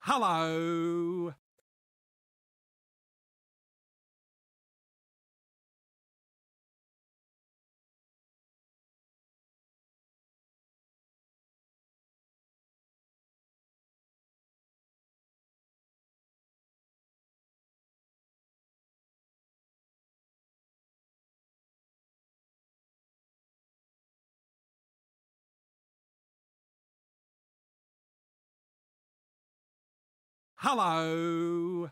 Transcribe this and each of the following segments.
Hello. Hello.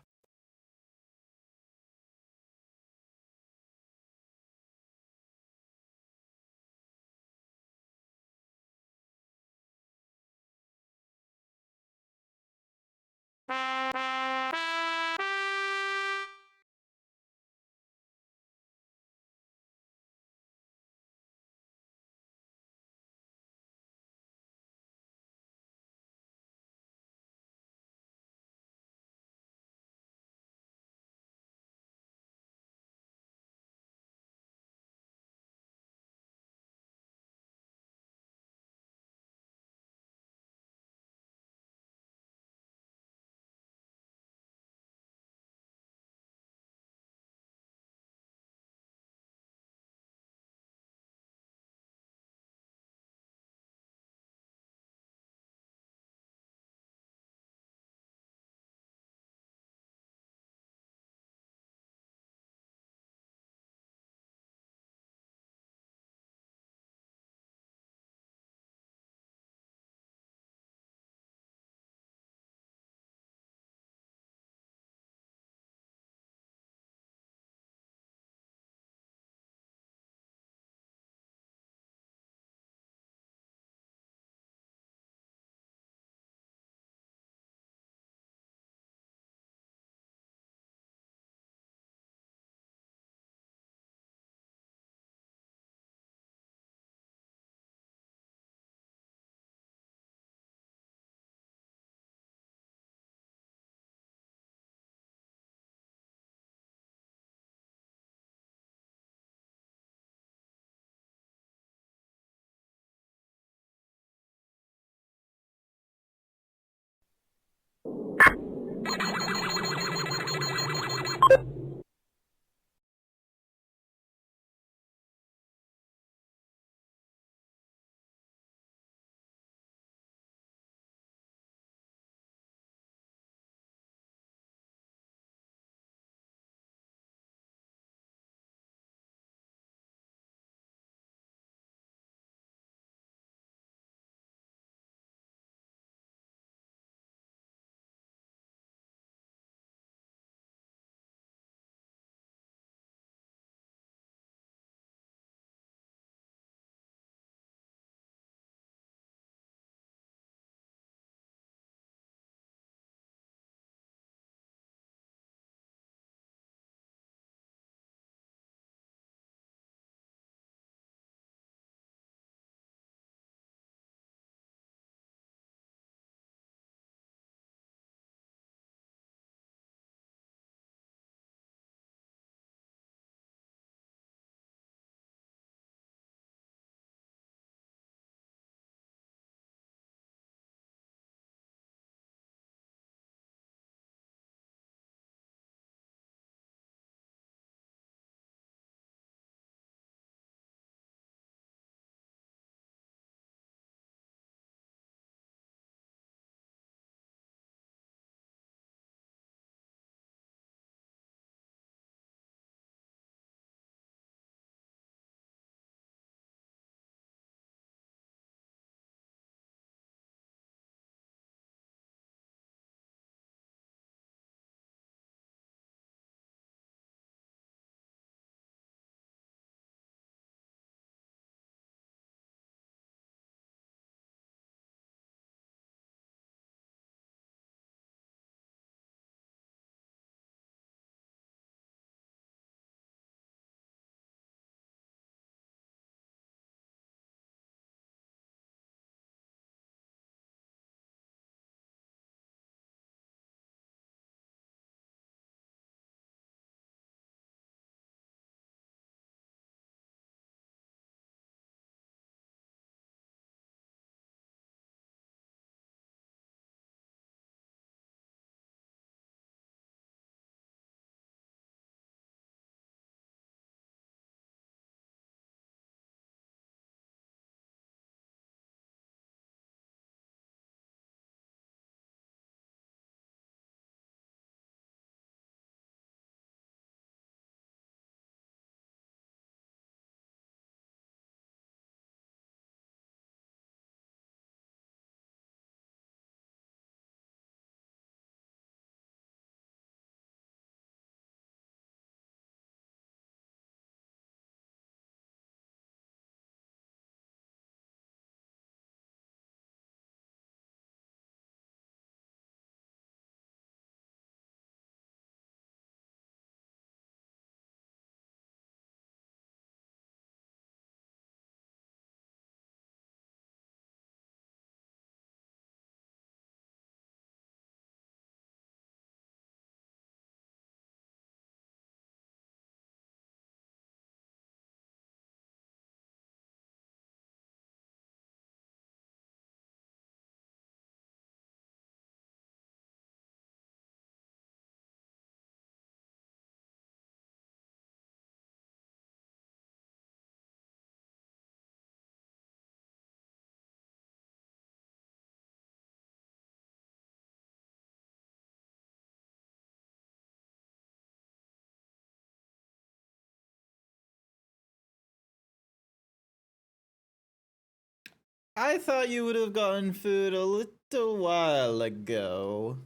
I thought you would have gotten food a little while ago.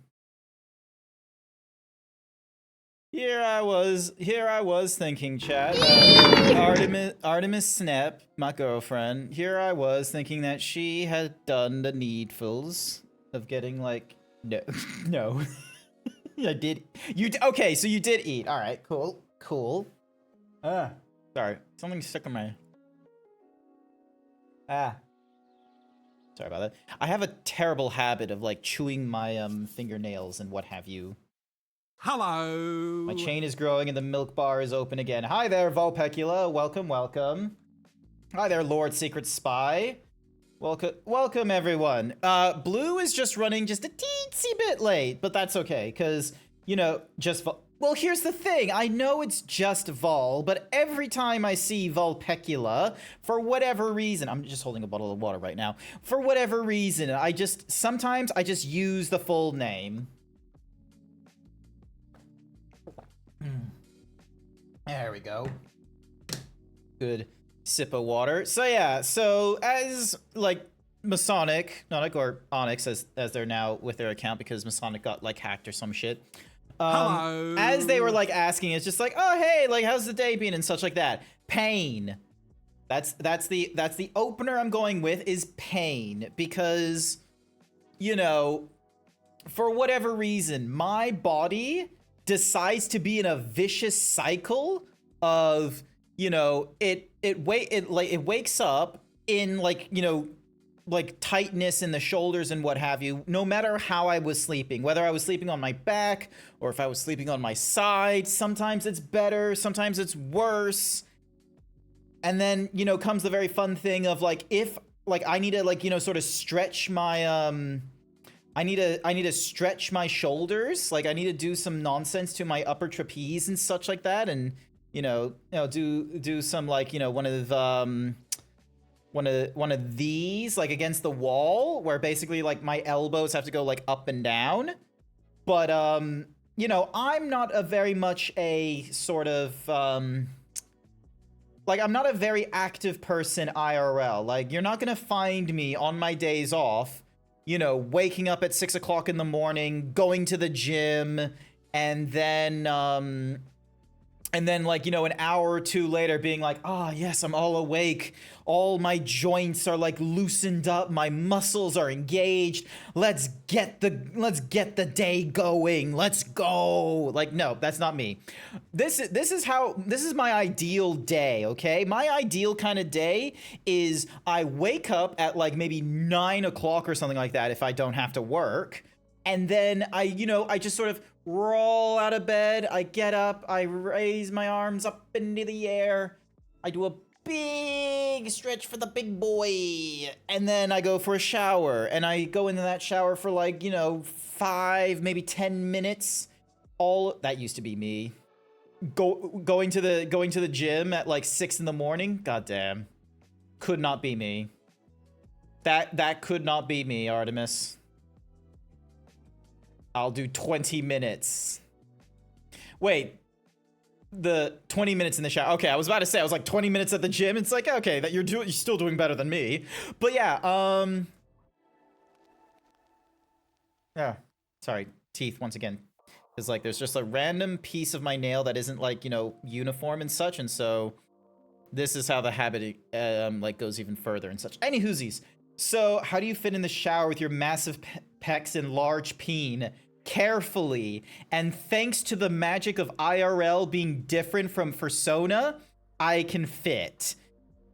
Here I was thinking, chat, that Artemis Snap, my girlfriend, here I was thinking that she had done the needfuls of getting, like, no, no. I did, okay, so you did eat, alright, cool. Sorry, something stuck in my, sorry about that. I have a terrible habit of, like, chewing my, fingernails and what have you. Hello. My chain is growing and the milk bar is open again. Hi there, Vulpecula. Welcome. Hi there, Lord Secret Spy. Welcome everyone. Blue is just running just a teensy bit late, but that's okay, because, you know, well, here's the thing. I know it's just Vol, but every time I see Vulpecula, for whatever reason, I'm just holding a bottle of water right now. For whatever reason, sometimes I just use the full name. There we go. Good sip of water. So yeah, so as like Masonic or Onyx as they're now with their account because Masonic got like hacked or some shit. Hello. As they were like asking, it's just like, oh hey, like how's the day been and such like that. Pain. That's the opener I'm going with is pain because, you know, for whatever reason, my body decides to be in a vicious cycle of, you know, it wakes up in like, you know, like tightness in the shoulders and what have you, no matter how I was sleeping, whether I was sleeping on my back or if I was sleeping on my side. Sometimes it's better, sometimes it's worse. And then, you know, comes the very fun thing of like, if like I need to like, you know, sort of stretch my I need to stretch my shoulders. Like I need to do some nonsense to my upper trapeze and such like that, and you know, do some like, you know, one of these like against the wall where basically like my elbows have to go like up and down. But you know, I'm not a very much a sort of like I'm not a very active person IRL. Like you're not gonna find me on my days off, you know, waking up at 6 o'clock in the morning, going to the gym, and then like, you know, an hour or two later being like, oh yes, I'm all awake. All my joints are like loosened up. My muscles are engaged. Let's get the day going. Let's go. Like, no, that's not me. This is my ideal day, okay? My ideal kind of day is I wake up at like maybe 9 o'clock or something like that if I don't have to work. And then I just sort of roll out of bed, I get up, I raise my arms up into the air, I do a big stretch for the big boy, and then I go for a shower, and I go into that shower for like, you know, 5, maybe 10 minutes. All that used to be me. Going to the gym at like 6 in the morning. God damn. Could not be me. That could not be me, Artemis. I'll do 20 minutes. Wait, the 20 minutes in the shower. Okay, I was about to say, I was like 20 minutes at the gym. It's like, okay, that you're still doing better than me. But yeah, yeah, sorry, teeth once again. Because like there's just a random piece of my nail that isn't like, you know, uniform and such. And so this is how the habit like goes even further and such. Any whoosies. So how do you fit in the shower with your massive pecs and large peen? Carefully, and thanks to the magic of IRL being different from Persona, I can fit.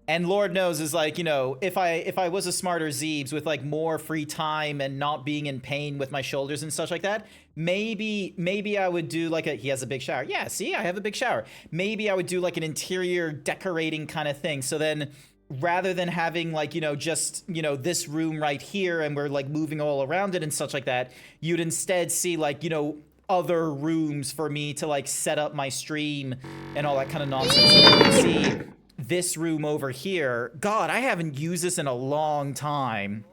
And Lord knows is like, you know, if I was a smarter Zeebs with like more free time and not being in pain with my shoulders and such like that, maybe I would do like he has a big shower. Yeah, see, I have a big shower. Maybe I would do like an interior decorating kind of thing. So then rather than having like, you know, just, you know, this room right here and we're like moving all around it and such like that, you'd instead see like, you know, other rooms for me to like set up my stream and all that kind of nonsense. So you can see this room over here. God, I haven't used this in a long time.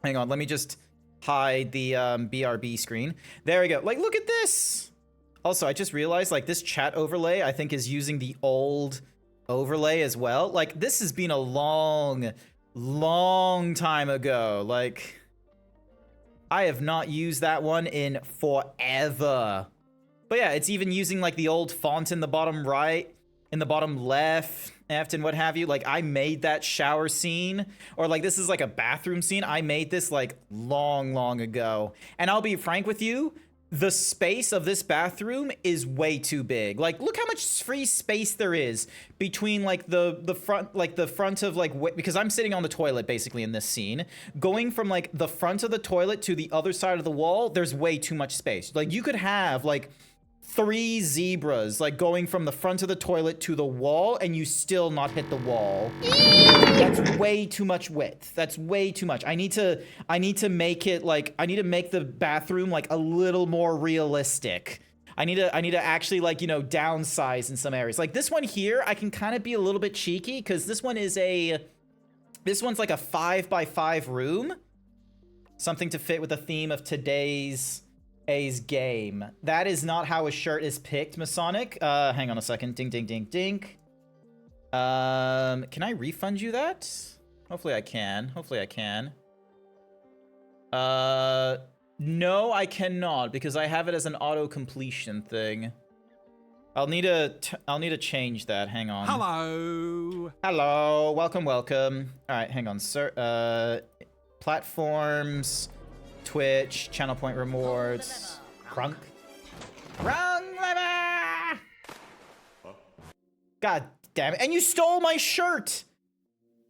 Hang on, let me just hide the BRB screen. There we go. Like, look at this. Also, I just realized like this chat overlay I think is using the old overlay as well. Like this has been a long long time ago. Like, I have not used that one in forever. But yeah, it's even using like the old font in the bottom right, in the bottom left, and what have you. Like, I made that shower scene, or like this is like a bathroom scene. I made this like long ago. And I'll be frank with you, the space of this bathroom is way too big. Like, look how much free space there is between like the front of like, because I'm sitting on the toilet basically in this scene. Going from like the front of the toilet to the other side of the wall, there's way too much space. Like, you could have like 3 zebras like going from the front of the toilet to the wall and you still not hit the wall. That's way too much width. That's way too much. I need to make it like, I need to make the bathroom like a little more realistic. I need to actually like, you know, downsize in some areas. Like this one here, I can kind of be a little bit cheeky because this one's like a 5x5 room. Something to fit with the theme of today's game. That is not how a shirt is picked, Masonic. Hang on a second. Ding, ding, ding, ding. Can I refund you that? Hopefully I can. Hopefully I can. No, I cannot because I have it as an auto completion thing. I'll need to change that. Hang on. Hello. Hello. Welcome. All right, hang on, sir. Platforms. Twitch, channel point rewards, Crunk. Wrong lever! God damn it. And you stole my shirt!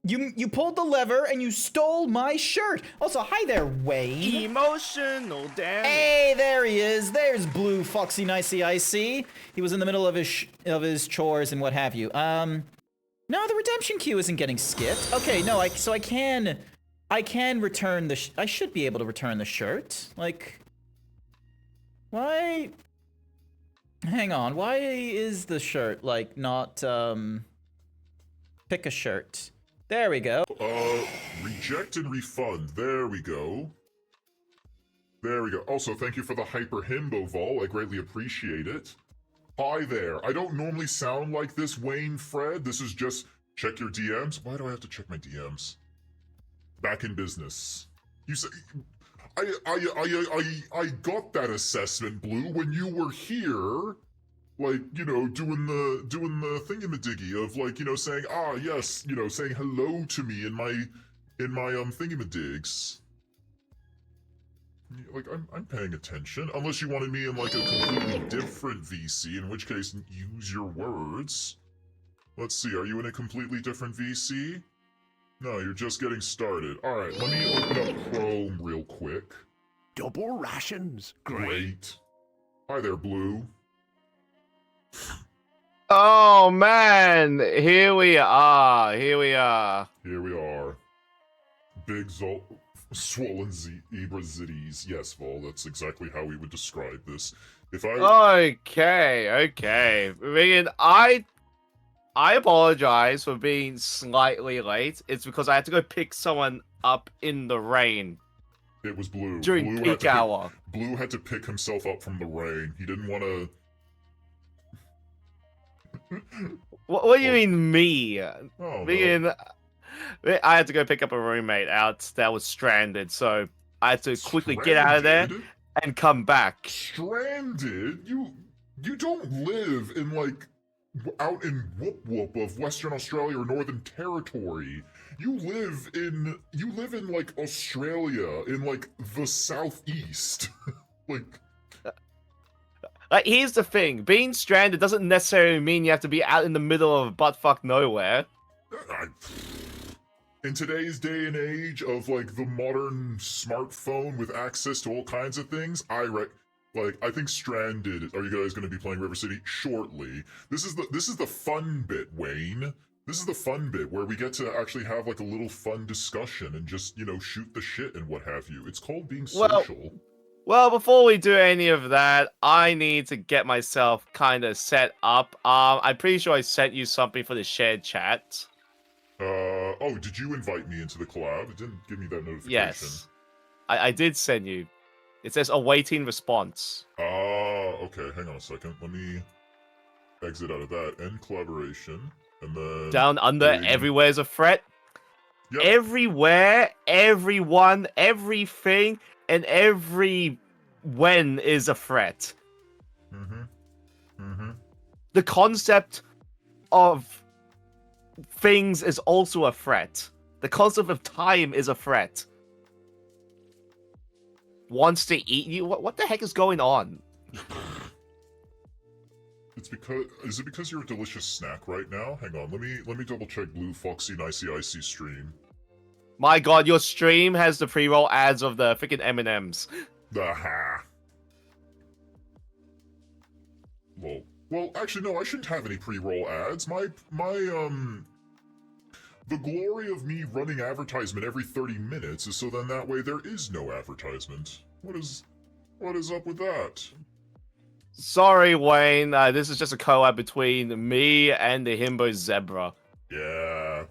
You pulled the lever and you stole my shirt! Also, hi there, Wayne. Emotional damage. Hey, there he is. There's Blue Foxy Nicey Icy. He was in the middle of his chores and what have you. No, the redemption queue isn't getting skipped. Okay, no, so I can return the I should be able to return the shirt. Like, why? Hang on, why is the shirt, like, not, pick a shirt? There we go. Reject and refund. There we go. There we go. Also, thank you for the Hyper Himbo Vol. I greatly appreciate it. Hi there. I don't normally sound like this, Wayne Fred. This is just check your DMs. Why do I have to check my DMs? Back in business. You say, I got that assessment, Blue, when you were here, like, you know, doing the thingamadiggy of, like, you know, saying, ah, yes, you know, saying hello to me in my thingamadigs. Like, I'm paying attention, unless you wanted me in, like, a completely different VC, in which case, use your words. Let's see, are you in a completely different VC? No, you're just getting started. Alright, let me open up Chrome real quick. Double rations. Great. Hi there, Blue. Oh man, here we are. Here we are. Big swollen zebra zitties. Yes, Vol, that's exactly how we would describe this. If I... Okay. Megan, I apologize for being slightly late. It's because I had to go pick someone up in the rain. It was Blue. During peak hour. Blue had to pick himself up from the rain. He didn't want to... What do you mean, me? Oh, Megan, I had to go pick up a roommate out that was stranded, so I had to quickly get out of there and come back. Stranded? You don't live in, like, out in Whoop Whoop of Western Australia or Northern Territory. You live in like Australia, in like the southeast. Like, here's the thing, being stranded doesn't necessarily mean you have to be out in the middle of buttfuck nowhere. In today's day and age of like the modern smartphone with access to all kinds of things, I think Stranded. Are you guys going to be playing River City shortly? This is the fun bit, Wayne. This is the fun bit where we get to actually have like a little fun discussion and just, you know, shoot the shit and what have you. It's called being social. Well, before we do any of that, I need to get myself kind of set up. I'm pretty sure I sent you something for the shared chat. Oh, did you invite me into the collab? It didn't give me that notification. Yes, I did send you. It says awaiting response. Okay, hang on a second. Let me exit out of that. End collaboration. And then... Down under everywhere's a threat. Yep. Everywhere, everyone, everything, and every when is a threat. The concept of things is also a threat. The concept of time is a threat. Wants to eat you? What the heck is going on? It's because is it because you're a delicious snack right now? Hang on, let me double check Blue Foxy and Icy stream. My god, your stream has the pre-roll ads of the freaking M&Ms. Aha. Well, actually, no, I shouldn't have any pre-roll ads. The glory of me running advertisement every 30 minutes is so then that way there is no advertisement. What is up with that? Sorry, Wayne. This is just a collab between me and the Himbo Zebra. Yeah.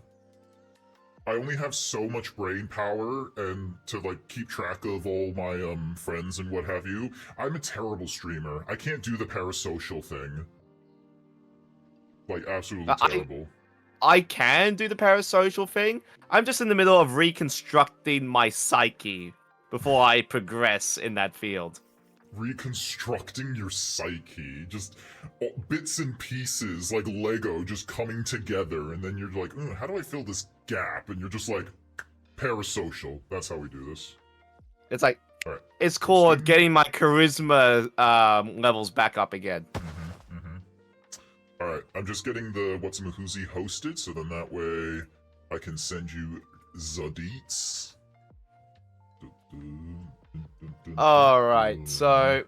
I only have so much brain power and to like keep track of all my friends and what have you. I'm a terrible streamer. I can't do the parasocial thing. Like absolutely terrible. I can do the parasocial thing. I'm just in the middle of reconstructing my psyche before I progress in that field. Reconstructing your psyche, just bits and pieces like Lego just coming together, and then you're like, how do I fill this gap? And you're just like, parasocial. That's how we do this. It's like, all right. It's called getting my charisma levels back up again. All right, I'm just getting the What's a Mahuzi hosted, so then that way I can send you the deets. Alright, so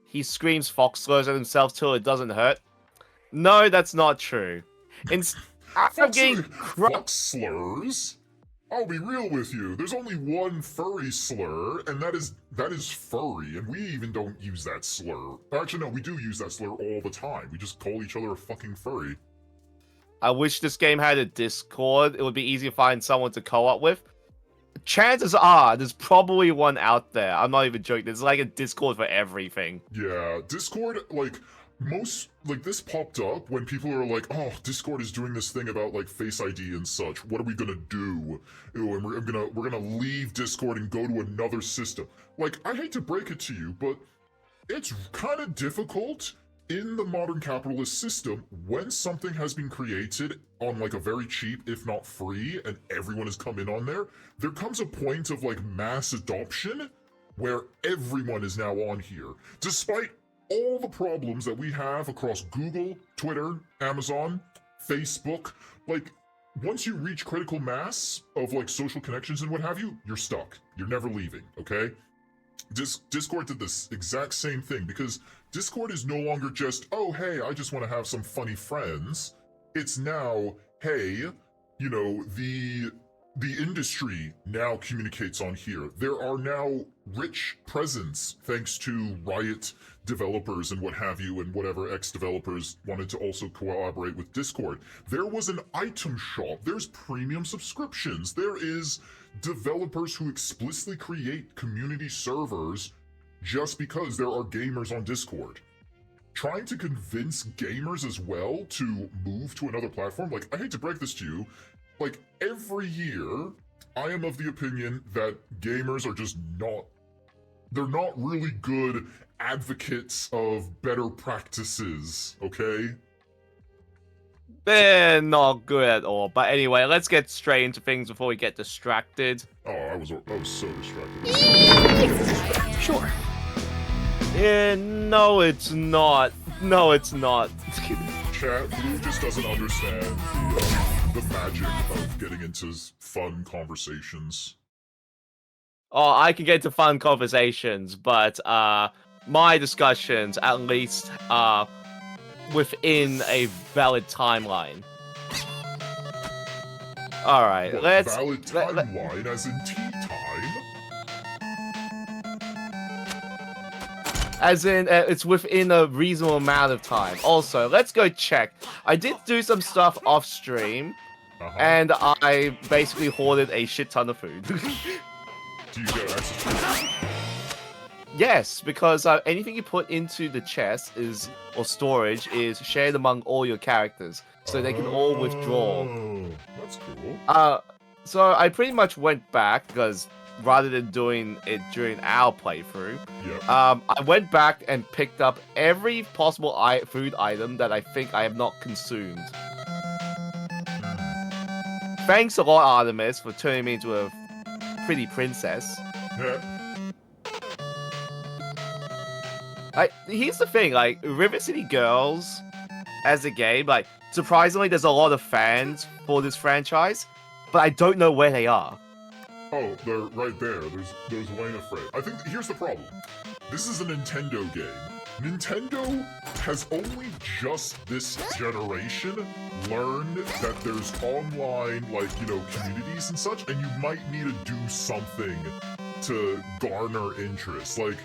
he screams fox slurs at himself till it doesn't hurt. No, that's not true. I'm getting fox slurs? I'll be real with you. There's only one furry slur, and that is furry, and we even don't use that slur. Actually, no, we do use that slur all the time. We just call each other a fucking furry. I wish this game had a Discord. It would be easy to find someone to co-op with. Chances are there's probably one out there. I'm not even joking. There's like a Discord for everything. Yeah, Discord, like this popped up when people are like, oh, Discord is doing this thing about like Face ID and such. What are we gonna do? Ew, and we're gonna leave Discord and go to another system. Like, I hate to break it to you, but it's kind of difficult in the modern capitalist system when something has been created on like a very cheap, if not free, and everyone has come in on there comes a point of like mass adoption where everyone is now on here. Despite all the problems that we have across Google, Twitter, Amazon, Facebook, like once you reach critical mass of like social connections and what have you, you're stuck. You're never leaving, okay? Discord did this exact same thing because Discord is no longer just, oh, hey, I just want to have some funny friends. It's now, hey, you know, the industry now communicates on here. There are now rich presents thanks to Riot developers and what have you, and whatever ex-developers wanted to also collaborate with Discord. There was an item shop. There's premium subscriptions. There is developers who explicitly create community servers just because there are gamers on Discord. Trying to convince gamers as well to move to another platform, like, I hate to break this to you, like, every year, I am of the opinion that gamers are just they're not really good advocates of better practices, okay? They're not good at all. But anyway, let's get straight into things before we get distracted. Oh, I was so distracted. Sure. Yeah, no, it's not. No, it's not. Chat, Blue just doesn't understand the magic of getting into fun conversations. Oh, I can get into fun conversations, but my discussions, at least, are within a valid timeline. Alright, let's... Valid timeline as in tea time? As in, it's within a reasonable amount of time. Also, let's go check. I did do some stuff off stream, and I basically hoarded a shit ton of food. Do you get access to it? Yes, because anything you put into the chest or storage is shared among all your characters, so they can all withdraw. Oh, that's cool. So I pretty much went back because rather than doing it during our playthrough, Yeah. I went back and picked up every possible food item that I think I have not consumed. Thanks a lot, Artemis, for turning me into a pretty princess. Yeah. Here's the thing, like, River City Girls, as a game, like, surprisingly, there's a lot of fans for this franchise, but I don't know where they are. Oh, they're right there. There's Wayne and Fred. I think here's the problem. This is a Nintendo game. Nintendo has only just this generation learned that there's online, like, communities and such, and you might need to do something to garner interest. Like,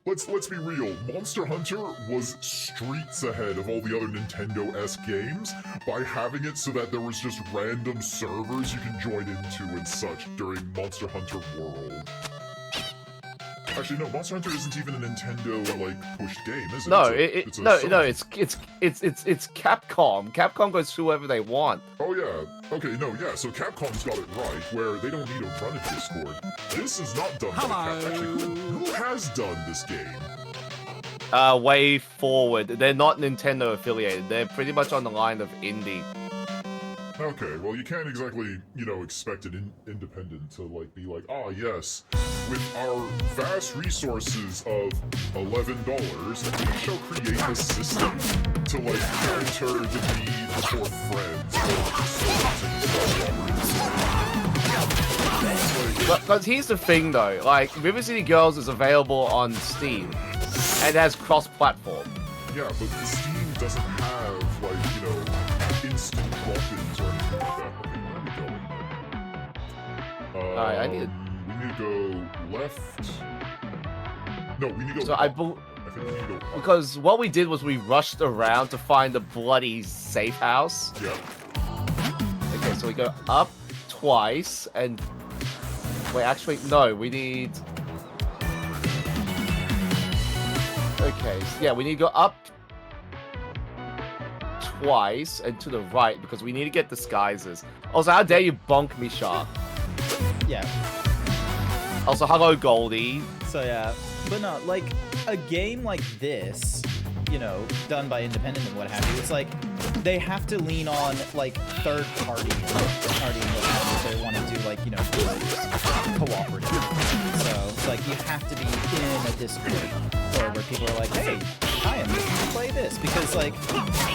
let's be real. Monster Hunter was streets ahead of all the other Nintendo-esque games by having it so that there was just random servers you can join into and such during Monster Hunter World. Actually, no, Monster Hunter isn't even a Nintendo pushed game, is it? No, it's it's Capcom. Capcom goes through whatever they want. Oh yeah. Okay, no, yeah. So Capcom's got it right, where they don't need to run a Discord. This is not done by Capcom. Actually, who has done this game? Way Forward. They're not Nintendo affiliated. They're pretty much on the line of indie. Okay, well, you can't exactly, expect an independent to, be like, ah, yes, with our vast resources of $11, we shall create a system to, counter the need for friends. But here's the thing, though. River City Girls is available on Steam, and has cross-platform. Yeah, but Steam doesn't have, instant drop-ins or anything like that. Okay, where are we going? Alright, We need to go left. No, we need to go So up. I think we need to go up. because what we did was we rushed around to find the bloody safe house. Yeah. Okay, so we go up twice, and... Wait, actually, no, we need... Okay, so yeah, we need to go up twice and to the right because we need to get disguises. Also, how dare you bonk me, Shark? Yeah. Also, hello, Goldie. So yeah, but no, a game like this, done by independent and what have you, it's they have to lean on third party and what have you if they want to do cooperative. So it's you have to be in a Discord or where people are like, hey, I am looking to play this because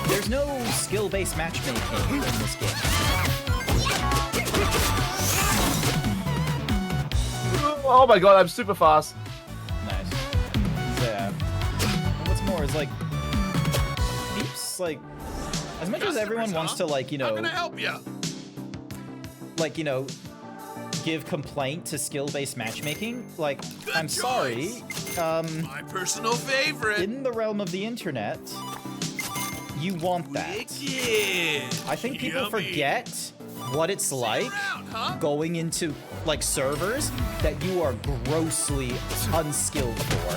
there's no skill-based matchmaking in this game. Oh my god, I'm super fast. Nice. So yeah. And what's more is peeps as much as everyone wants to I'm gonna help you. give complaint to skill-based matchmaking, I'm sorry, My personal favorite. in the realm of the internet, you want that. Wicked. I think people Yummy. forget what it's like Around, huh? going into servers that you are grossly unskilled for.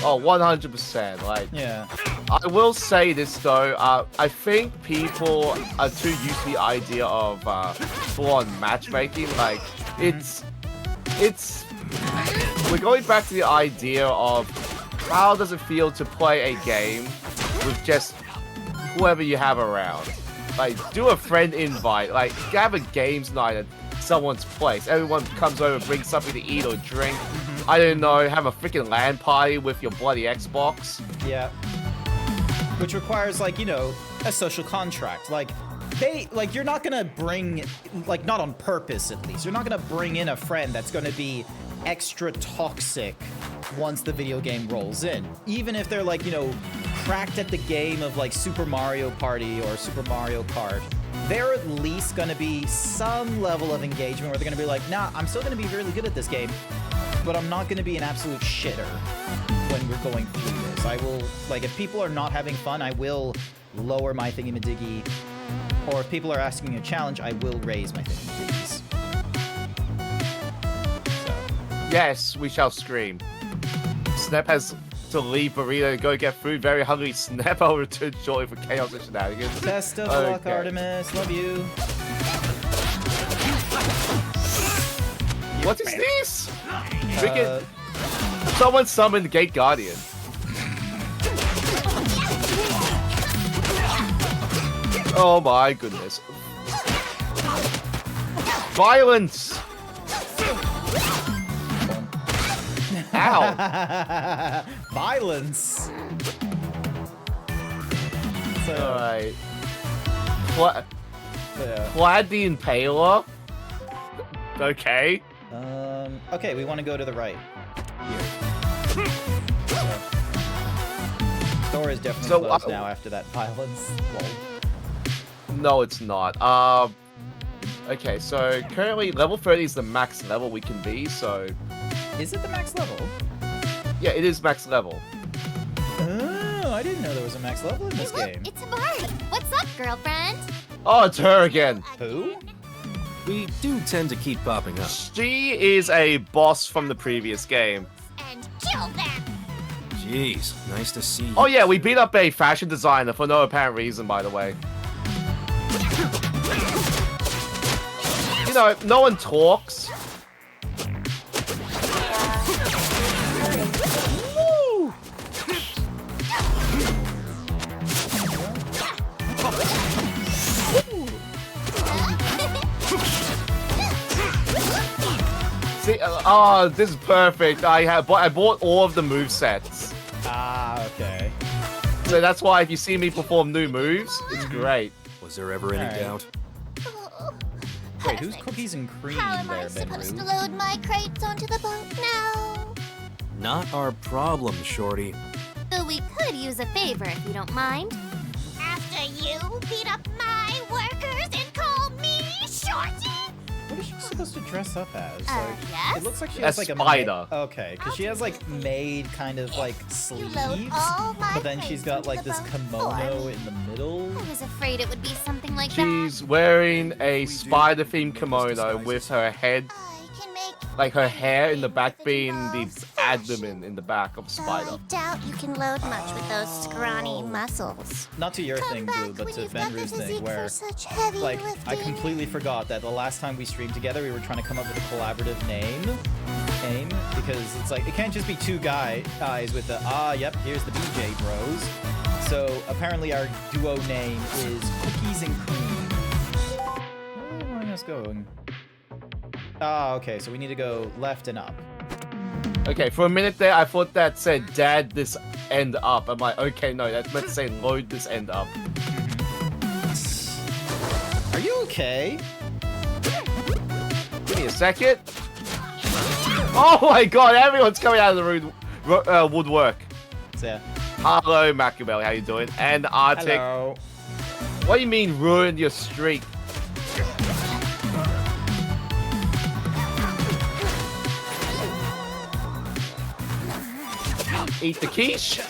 Oh, 100%. Yeah. I will say this though, I think people are too used to the idea of full-on matchmaking. We're going back to the idea of how does it feel to play a game with just whoever you have around. Do a friend invite, have a games night at someone's place. Everyone comes over, brings something to eat or drink. I don't know, have a freaking LAN party with your bloody Xbox. Yeah. Which requires, a social contract. You're not gonna bring, not on purpose at least, you're not gonna bring in a friend that's gonna be extra toxic once the video game rolls in. Even if they're, cracked at the game of, Super Mario Party or Super Mario Kart, they're at least gonna be some level of engagement where they're gonna be like, nah, I'm still gonna be really good at this game, but I'm not gonna be an absolute shitter when we're going through this. I will, if people are not having fun, I will lower my thingy-majiggy, or if people are asking me a challenge, I will raise my thingy-majiggies. So. Yes, we shall scream. Snap has to leave Burrito to go get food. Very hungry. Snap, I'll return shortly for chaos and shenanigans. Best of luck, Artemis. Love you. What is this? Freaking... Someone summoned Gate Guardian. Oh my goodness. Violence! Ow! Violence. So, Alright. yeah. Plaid the Impaler? Okay. Okay, we want to go to the right. Here. Door is definitely So, closed now after that violence. Lol. No, it's not. Okay, so currently level 30 is the max level we can be, so... Is it the max level? Yeah, it is max level. Oh, I didn't know there was a max level in this Hey, look, game. it's Amari. What's up, girlfriend? Oh, it's her again. Who? We do tend to keep popping up. She is a boss from the previous game. And kill them. Jeez, nice to see you. Oh yeah, we beat up a fashion designer for no apparent reason, by the way. You know, no one talks. Woo! See, oh, this is perfect. I bought all of the move sets. Ah, okay. So that's why if you see me perform new moves, it's great. Was there ever any Alright. doubt? Wait, who's cookies and cream How am I there, supposed to Benru? load my crates onto the boat now? Not our problem, Shorty. Though we could use a favor if you don't mind. After you beat up my workers and call me Shorty? What is she supposed to dress up as? Yes? It looks like she A has like spider. Okay, because she has like made kind of like You load sleeves, all my but then she's crates got into like the this boat kimono for me. in the middle. I was afraid it would be something like She's wearing a spider-themed kimono with her head, that. I can make like her hair in the back anything being the involves abdomen in the back of a Though spider. I doubt you can load much with those scrawny muscles. Not to your Come thing, back Blue, but when to you've got the Benru's thing, physique where for such heavy like I lifting. completely forgot that the last time we streamed together, we were trying to come up with a collaborative name, because it's like it can't just be two guys with the yep, here's the BJ Bros. So apparently our duo name is Cookies and Cream. Where am I going? Okay, so we need to go left and up. Okay, for a minute there, I thought that said dad this end up. I'm like, okay, no, that's meant to say load this end up. Are you okay? Give me a second. Oh my god, everyone's coming out of the woodwork. So, yeah. Hello, Machiavelli, how you doing? And Arctic. Hello. What do you mean ruin your streak? Eat the quiche.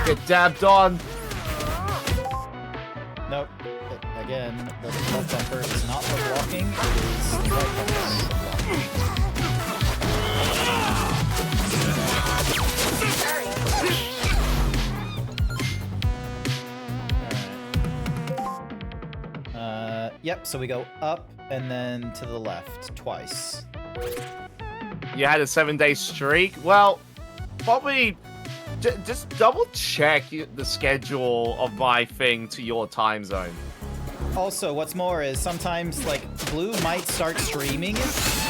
Get dabbed on. Nope. Again, the left bumper is not for blocking, it is the right bumper for blocking. Alright. Yep, so we go up and then to the left twice. You had a 7-day streak? Well, probably just double check the schedule of my thing to your time zone. Also, what's more is sometimes, like, Blue might start streaming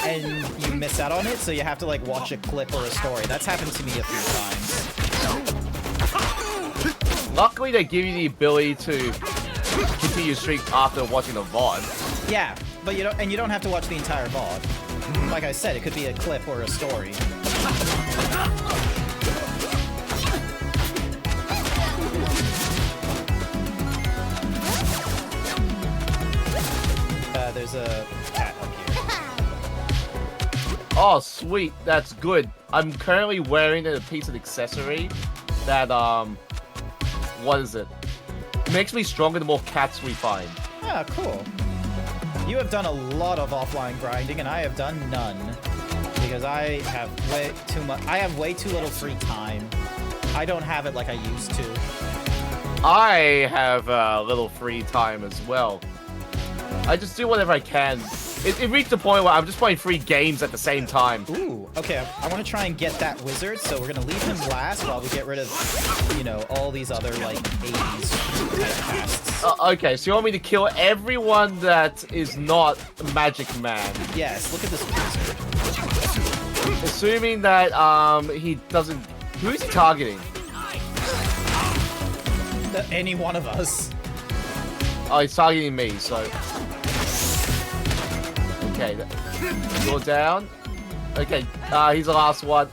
and you miss out on it, so you have to, like, watch a clip or a story. That's happened to me a few times. Luckily, they give you the ability to continue your streak after watching a VOD. Yeah, but you don't have to watch the entire VOD. Like I said, it could be a clip or a story. There's a cat up here. Oh, sweet. That's good. I'm currently wearing a piece of accessory that, what is it? Makes me stronger the more cats we find. Ah, cool. You have done a lot of offline grinding, and I have done none. Because I have way too little free time. I don't have it like I used to. I have a little free time as well. I just do whatever I can. It reached a point where I'm just playing 3 games at the same time. Ooh, okay. I want to try and get that wizard, so we're gonna leave him last while we get rid of, you know, all these other like 80s typecasts. Okay, so you want me to kill everyone that is not Magic Man? Yes, look at this wizard. Assuming that he doesn't. Who is he targeting? Any one of us. Oh, he's targeting me. So. Okay, you're down. Okay, he's the last one.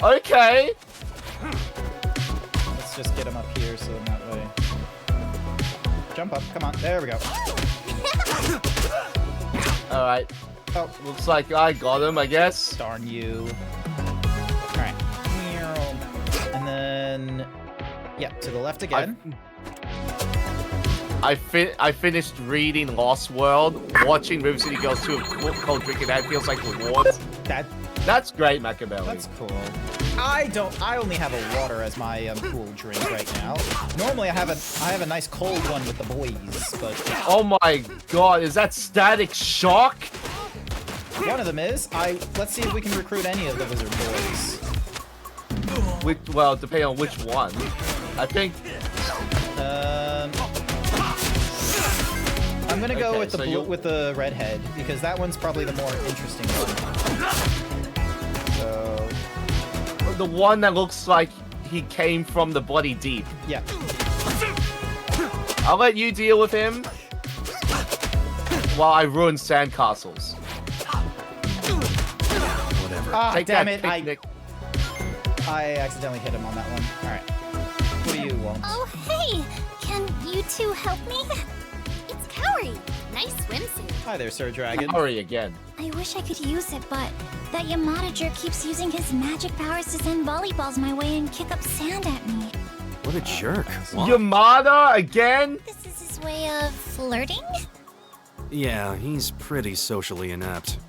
Okay. Let's just get him up here so in that way. Jump up, come on. There we go. All right. Oh, Looks like I got him, I guess. darn you. All right. And then, yeah, to the left again. I finished reading Lost World, watching River City Girls 2 called Drinking That feels like rewards. That's great, Machiavelli. That's cool. I only have a water as my cool drink right now. Normally I have a nice cold one with the boys, but Oh my god, is that Static Shock? one of them is. Let's see if we can recruit any of the wizard boys. Well, depending on which one. I think. I'm gonna go Okay, with the so blue, with the redhead because that one's probably the more interesting one. So The one that looks like he came from the bloody deep. yeah. I'll let you deal with him while I ruin sandcastles. Whatever. Ah, Take damn that, it! picnic. I accidentally hit him on that one. All right. What do you want? Oh, hey! Can you two help me? It's Kaori. Nice swimsuit. Hi there, Sir Dragon. Hurry again. I wish I could use it, but that Yamada jerk keeps using his magic powers to send volleyballs my way and kick up sand at me. What a jerk. What? Yamada again? This is his way of flirting? Yeah, he's pretty socially inept.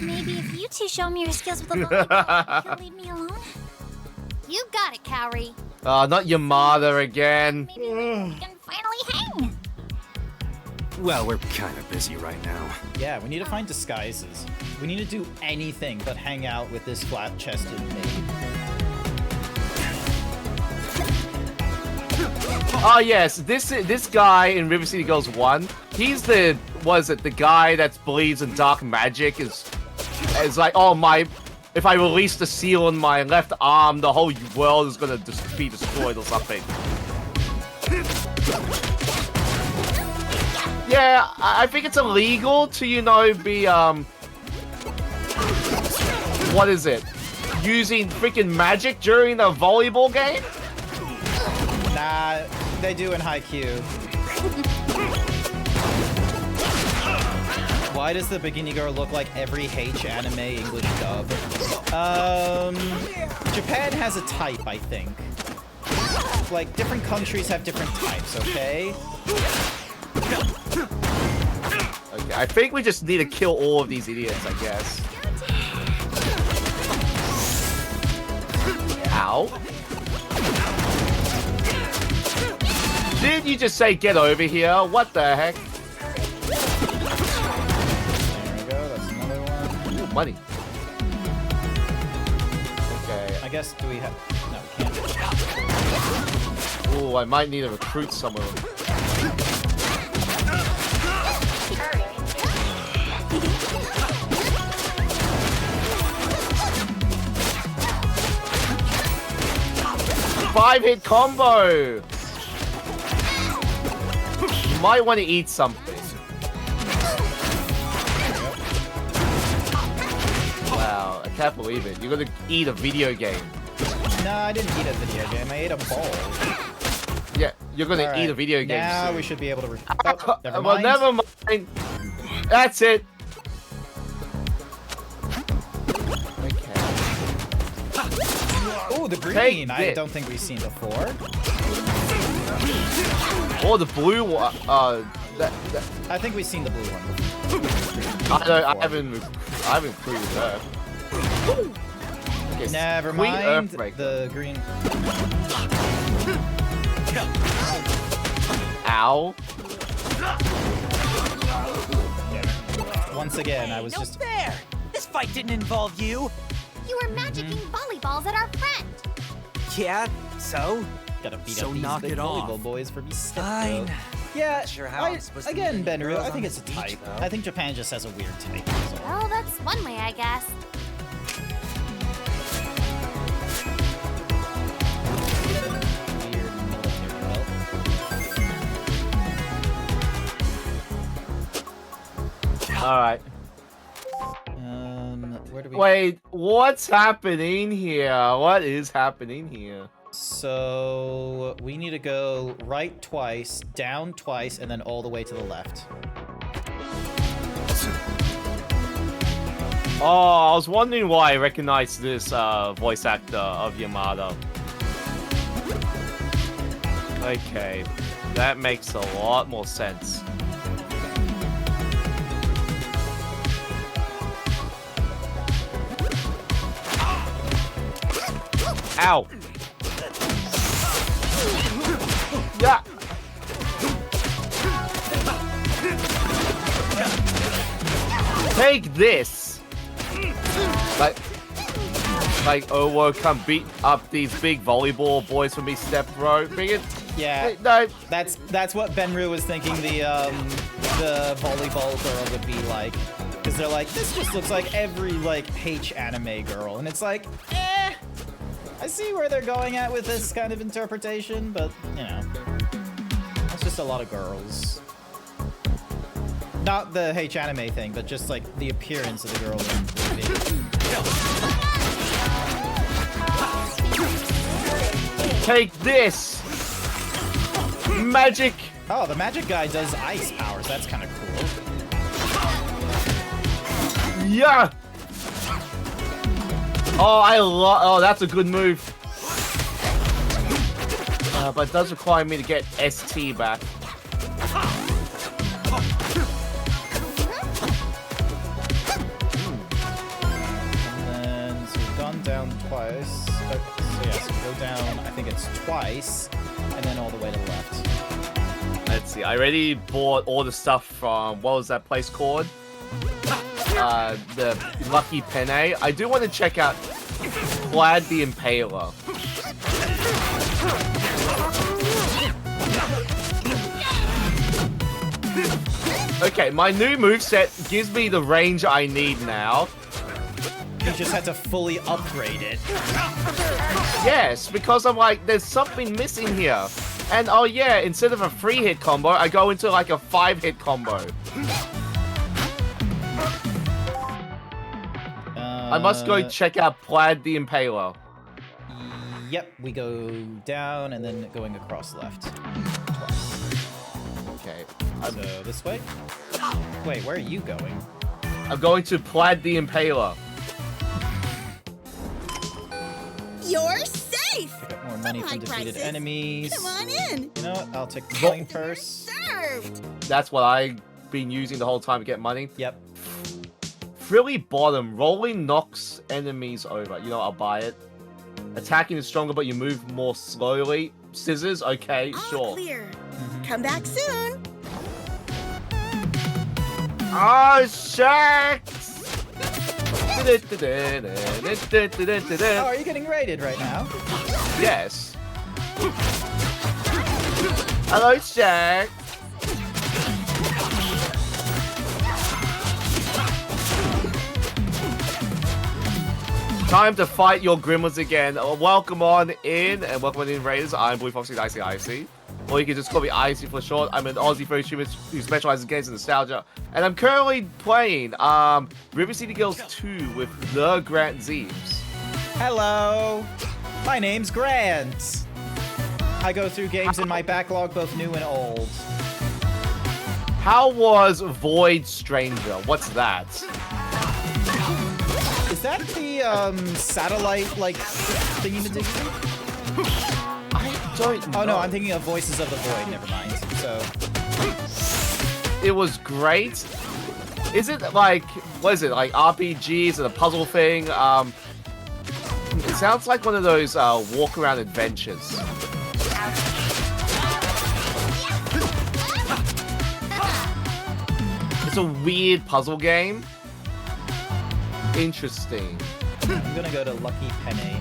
Maybe if you two show me your skills with the volleyball, he'll leave me alone? You got it, Kaori. Not Yamada again. Maybe we can finally hang. Well, we're kind of busy right now. Yeah, we need to find disguises. We need to do anything but hang out with this flat-chested maid. Oh yes, this guy in River City Girls 1, he's the guy that believes in dark magic is like, oh my, if I release the seal on my left arm, the whole world is gonna be destroyed or something. Yeah, I think it's illegal to, you know, be what is it? Using freaking magic during a volleyball game? Nah, they do in Haikyuu. Why does the bikini girl look like every H anime English dub? Japan has a type, I think. Like, different countries have different types, okay? Okay, I think we just need to kill all of these idiots, I guess. Ow. Did you just say get over here? What the heck? There we go, that's another one. Ooh, money. Okay. I guess, do we have... No, we can't. Ooh, I might need to recruit some of them. Five-hit combo! You might want to eat something. Wow, I can't believe it. You're gonna eat a video game. No, I didn't eat a video game. I ate a ball. Yeah, you're gonna All eat a right, video game now soon. we should be able to... Oh, never Well, mind. never mind. That's it. Okay. Oh, the Take green. I this. don't think we've seen before. Or the blue one. I think we've seen the blue one. I haven't recruited her. Yes. Never Queen mind. Earthbreaker. The green. Ow. Once again, I was just. fair! This fight didn't involve you! You were magicking volleyballs at our friend. Yeah, so? Gotta beat So up these knock big it off. volleyball boys for me. Fine. Yeah, Not sure how I'm supposed to meet again, any Benru, girls I on think this it's a beach, type. though. I think Japan just has a weird type. So. Well, that's one way, I guess. Weird military belt. Alright. Where do we? Wait, what's happening here? What is happening here? So we need to go right twice, down twice, and then all the way to the left. Oh, I was wondering why I recognized this voice actor of Yamada. Okay, that makes a lot more sense. Ow! Yeah! Take this! Like, Owo, come beat up these big volleyball boys for me, step bro. Bring it. Yeah, No. that's what Benru was thinking the volleyball girl would be like. Because they're like, this just looks like every, like, H anime girl. And it's like, I see where they're going at with this kind of interpretation, but, you know. It's just a lot of girls. Not the H anime thing, but just, like, the appearance of the girl in the video. Take this! Magic! Oh, the magic guy does ice powers. That's kind of cool. Yeah! Oh, that's a good move. But it does require me to get ST back. And then, so we've gone down twice. So yeah, so go down, I think it's twice, and then all the way to the left. Let's see, I already bought all the stuff from, what was that place called? The Lucky Penne. I do want to check out Vlad the Impaler. Okay, my new moveset gives me the range I need now. You just had to fully upgrade it. Yes, because I'm like, there's something missing here. And oh yeah, instead of a 3-hit combo, I go into like a 5-hit combo. I must go check out Plaid the Impaler. Yep, we go down and then going across left. Okay. So this way? Wait, where are you going? I'm going to Plaid the Impaler. You're safe! Pick up more money from defeated prices. enemies. Come on in. You know what? I'll take the coin first. Served. That's what I've been using the whole time to get money. Yep. Frilly Bottom. Rolling knocks enemies over. You know, I'll buy it. Attacking is stronger, but you move more slowly. Scissors? Okay, All sure. clear. Come back soon. Oh, shucks! Oh, are you getting raided right now? Yes. Hello, Shaq. Time to fight your gremlins again. Welcome on in, and welcome on in, Raiders. I'm Blue Foxy Icy. Or you can just call me Icy for short. I'm an Aussie furry streamer who specializes in games and nostalgia. And I'm currently playing River City Girls 2 with the GrantZeebs. Hello. My name's Grant. I go through games in my backlog, both new and old. How was Void Stranger? What's that? Is that the satellite like thingy-majiggy? I don't know. Oh no, I'm thinking of Voices of the Void. Never mind. So It was great. Is it like, what is it, like RPG? Is it a puzzle thing? It sounds like one of those walk-around adventures. It's a weird puzzle game. Interesting. I'm gonna go to Lucky Penny.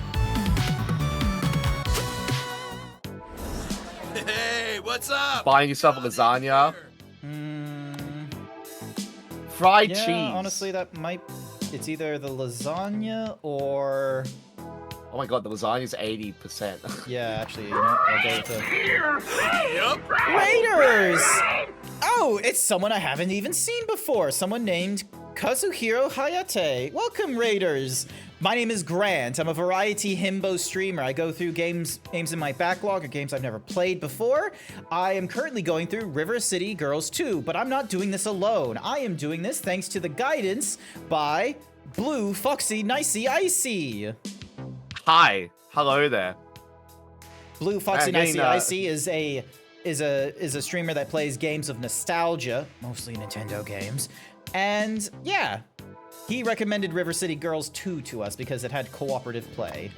Hey, what's up? Buying yourself a lasagna. Fried Yeah, cheese. honestly, that might... It's either the lasagna or... Oh my god, the lasagna's 80%. Yeah, actually, you know what? I'll go with the... Yup. Raiders! Oh, it's someone I haven't even seen before. Someone named Kazuhiro Hayate. Welcome, Raiders! My name is Grant. I'm a variety himbo streamer. I go through games in my backlog or games I've never played before. I am currently going through River City Girls 2, but I'm not doing this alone. I am doing this thanks to the guidance by Blue Foxy Nicey Icy. Hi. Hello there. Blue Foxy getting, Nicey Icy is a streamer that plays games of nostalgia, mostly Nintendo games. And yeah, he recommended River City Girls 2 to us because it had cooperative play.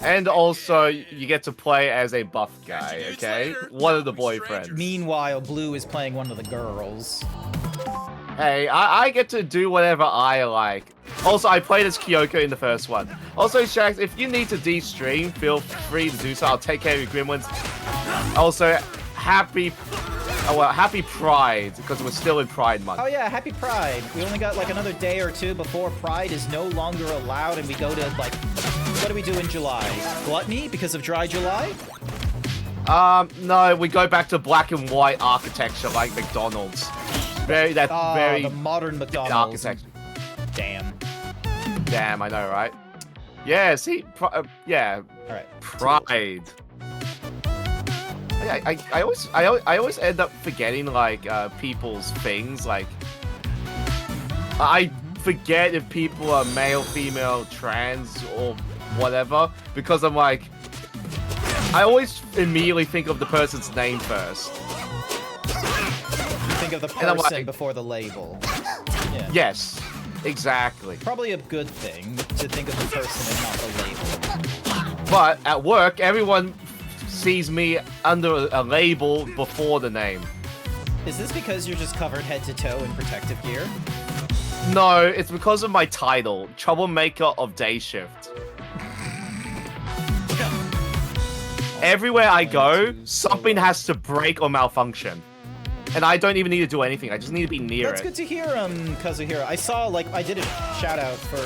And also, you get to play as a buff guy, Minutes okay? later, One of the we're boyfriends. strangers. Meanwhile, Blue is playing one of the girls. Hey, I get to do whatever I like. Also, I played as Kyoko in the first one. Also, Shax, if you need to de-stream, feel free to do so. I'll take care of your Gremlins. Also, happy Pride, because we're still in Pride Month. Oh yeah, happy Pride. We only got like another day or two before Pride is no longer allowed and we go to like, what do we do in July? Gluttony because of Dry July? No, we go back to black and white architecture like McDonald's. The modern McDonald's. Architecture. Damn. Damn, I know, right? Yeah, see, yeah. All right. Pride. I always end up forgetting like people's things. Like I forget if people are male, female, trans, or whatever because I'm like I always immediately think of the person's name first. You think of the I'm person like- before the label. Yeah. Yes, exactly. Probably a good thing to think of the person and not the label. But at work, everyone sees me under a label before the name. Is this because you're just covered head to toe in protective gear? No, it's because of my title, Troublemaker of Day Shift. Everywhere I go, something has to break or malfunction. And I don't even need to do anything, I just need to be near That's it. good to hear, Kazuhiro. I saw, like, I did a shout out for.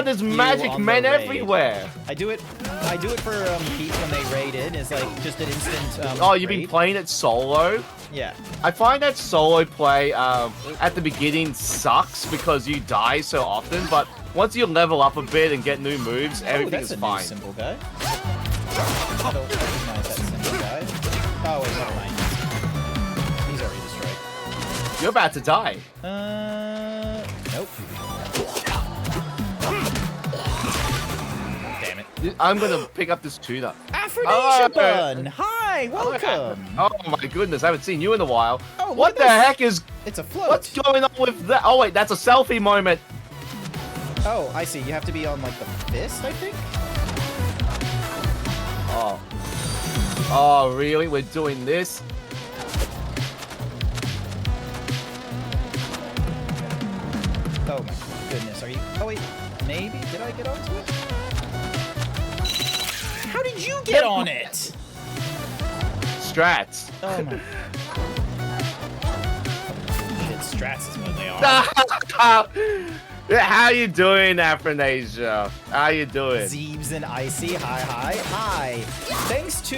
There's you magic on the men raid. everywhere! I do it for Pete when they raided. It's like just an instant. Oh, you've been raid. playing it solo? Yeah. I find that solo play at the beginning sucks because you die so often, but once you level up a bit and get new moves, everything that's is a fine. new symbol guy. I don't recognize that symbol guy. Oh wait, never mind. He's already destroyed. You're about to die. Nope. Damn it. I'm gonna pick up this tuna. Aphrodisia Bun! Hi, welcome! Oh my goodness, I haven't seen you in a while. Oh, what look the at this. heck is... It's a float. What's going on with that? Oh wait, that's a selfie moment. Oh, I see. You have to be on like the fist, I think? Oh. Oh, really? We're doing this? Oh my goodness, are you... Oh wait, maybe? Did I get onto it? How did you get on it? Strats. Oh my... Shit, strats is what they are. How you doing, Aphronasia? How you doing? Zeebs and Icy, hi. Thanks to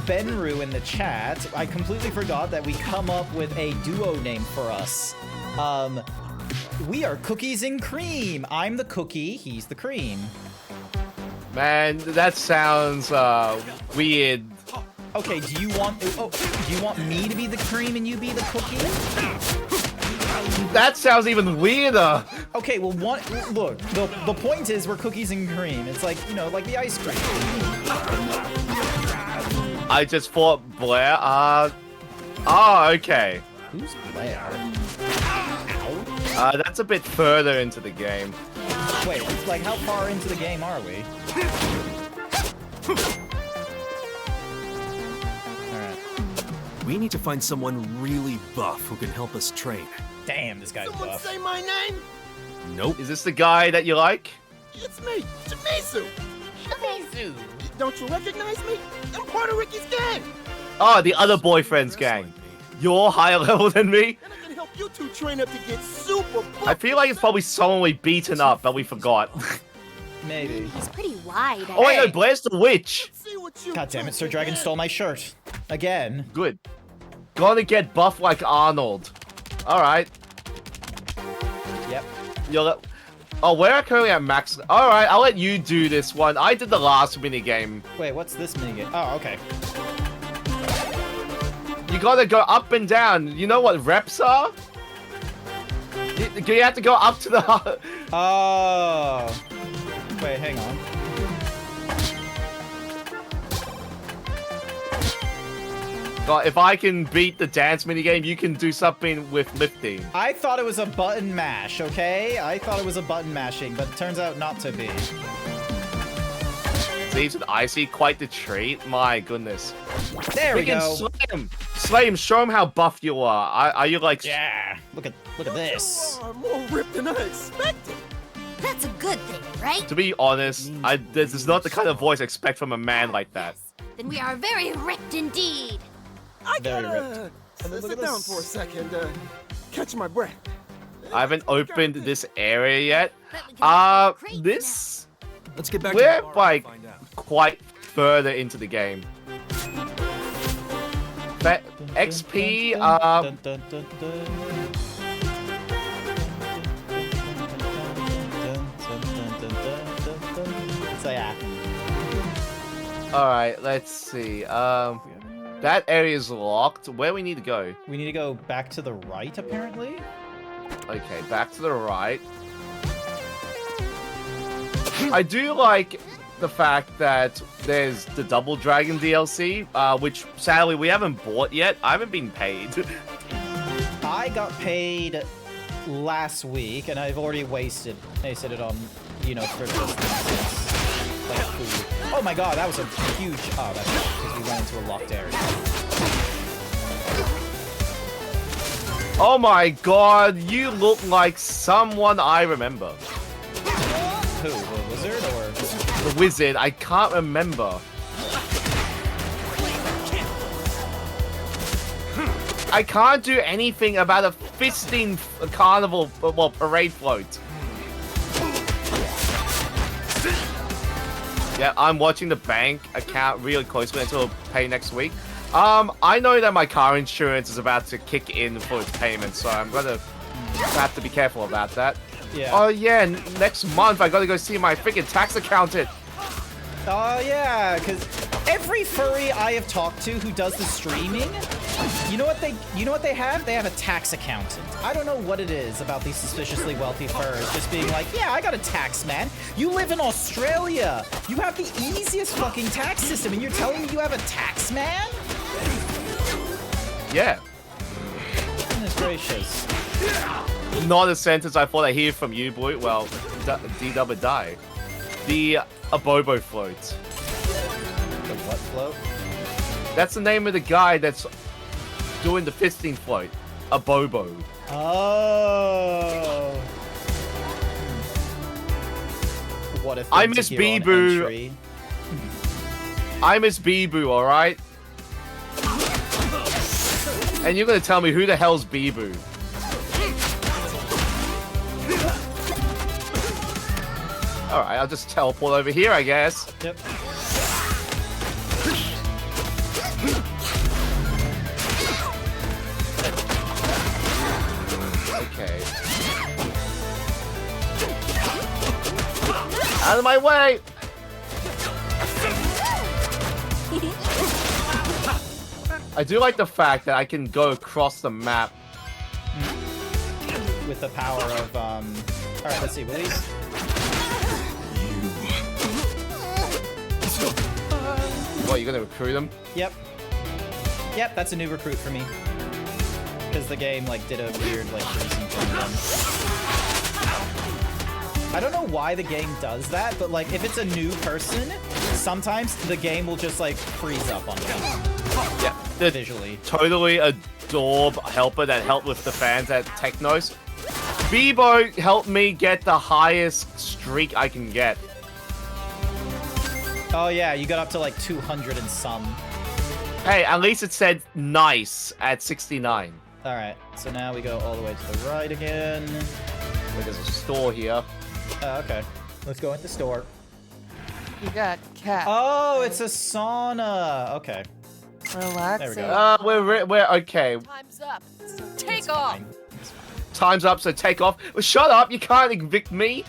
Benru in the chat, I completely forgot that we come up with a duo name for us. We are Cookies and Cream. I'm the cookie, he's the cream. Man, that sounds weird. Okay, do you want me to be the cream and you be the cookie? That sounds even weirder. Okay, well, look, the point is we're cookies and cream. It's like, you know, like the ice cream. I just thought Blair, oh, okay. Who's Blair? Ow. That's a bit further into the game. Wait, like how far into the game are we? Alright. We need to find someone really buff who can help us train. Damn, this guy's Someone buff. say my name? Nope. Is this the guy that you like? It's me, Shimizu. Don't you recognize me? I'm part of Ricky's gang. Oh, the other boyfriend's gang. You're higher level than me? And I can help you two train up to get super buff. I feel like it's probably someone we beaten up, but we forgot. Maybe. He's pretty wide. Oh wait, no, Blair's the witch. See what you God damn it, two Sir can Dragon get. stole my shirt. Again. Good. Gotta get buff like Arnold. Alright. Yep. Oh, we're currently at max. Alright, I'll let you do this one. I did the last minigame. Wait, what's this minigame? Oh, okay. You gotta go up and down. You know what reps are? You have to go up to the... Oh. Wait, hang on. God, if I can beat the dance minigame, you can do something with lifting. I thought it was a button mash, okay? I thought it was a button mashing, but it turns out not to be. Zeebs and Icy, quite the treat. My goodness. There we Freaking go. slay him. Slay him. Show him how buff you are. Are you like... Yeah. Look at this. You are more ripped than I expected. That's a good thing, right? To be honest, this is not the kind of voice I expect from a man like that. Then we are very ripped indeed. I Very gotta And then look sit at down this. for a second, catch my breath. I haven't opened this area yet. Bet we can open the crate This... Let's get back to We're the bar and like find out. quite further into the game. But XP, Dun, dun, dun, dun. So yeah. Alright, let's see. That area is locked. Where we need to go? We need to go back to the right, apparently. Okay, back to the right. I do like the fact that there's the Double Dragon DLC, which sadly we haven't bought yet. I haven't been paid. I got paid last week, and I've already wasted it on, you know, frivolous things like food. Oh my god, that was a huge... Oh, that's because we went into a locked area. Oh my god, you look like someone I remember. Who? The wizard or... The wizard, I can't remember. I can't do anything about a fisting carnival, well, parade float. Yeah, I'm watching the bank account really closely until I'll pay next week. I know that my car insurance is about to kick in for its payment, so I'm gonna have to be careful about that. Yeah. Oh yeah, next month I gotta go see my freaking tax accountant. Oh yeah, because every furry I have talked to who does the streaming, you know what they have? They have a tax accountant. I don't know what it is about these suspiciously wealthy furries just being like, yeah, I got a tax man. You live in Australia. You have the easiest fucking tax system, and you're telling me you have a tax man? Yeah. Goodness gracious. Not a sentence I thought I'd hear from you, boy. Well, D-Dub would die. The Abobo float. The what float? That's the name of the guy that's doing the fisting float. Abobo. Oh. What if I miss Bee-Boo. I miss Bee-Boo, alright? And you're gonna tell me who the hell's Bee-Boo? Alright, I'll just teleport over here, I guess. Yep. Okay. Out of my way! I do like the fact that I can go across the map. With the power of, Alright, let's see, release. What, you're gonna recruit them? Yep. Yep, that's a new recruit for me. Because the game, like, did a weird, like, freezing thing. I don't know why the game does that, but like if it's a new person, sometimes the game will just like freeze up on them. Yeah, the visually. Totally adorable helper that helped with the fans at Technos. Bebo helped me get the highest streak I can get. Oh yeah, you got up to like 200 and some. Hey, at least it said nice at 69. Alright, so now we go all the way to the right again. There's a store here. Oh, okay. Let's go at the store. You got cat. Oh, it's a sauna. Okay. Relax. There we go. We're okay. Time's up. So take off. Time's up, so take off. Well, shut up! You can't evict me.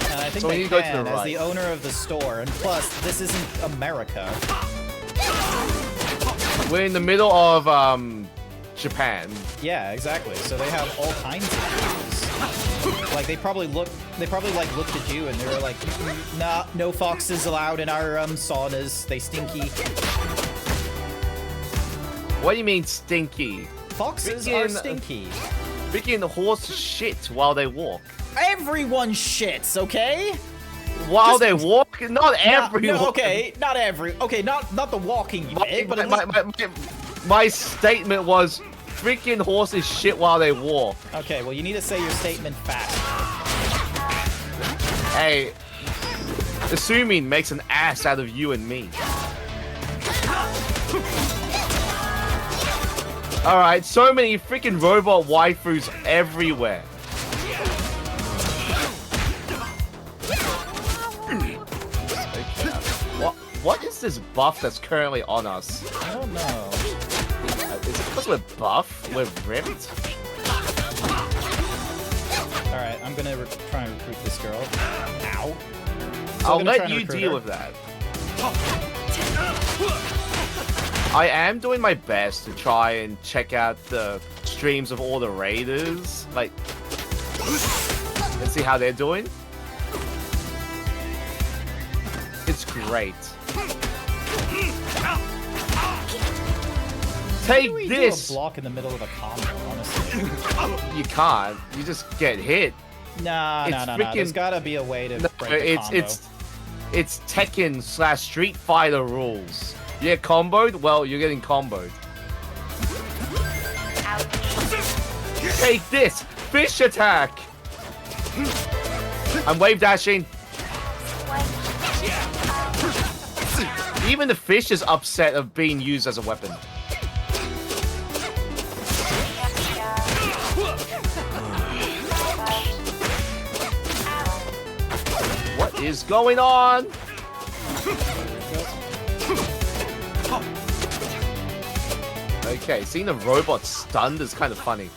And I think So we they need to go to can, the as right. the owner of the store. And plus, this isn't America. We're in the middle of Japan. Yeah, exactly. So they have all kinds of rules. Like they probably like looked at you and they were like, nah, no foxes allowed in our saunas. They stinky. What do you mean stinky? Foxes are stinky. Freaking horse shit while they walk. Everyone shits, okay? While they walk? Not everyone. No, okay, not the walking bit, but at least... My statement was freaking horses shit while they walk. Okay, well you need to say your statement fast. Hey, assuming makes an ass out of you and me. Alright, so many freaking robot waifus everywhere. What is this buff that's currently on us? I don't know. Is it because we're buff? We're ripped? Alright, I'm gonna try and recruit this girl. Ow. I'll let you deal with that. I am doing my best to try and check out the streams of all the raiders, like, and see how they're doing. It's great. Take this! Do a block in the middle of a combo, honestly. You can't. You just get hit. Nah. There's gotta be a way to break the combo. It's Tekken / Street Fighter rules. You get comboed? Well, you're getting comboed. Take this! Fish attack! I'm wave dashing. Even the fish is upset of being used as a weapon. What is going on? Okay, seeing the robot stunned is kind of funny.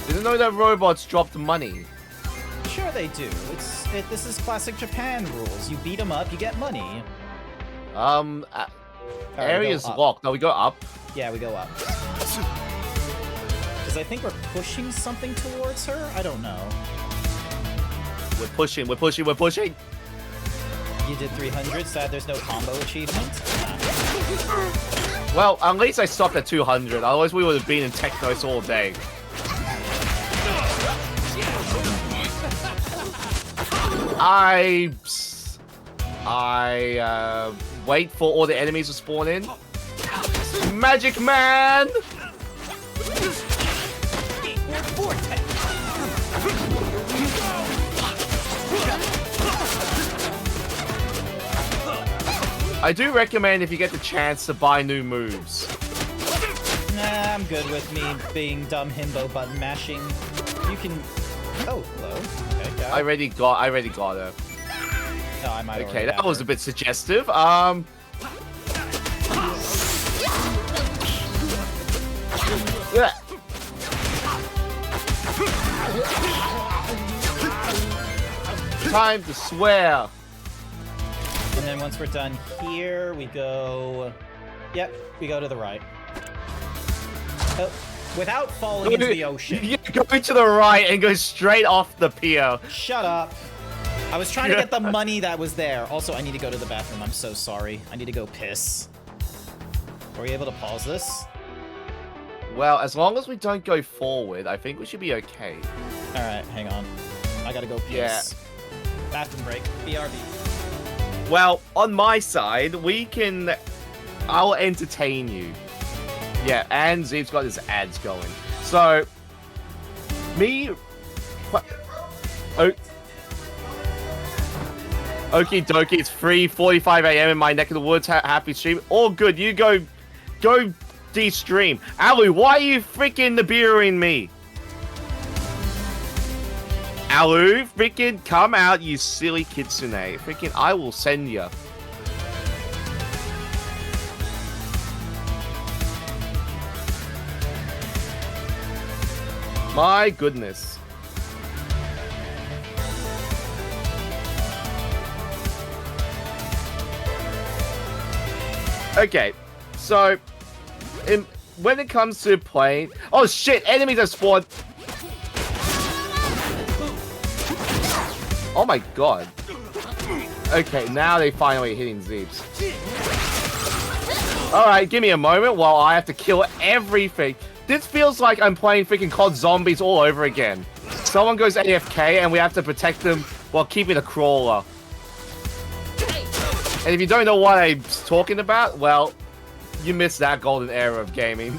Didn't know that robots dropped money. Sure they do. This is classic Japan rules. You beat them up, you get money. Area's locked. No, we go up. Yeah, we go up. Because I think we're pushing something towards her? I don't know. We're pushing. You did 300, sad there's no combo achievement? Well, at least I stopped at 200. Otherwise, we would have been in Technos all day. I wait for all the enemies to spawn in. Magic Man! I do recommend if you get the chance to buy new moves. Nah, I'm good with me being dumb himbo button mashing. You can... Oh, hello. Okay, got it. I already got her. No, I might Okay, already that have was her. a bit suggestive. Yeah. Time to swear. And then once we're done here, we go... Yep, we go to the right. Oh, without falling into the ocean. You go to the right and go straight off the pier. Shut up. I was trying to get the money that was there. Also, I need to go to the bathroom. I'm so sorry. I need to go piss. Are we able to pause this? Well, as long as we don't go forward, I think we should be okay. All right, hang on. I gotta go piss. Yeah. Bathroom break. BRB. Well, on my side, I'll entertain you. Yeah, and Zeeb's got his ads going. So, Okie dokie, it's 3:45 a.m. in my neck of the woods. Happy stream. All good. You go de-stream. Alu, why are you freaking Nibiruing me? Alu, freaking come out, you silly kitsune. Freaking, I will send you. My goodness. Okay, so when it comes to playing, oh shit, enemies have spawned. Oh my god. Okay, now they finally hitting Zeebs. Alright, give me a moment while I have to kill everything. This feels like I'm playing freaking COD Zombies all over again. Someone goes AFK and we have to protect them while keeping a crawler. And if you don't know what I'm talking about, well, you missed that golden era of gaming.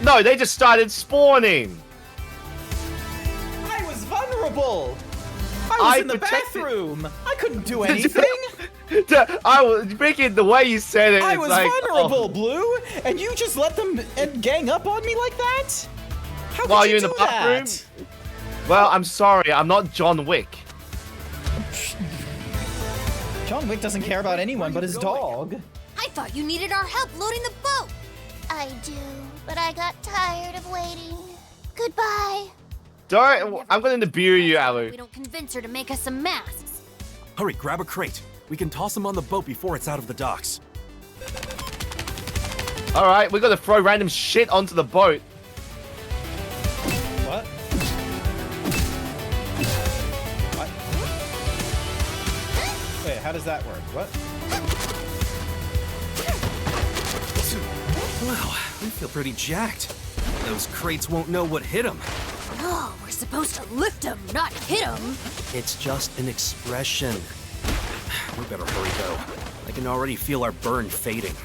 No, they just started spawning. I was vulnerable. I was in the bathroom. I couldn't do anything. I was thinking the way you said it. I it's was like, vulnerable, Blue, and you just let them gang up on me like that? How While could you you're in do the bathroom? that? Well, I'm sorry, I'm not John Wick. John Wick doesn't care about anyone but his dog. I thought you needed our help loading the boat. I do, but I got tired of waiting. Goodbye. Don't. I'm going to Nibiru you, Alu. We don't convince her to make us some masks. Hurry, grab a crate. We can toss them on the boat before it's out of the docks. Alright, we got to throw random shit onto the boat. What? What? Wait, how does that work? What? Wow, we feel pretty jacked. Those crates won't know what hit them. No, we're supposed to lift them, not hit them. It's just an expression. We better hurry, though. I can already feel our burn fading.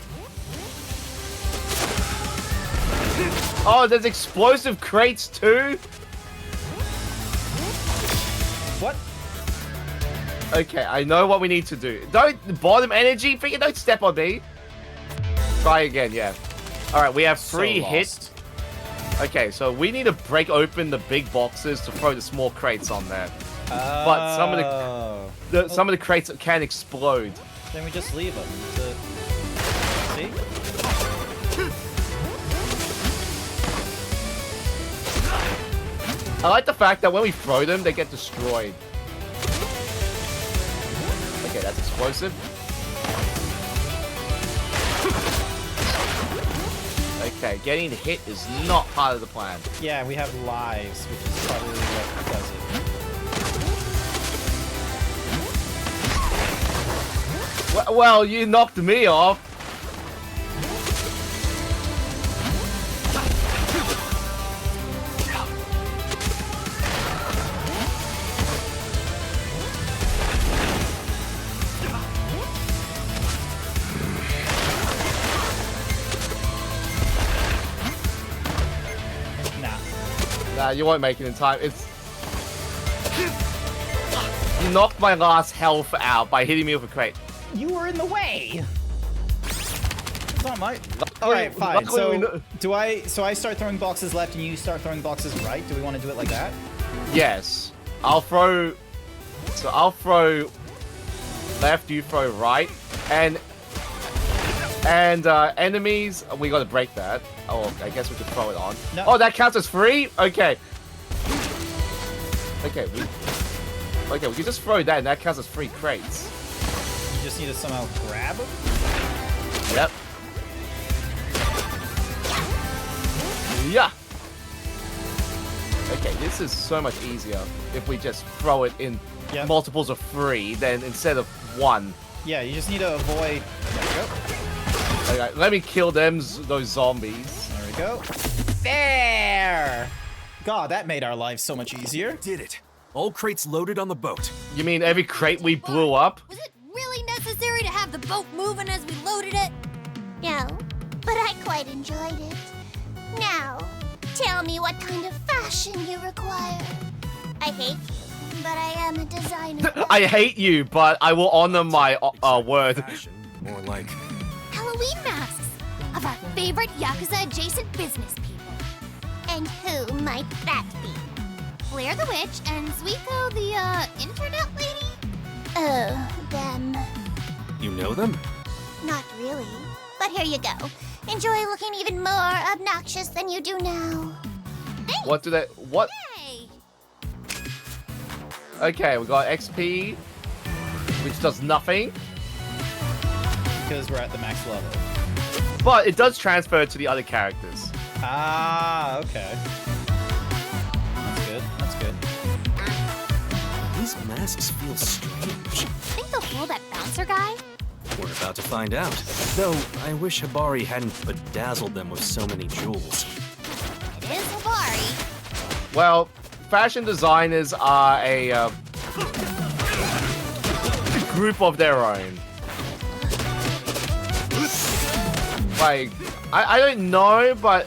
Oh, there's explosive crates too? What? Okay, I know what we need to do. Don't bottom energy, freaking don't step on me. Try again, yeah. Alright, we have 3 hits. Okay, so we need to break open the big boxes to throw the small crates on there. But some of the crates can explode. Then we just leave them. See? I like the fact that when we throw them, they get destroyed. Okay, that's explosive. Okay, getting hit is not part of the plan. Yeah, we have lives, which is probably what does it. Well, you knocked me off. Nah, you won't make it in time. You knocked my last health out by hitting me with a crate. You were in the way. It's not my. All right, fine. So I start throwing boxes left and you start throwing boxes right? Do we want to do it like that? Yes. I'll throw left, you throw right, and enemies. We gotta break that. Oh, I guess we could throw it on. No. Oh, that counts as free. Okay. Okay, we can just throw that, and that counts as free crates. You just need to somehow grab them? Yep. Yeah. Okay, this is so much easier if we just throw it in multiples of 3 than instead of 1. Yeah, you just need to avoid. There we go. Okay, let me kill those zombies. There we go. There! God, that made our lives so much easier. Did it. All crates loaded on the boat. You mean every crate we blew up? Was it really necessary to have the boat moving as we loaded it? No, but I quite enjoyed it. Now, tell me what kind of fashion you require. I hate you, but I am a designer. I hate you, but I will honor my word. Fashion, more like... Halloween masks of our favorite Yakuza-adjacent business people. And who might that be? Blair the Witch and Zuiko the, internet lady? Oh, them. You know them? Not really. But here you go. Enjoy looking even more obnoxious than you do now. Hey! What do they... What? Hey! Okay, we got XP, which does nothing. Because we're at the max level. But it does transfer to the other characters. Ah, okay. That's good. That's good. These masks feel strange. Think they'll fool that bouncer guy? We're about to find out. Though, I wish Hibari hadn't bedazzled them with so many jewels. It is Hibari. Well, fashion designers are a group of their own. Like, I don't know, but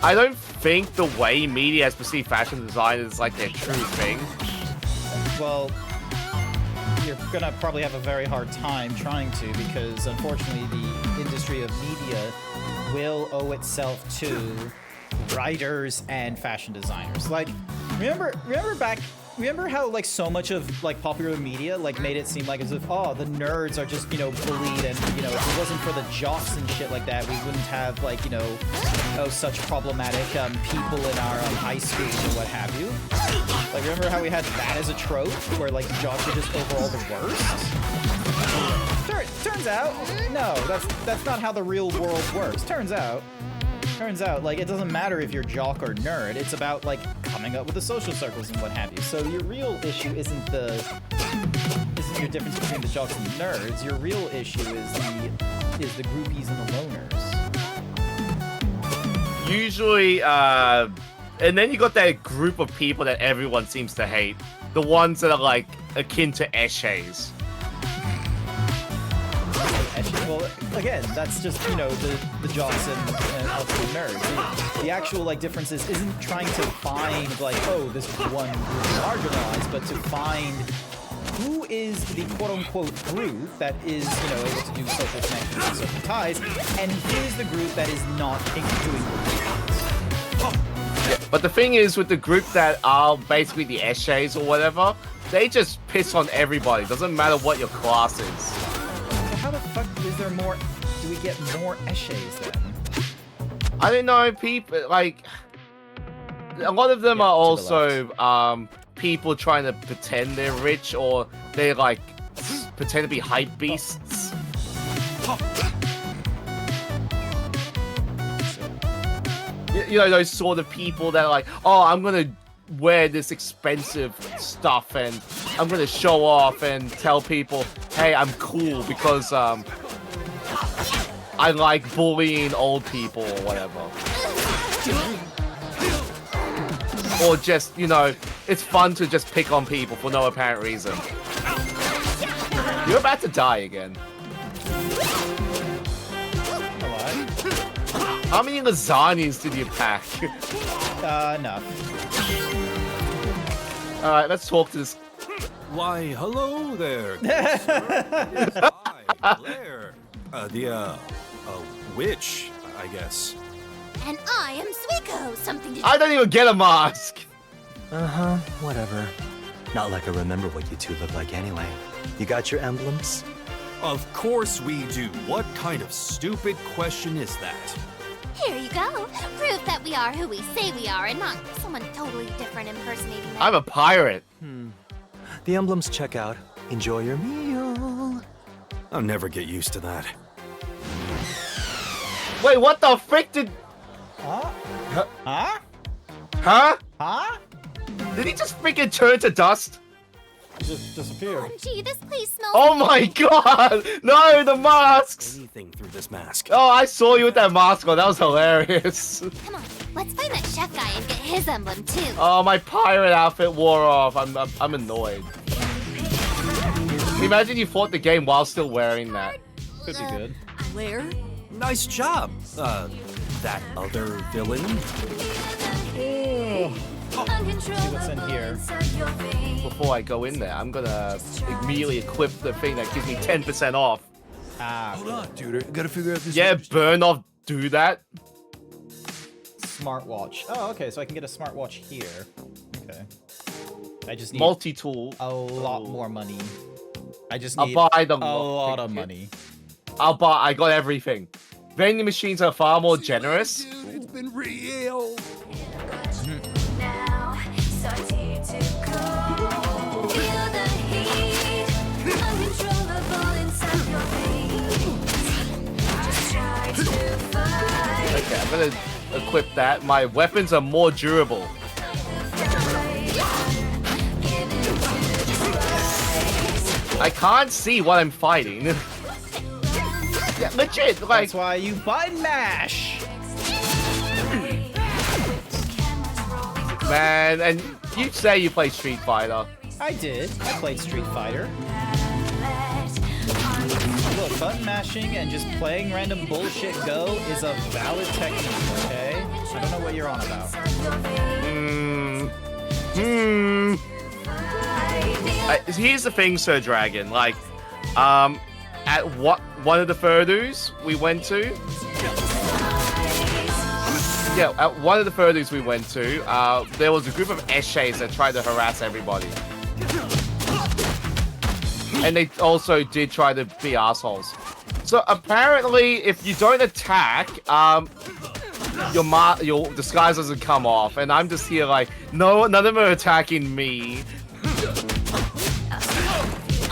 I don't think the way media has perceived fashion design is like their true thing. Well, you're gonna probably have a very hard time trying to, because unfortunately the industry of media will owe itself to writers and fashion designers. Like, remember how like so much of like popular media like made it seem like as if, oh, the nerds are just, you know, bullied, and, you know, if it wasn't for the jocks and shit like that, we wouldn't have, like, you know, such problematic people in our high schools and what have you. Like, remember how we had that as a trope, where like jocks are just overall the worst? Turns out, no, that's not how the real world works. Turns out, like, it doesn't matter if you're jock or nerd. It's about, like, coming up with the social circles and what have you. So your real issue isn't your difference between the jocks and the nerds. Your real issue is the groupies and the loners. Usually, and then you got that group of people that everyone seems to hate. The ones that are, like, akin to eshays. Well, again, that's just, you know, the jocks and also the nerds. The actual, like, difference isn't trying to find, like, oh, this one group is marginalized, but to find who is the quote-unquote group that is, you know, able to do social connections and social ties, and who is the group that is not doing things. But the thing is, with the group that are basically the eshays or whatever, they just piss on everybody. Doesn't matter what your class is. How the fuck is there more? Do we get more eshays then? I don't know, people, like, a lot of them are also people trying to pretend they're rich, or they like pretend to be hype beasts. You know, those sort of people that are like, oh, I'm gonna wear this expensive stuff and I'm gonna show off and tell people, hey, I'm cool because I like bullying old people or whatever. Or just, you know, it's fun to just pick on people for no apparent reason. You're about to die again. How many lasagnas did you pack? Enough. Alright, let's talk to this. Why, hello there. Good sir. It is I, Blair. The witch, I guess. And I am Suiko. Something to do. I don't even get a mask. Uh-huh, whatever. Not like I remember what you two look like anyway. You got your emblems? Of course we do. What kind of stupid question is that? Here you go. Proof that we are who we say we are and not someone totally different impersonating them. I'm a pirate. The emblems check out. Enjoy your meal. I'll never get used to that. Wait, what the frick did... Huh? Huh? Huh? Huh? Huh? Did he just freaking turn to dust? Just disappeared. Gee, this place smells. Oh my god! No, the masks! Anything through this mask. Oh, I saw you with that mask on. That was hilarious. Come on, let's find that chef guy and get his emblem too. Oh, my pirate outfit wore off. I'm annoyed. Imagine you fought the game while still wearing that. Could be good. Where? Nice job. That other villain. See what's in here. Before I go in there, I'm gonna immediately equip the thing that gives me 10% off. Ah, Hold on, dude. I gotta figure out this. Yeah, burn off, do that. smartwatch. Oh, okay, so I can get a smartwatch here. Okay. I just need Multi-tool. a lot more money. I just I'll need buy the a lot of money. I got everything. Vending machines are far more generous. Dude, it's been real. Okay, I'm gonna equip that. My weapons are more durable. I can't see what I'm fighting. Yeah, legit, like... That's why you button mash! Man, and you say you play Street Fighter. I did. I played Street Fighter. Look, button mashing and just playing random bullshit Go is a valid technique, okay? I don't know what you're on about. Here's the thing, Sir Dragon. Like, at one of the furdoos we went to. Yeah, at one of the furdoos we went to, there was a group of Eshays that tried to harass everybody. And they also did try to be assholes. So apparently, if you don't attack, your disguise doesn't come off. And I'm just here like, no, none of them are attacking me.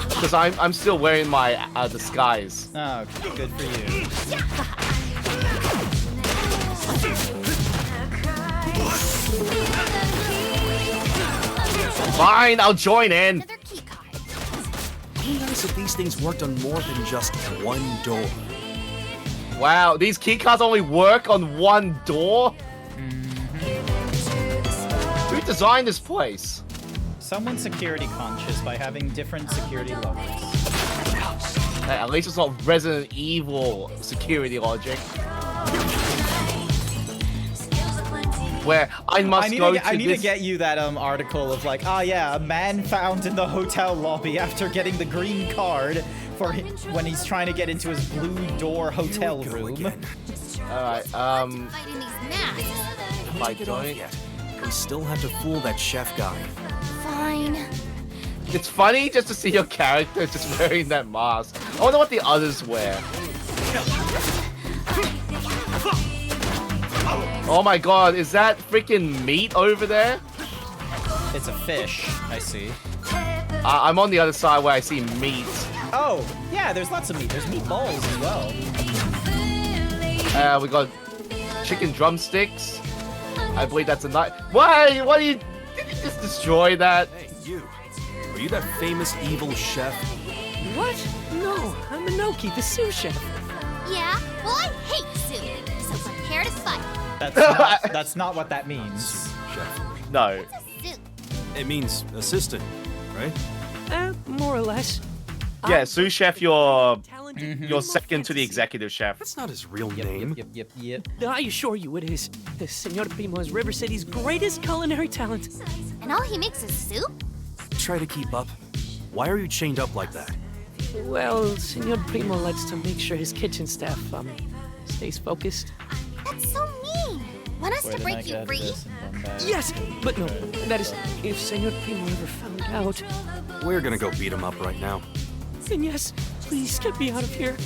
Because I'm still wearing my disguise. Oh, good for you. Fine, I'll join in. He knows that these things worked on more than just one door. Wow, these keycards only work on one door? Who designed this place? Someone security conscious by having different security levels. Hey, at least it's not Resident Evil security logic. Where I must go to I need to get you that article of like, oh yeah, a man found in the hotel lobby after getting the green card for when he's trying to get into his blue door hotel room. Alright, if I don't... We still have to fool that chef guy. Fine. It's funny just to see your character just wearing that mask. I wonder what the others wear. Oh my god, is that freaking meat over there? It's a fish, I see. I'm on the other side where I see meat. Oh, yeah, there's lots of meat. There's meatballs as well. We got chicken drumsticks. I believe that's a knife. Why? What do you... Did you just destroy that? Hey, you. Are you that famous evil chef? What? No, I'm Inoki, the sous chef. Yeah? Well, I hate soup, so prepare to fight. That's not what that means. Chef. No. Soup. It means assistant, right? More or less. Yeah, sous chef, you're second to the executive chef. That's not his real name. Yep. I assure you it is. The Senor Primo is River City's greatest culinary talent. And all he makes is soup? Try to keep up. Why are you chained up like that? Well, Senor Primo likes to make sure his kitchen staff, stays focused. That's so mean. Want us to break you free? Yes, but no, that is, if Senor Primo ever found out. We're gonna go beat him up right now. Then yes, please get me out of here.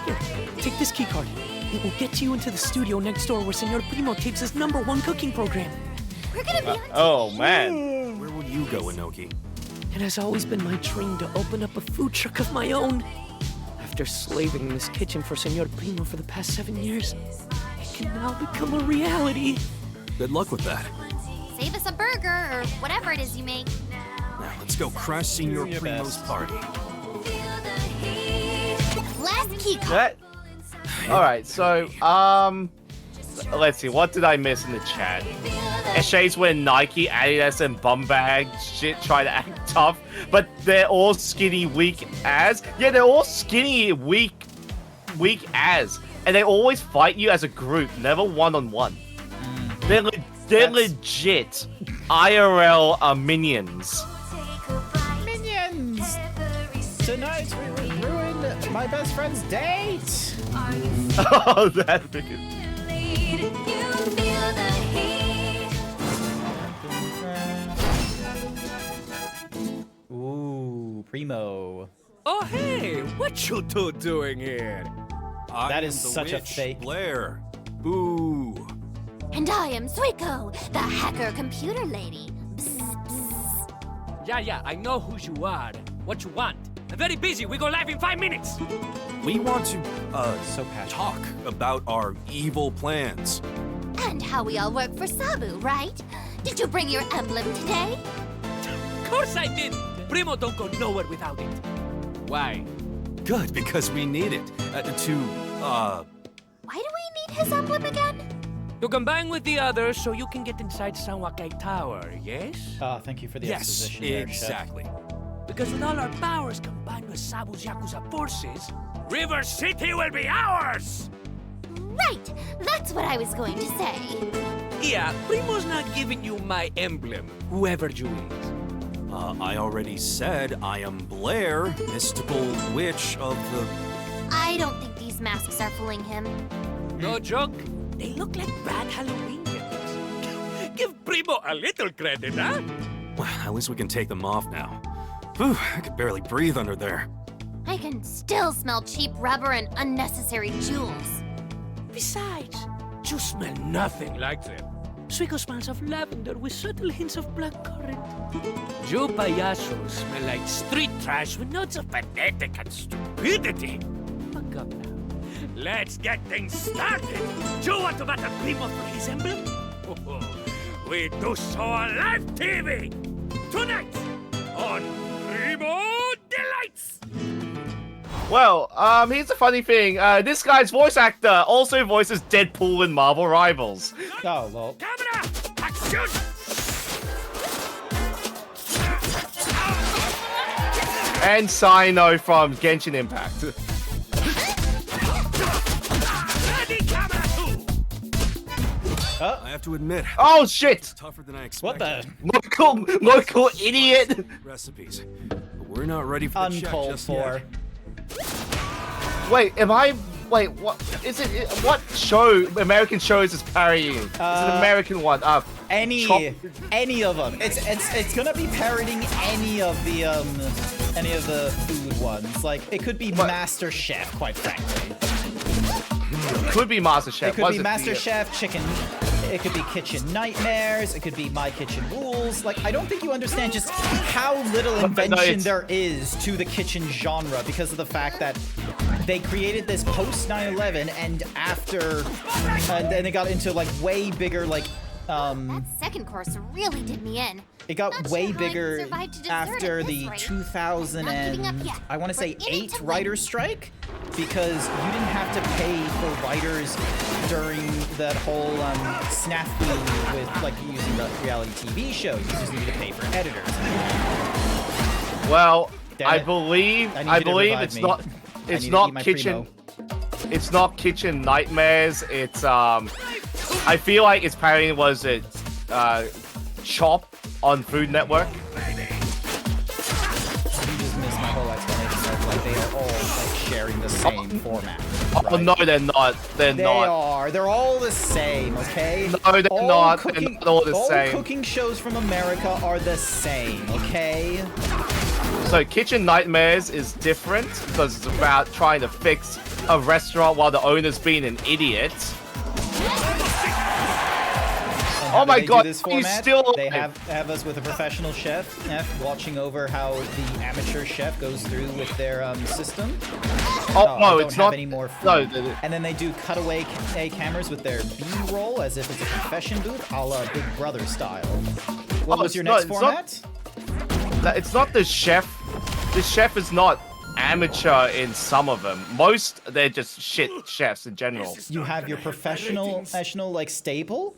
Here, take this keycard. It will get you into the studio next door where Senor Primo tapes his #1 cooking program. We're gonna be on Oh, man. Where will you go, Inoki? It has always been my dream to open up a food truck of my own. After slaving in this kitchen for Senor Primo for the past 7 years, it can now become a reality. Good luck with that. Save us a burger or whatever it is you make. Now let's go crash Senor your Primo's best. party. Last key card. All right, so let's see. What did I miss in the chat? Eshays wear Nike, Adidas, and bum bag shit, try to act tough, but they're all skinny, weak as. Yeah, they're all skinny, weak as, and they always fight you as a group, never one-on-one. They're legit IRL minions. Minions! Tonight we will ruin my best friend's date! Oh, that big. Ooh, Primo. Oh, hey, what you two doing here? That I is am the such a witch, fake. Blair. Boo. And I am Suiko, the hacker computer lady. Yeah, I know who you are. What you want? I'm very busy. We go live in 5 minutes. We want to, So passionate. talk about our evil plans. And how we all work for Sabu, right? Did you bring your emblem today? Of course I did. Primo don't go nowhere without it. Why? Good, because we need it Why do we need his emblem again? To combine with the others so you can get inside Sanwakai Tower, yes? Thank you for the yes, exposition there, Chef. exactly. Because with all our powers combined with Sabu's Yakuza forces, River City will be ours! Right! That's what I was going to say. Yeah, Primo's not giving you my emblem, whoever you is. I already said I am Blair, mystical witch of the... I don't think these masks are fooling him. No joke. They look like bad Halloween gifts. Give Primo a little credit, huh? Well, at least we can take them off now. Whew, I could barely breathe under there. I can still smell cheap rubber and unnecessary jewels. Besides, you smell nothing like them. Suiko smells of lavender with subtle hints of blackcurrant. You payasos smell like street trash with notes of pathetic and stupidity. Fuck up now. Let's get things started. You want to battle Primo for his emblem? We do so on live TV tonight on Primo Delights. Well, here's the funny thing. This guy's voice actor also voices Deadpool in Marvel Rivals. Oh, well. Camera, action! And Sino from Genshin Impact. Ready, camera two! I have to admit, Oh shit! it's tougher than I What expected. the? Local idiot! Recipes. But we're not ready for the check Uncalled just for. yet. Wait, wait, what is it? What show? American shows is parrying? It's an American one. Any of them. It's gonna be parroting any of the food ones. Like it could be Master Chef, quite frankly. Could be MasterChef. It could be Master Chef Chicken. It could be Kitchen Nightmares. It could be My Kitchen Rules. Like I don't think you understand just how little invention there is to the kitchen genre because of the fact that they created this post 9/11 and after, and then they got into like way bigger like. That second course really did me in. It got Not way sure how I bigger survived to dessert after at this the rate. 2000 Not giving up and yet. I want to say We're in it 8 to win. writer strike because you didn't have to pay for writers during that whole snafu with like using reality TV shows. You just needed to pay for editors. Well, Damn I it. believe I need you to revive it's me. not. I It's need to eat not my kitchen. Primo. It's not Kitchen Nightmares. It's I feel like its parody was it Chop on Food Network. You just missed my whole explanation of like they are all like sharing the same format. Oh right? no, they're not. They're They not. are. They're all the same, okay? No, they're not. They're not all the same. Cooking shows from America are the same, okay? So Kitchen Nightmares is different because it's about trying to fix a restaurant while the owner's being an idiot. And Oh my they God, do this he's format? still They alive. have us with a professional chef watching over how the amateur chef goes through with their system. Oh, no, I don't it's have not. any more No, food. And then they do cutaway cameras with their B-roll as if it's a confession booth, a la Big Brother style. What was your next format? It's not the chef. The chef is not amateur in some of them. Most, they're just shit chefs in general. You have your professional like staple,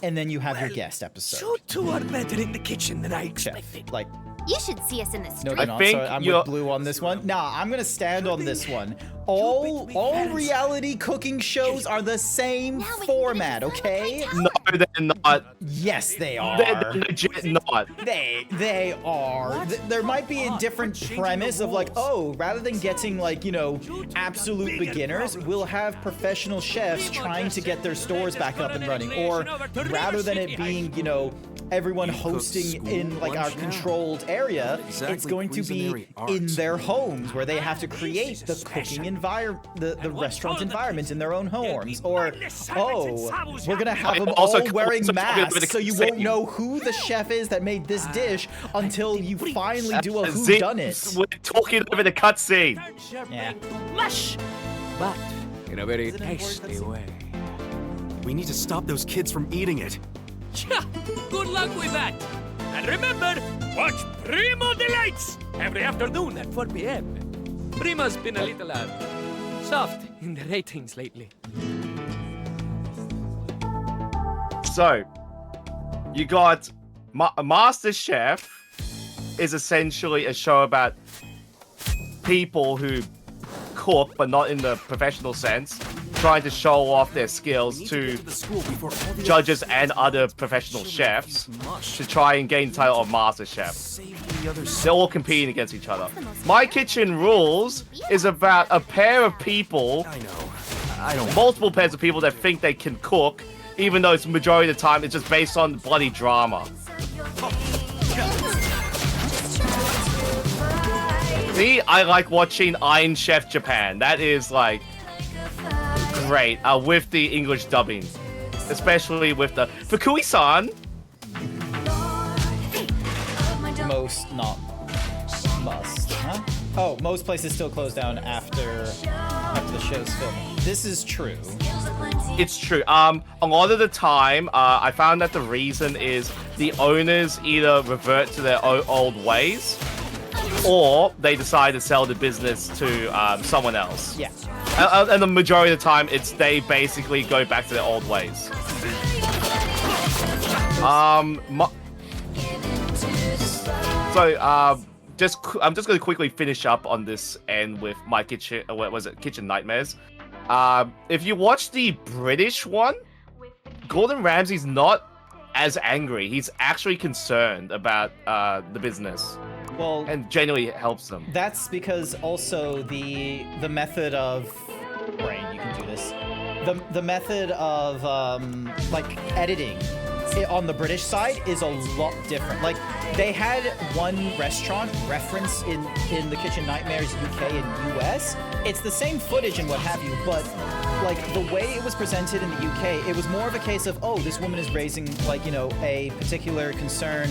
and then you have your guest episode. You two are better in the kitchen than I expected. Chef, like. You should see us in the No, street. you're not. Sorry, I'm with Blue on this one. Nah, I'm gonna stand on this one. All reality cooking shows are the same format, okay? No, they're not. Yes, they are. They're legit not. They are. There might be a different premise of like, oh, rather than getting like, you know, absolute beginners, we'll have professional chefs trying to get their stores back up and running. Or rather than it being, you know, everyone hosting in like our controlled area, it's going to be in their homes where they have to create the cooking environment, the restaurant environment in their own homes. Or, oh, we're gonna have them all wearing masks so you won't know who the chef is that made this dish until you finally do a whodunit. We're talking over the cutscene. Yeah. Mush! But in a very tasty way. We need to stop those kids from eating it. Good luck with that. And remember, watch Primo Delights every afternoon at 4 p.m. Primo's been a little soft in the ratings lately. So, you got Master Chef is essentially a show about people who cook, but not in the professional sense, trying to show off their skills to judges and other professional chefs to try and gain the title of Master Chef. They're all competing against each other. My Kitchen Rules is about a pair of people, multiple pairs of people that think they can cook, even though it's majority of the time it's just based on bloody drama. Me, I like watching Iron Chef Japan. That is like great with the English dubbing, especially with the Fukui-san. Most, not must, huh? Oh, most places still close down after the show's filming. This is true. It's true. A lot of the time, I found that the reason is the owners either revert to their old ways, or they decide to sell the business to someone else. Yeah. And the majority of the time, it's they basically go back to their old ways. I'm just going to quickly finish up on this end with my kitchen. What was it? Kitchen Nightmares. If you watch the British one, Gordon Ramsay's not as angry. He's actually concerned about the business. Well, and genuinely helps them. That's because also the method of Brain, you can do this. The method of like editing on the British side is a lot different. Like they had one restaurant reference in the Kitchen Nightmares UK and US. It's the same footage and what have you, but like the way it was presented in the UK, it was more of a case of, oh, this woman is raising like, you know, a particular concern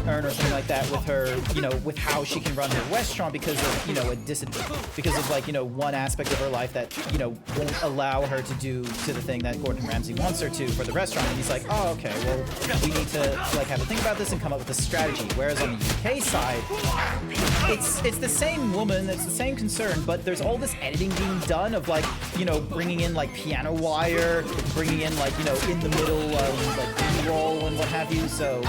or something like that with her, you know, with how she can run her restaurant because of, you know, because of like, you know, one aspect of her life that, you know, won't allow her to do to the thing that Gordon Ramsay wants her to for the restaurant. And he's like, oh, okay, well, we need to like have a think about this and come up with a strategy. Whereas on the UK side, it's the same woman, it's the same concern, but there's all this editing being done of like, you know, bringing in like piano wire, bringing in like, you know, in the middle like B-roll and what have you. So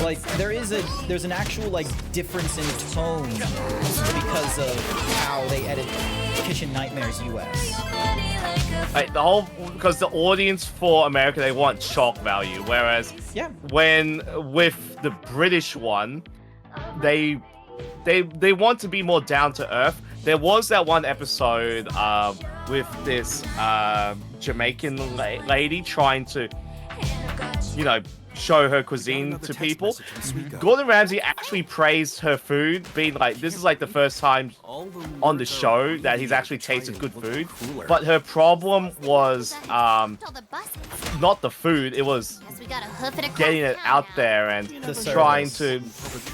like there's an actual like difference in tone because of how they edit Kitchen Nightmares US. Right, because the audience for America, they want shock value, whereas when with the British one, they want to be more down to earth. There was that one episode with this Jamaican lady trying to, you know, show her cuisine to people. Gordon Ramsay actually praised her food, being like, this is like the first time on the show that he's actually tasted good food. But her problem was not the food, it was got a hoof and a getting it out there and trying to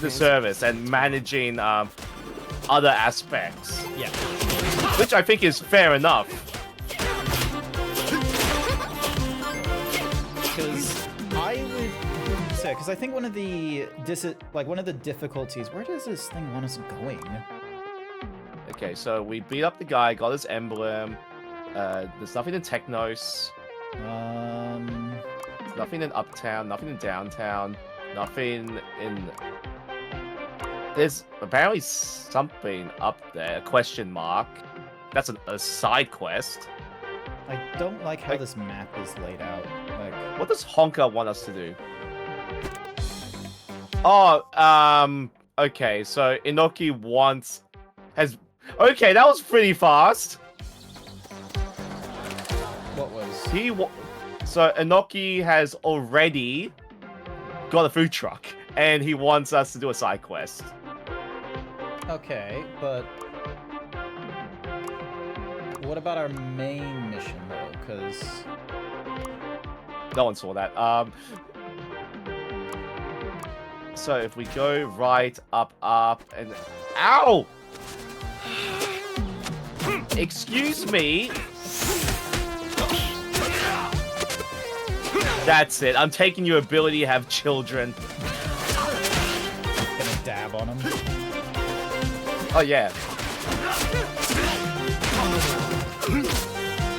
the service and managing other aspects. Yeah. Which I think is fair enough. Because I would say, because I think one of the difficulties. Where does this thing want us going? Okay, so we beat up the guy, got his emblem. There's nothing in Technos. There's nothing in Uptown, nothing in Downtown, nothing in... There's apparently something up there, a question mark. That's a side quest. I don't like how this map is laid out. Like, what does Honka want us to do? Oh, okay, so Inoki has... Okay, that was pretty fast. What was? So Inoki has already got a food truck, and he wants us to do a side quest. Okay, but what about our main mission though? Because no one saw that. So if we go right, up, and ow! Excuse me. That's it. I'm taking your ability to have children. Gonna dab on him. Oh yeah.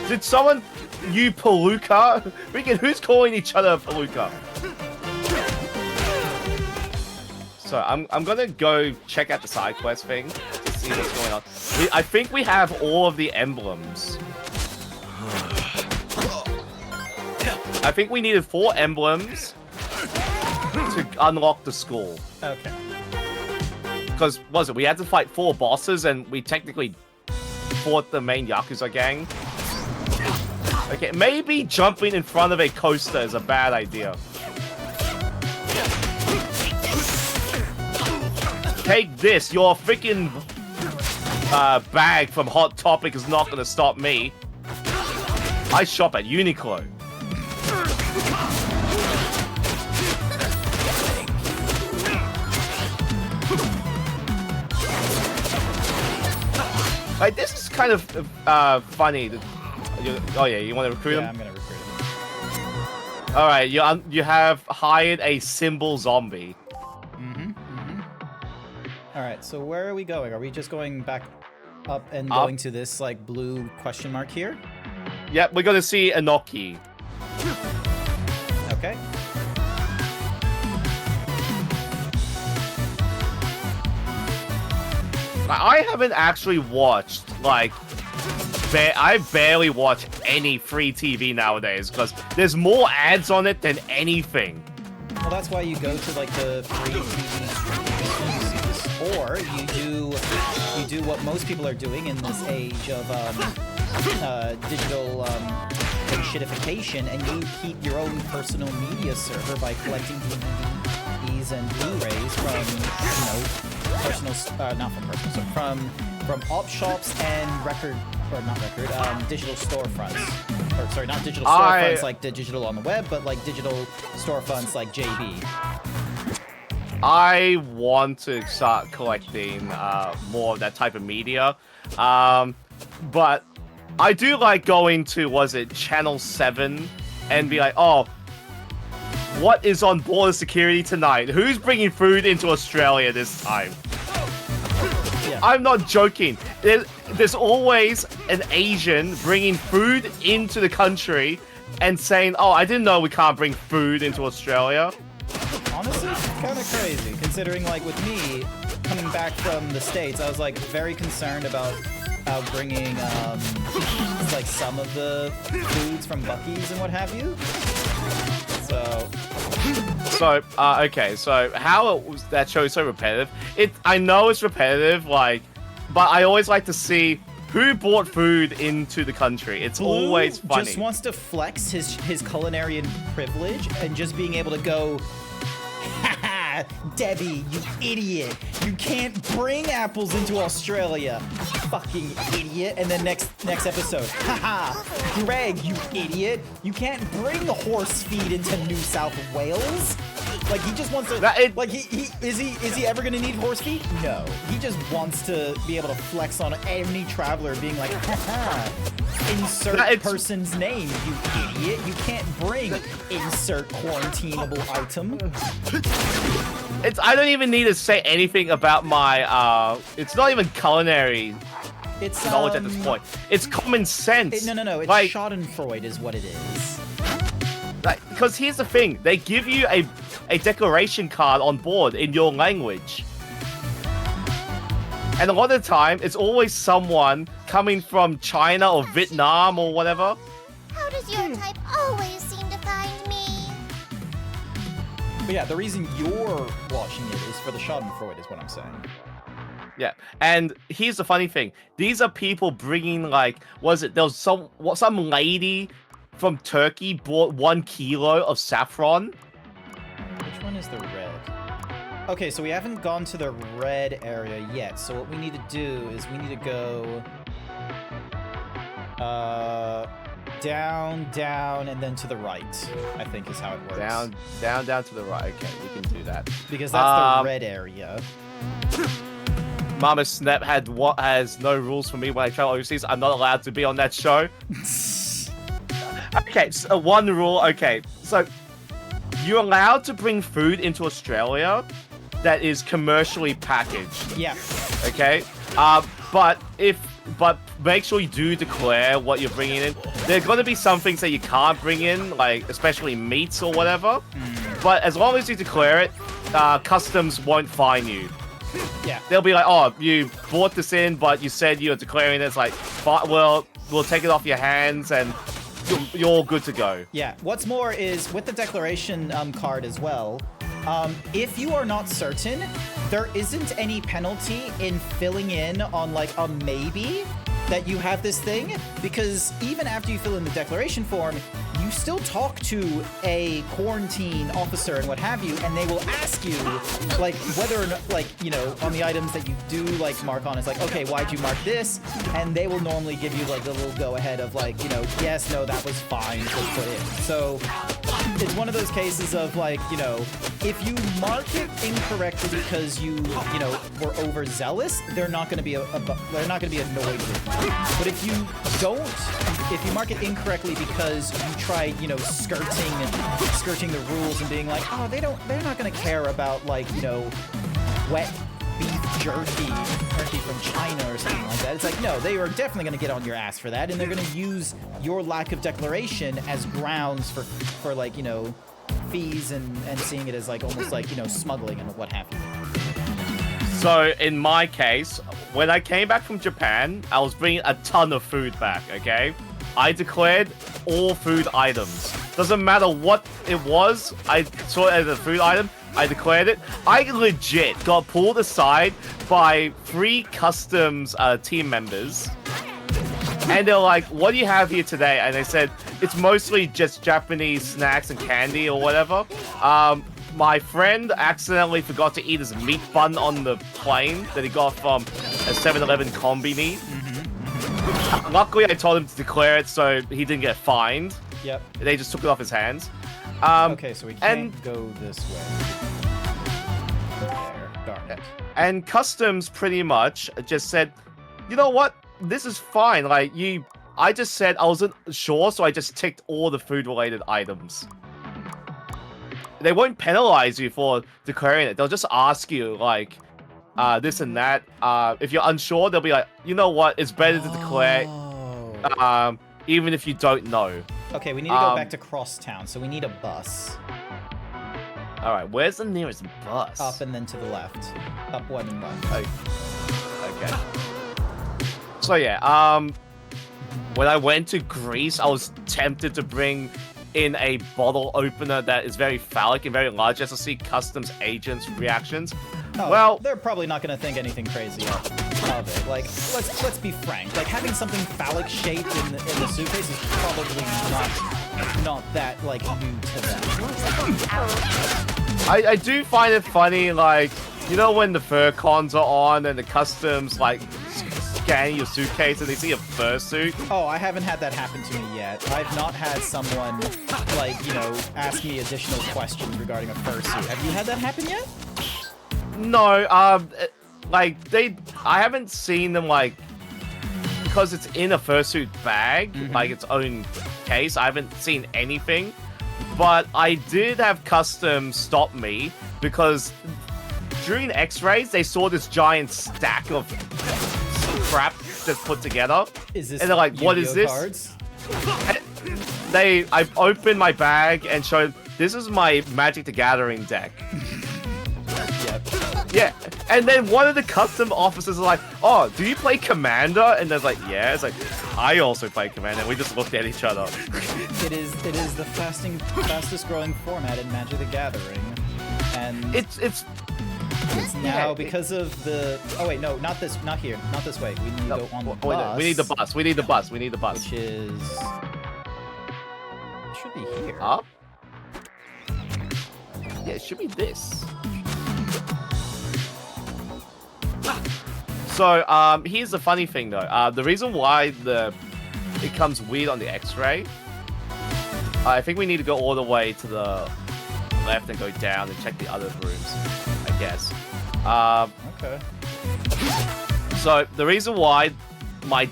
Did someone Palooka? Who's calling each other a Palooka? So I'm gonna go check out the side quest thing to see what's going on. I think we have all of the emblems. I think we needed 4 emblems to unlock the school. Okay. Because, we had to fight 4 bosses, and we technically fought the main Yakuza gang. Okay, maybe jumping in front of a coaster is a bad idea. Take this, your freaking bag from Hot Topic is not gonna stop me. I shop at Uniqlo. Like, this is kind of funny. Oh yeah, you want to recruit him? Yeah, I'm gonna recruit him. All right, you have hired a symbol zombie. All right, so where are we going? Are we just going back up and going to this like blue question mark here? Yep, we're gonna see Inoki. Okay. I haven't actually watched, like, I barely watch any free TV nowadays, because there's more ads on it than anything. Well, that's why you go to, like, the free TV streaming, or you do what most people are doing in this age of digital shitification, and you keep your own personal media server by collecting DVDs and Blu-rays from, from op shops and digital storefronts. Or sorry, not digital storefronts like digital on the web, but like digital storefronts like JB. I want to start collecting more of that type of media, but I do like going to, Channel 7 and be like, oh, what is on border security tonight? Who's bringing food into Australia this time? Yeah. I'm not joking. There's always an Asian bringing food into the country and saying, oh, I didn't know we can't bring food into Australia. Honestly, kind of crazy, considering, like, with me coming back from the States, I was, like, very concerned about bringing, like, some of the foods from Buc-ee's and what have you. Okay, so how was that show so repetitive? I know it's repetitive, like, but I always like to see who brought food into the country. It's always funny. Just wants to flex his culinary privilege and just being able to go, haha, Debbie, you idiot. You can't bring apples into Australia. Fucking idiot. And then next episode. Haha. Greg, you idiot. You can't bring horse feed into New South Wales. Like, he just wants to, like, is he ever gonna need horse feet? No. He just wants to be able to flex on any traveler being like, haha, insert person's name, you idiot. You can't bring insert quarantinable item. I don't even need to say anything about my, it's not even culinary knowledge at this point. It's common sense. No, it's like, Schadenfreude is what it is. Because here's the thing, they give you a declaration card on board in your language. And a lot of the time, it's always someone coming from China or Vietnam or whatever. How does your type always seem to find me? But yeah, the reason you're watching it is for the Schadenfreude is what I'm saying. Yeah, and here's the funny thing. These are people bringing, like, there was some lady from Turkey bought 1 kilo of saffron. Which one is the red? Okay, so we haven't gone to the red area yet. So what we need to do is we need to go down, and then to the right, I think is how it works. Down to the right. Okay, we can do that. Because that's the red area. Mama Snap has no rules for me when I travel overseas. I'm not allowed to be on that show. Okay, so one rule. Okay, so you're allowed to bring food into Australia that is commercially packaged. Yeah. Okay. But make sure you do declare what you're bringing in. There's going to be some things that you can't bring in, like especially meats or whatever. But as long as you declare it, customs won't fine you. Yeah. They'll be like, oh, you brought this in, but you said you're declaring it. It's like, well, we'll take it off your hands and you're all good to go. Yeah. What's more is with the declaration card as well, if you are not certain, there isn't any penalty in filling in on like a maybe that you have this thing, because even after you fill in the declaration form, you still talk to a quarantine officer and what have you, and they will ask you, like, whether or not, like, you know, on the items that you do, like, mark on, it's like, okay, why'd you mark this? And they will normally give you, like, the little go-ahead of, like, you know, yes, no, that was fine to put in. So it's one of those cases of, like, you know, if you mark it incorrectly because you know, were overzealous, they're not going to be they're not going to be annoyed with you. But if you don't, if you mark it incorrectly because you tried, you know, skirting the rules and being like, oh, they're not going to care about, like, you know, wet beef jerky from China or something like that. It's like, no, they are definitely going to get on your ass for that, and they're going to use your lack of declaration as grounds for like, you know, fees and seeing it as like almost like, you know, smuggling and what have you. So in my case, when I came back from Japan, I was bringing a ton of food back, okay? I declared all food items. Doesn't matter what it was, I saw it as a food item, I declared it. I legit got pulled aside by 3 customs team members. And they're like, what do you have here today? And they said, it's mostly just Japanese snacks and candy or whatever. My friend accidentally forgot to eat his meat bun on the plane that he got from a 7-Eleven Combini. Luckily, I told him to declare it so he didn't get fined. Yep. They just took it off his hands. Okay, so we can't go this way. There, darn it. And customs pretty much just said, you know what? This is fine. Like, I just said I wasn't sure, so I just ticked all the food-related items. They won't penalize you for declaring it. They'll just ask you, like, this and that. If you're unsure, they'll be like, you know what? It's better to declare, even if you don't know. Okay, we need to go back to Crosstown, so we need a bus. All right, where's the nearest bus? Up and then to the left. Up one and left. Okay. So yeah, when I went to Greece, I was tempted to bring in a bottle opener that is very phallic and very large, just to see customs agents' reactions. Oh, well, they're probably not going to think anything crazy of it. Like, let's be frank. Like, having something phallic shaped in the suitcase is probably not not that like new to them. I do find it funny, like, you know when the fur cons are on and the customs like scan your suitcase and they see a fursuit? Oh, I haven't had that happen to me yet. I've not had someone like, you know, ask me additional questions regarding a fursuit. Have you had that happen yet? No, like I haven't seen them like, because it's in a fursuit bag, like its own case. I haven't seen anything, but I did have customs stop me because during X-rays they saw this giant stack of crap that's put together. Is this and they're like, "What is this?" Cards? I opened my bag and showed this is my Magic the Gathering deck. Yeah, and then one of the custom officers is like, "Oh, do you play Commander?" And they're like, "Yeah." It's like, I also play Commander. And we just looked at each other. It is the fastest growing format in Magic the Gathering, and it's now because of the. Oh wait, no, not here, not this way. We need to go on the bus. We need the bus. We need the bus. We need the bus. Which is should be here. Up. Yeah, it should be this. So, here's the funny thing though. The reason why it comes weird on the X-ray, I think we need to go all the way to the left and go down and check the other rooms, I guess. Okay. So, the reason why my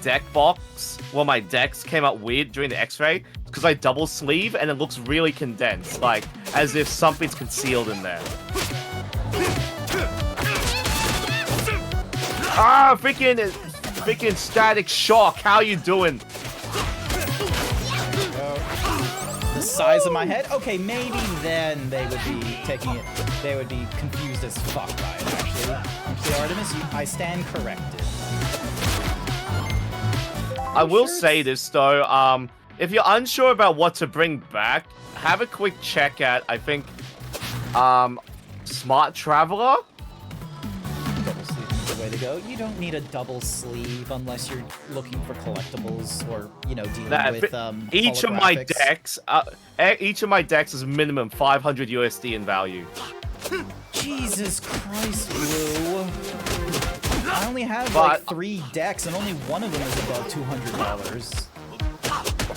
my decks came out weird during the X-ray is because I double sleeve and it looks really condensed, like as if something's concealed in there. Ah, freaking Static Shock. How you doing? The size of my head? Okay, maybe then they would be taking it. They would be confused as fuck by it. Actually, Artemis, I stand corrected. I will say this though. If you're unsure about what to bring back, have a quick check at I think, Smart Traveler. Way to go. You don't need a double sleeve unless you're looking for collectibles or, you know, dealing with each of my decks is minimum 500 USD in value. Jesus Christ, Blue. I only have like 3 decks and only one of them is above $200.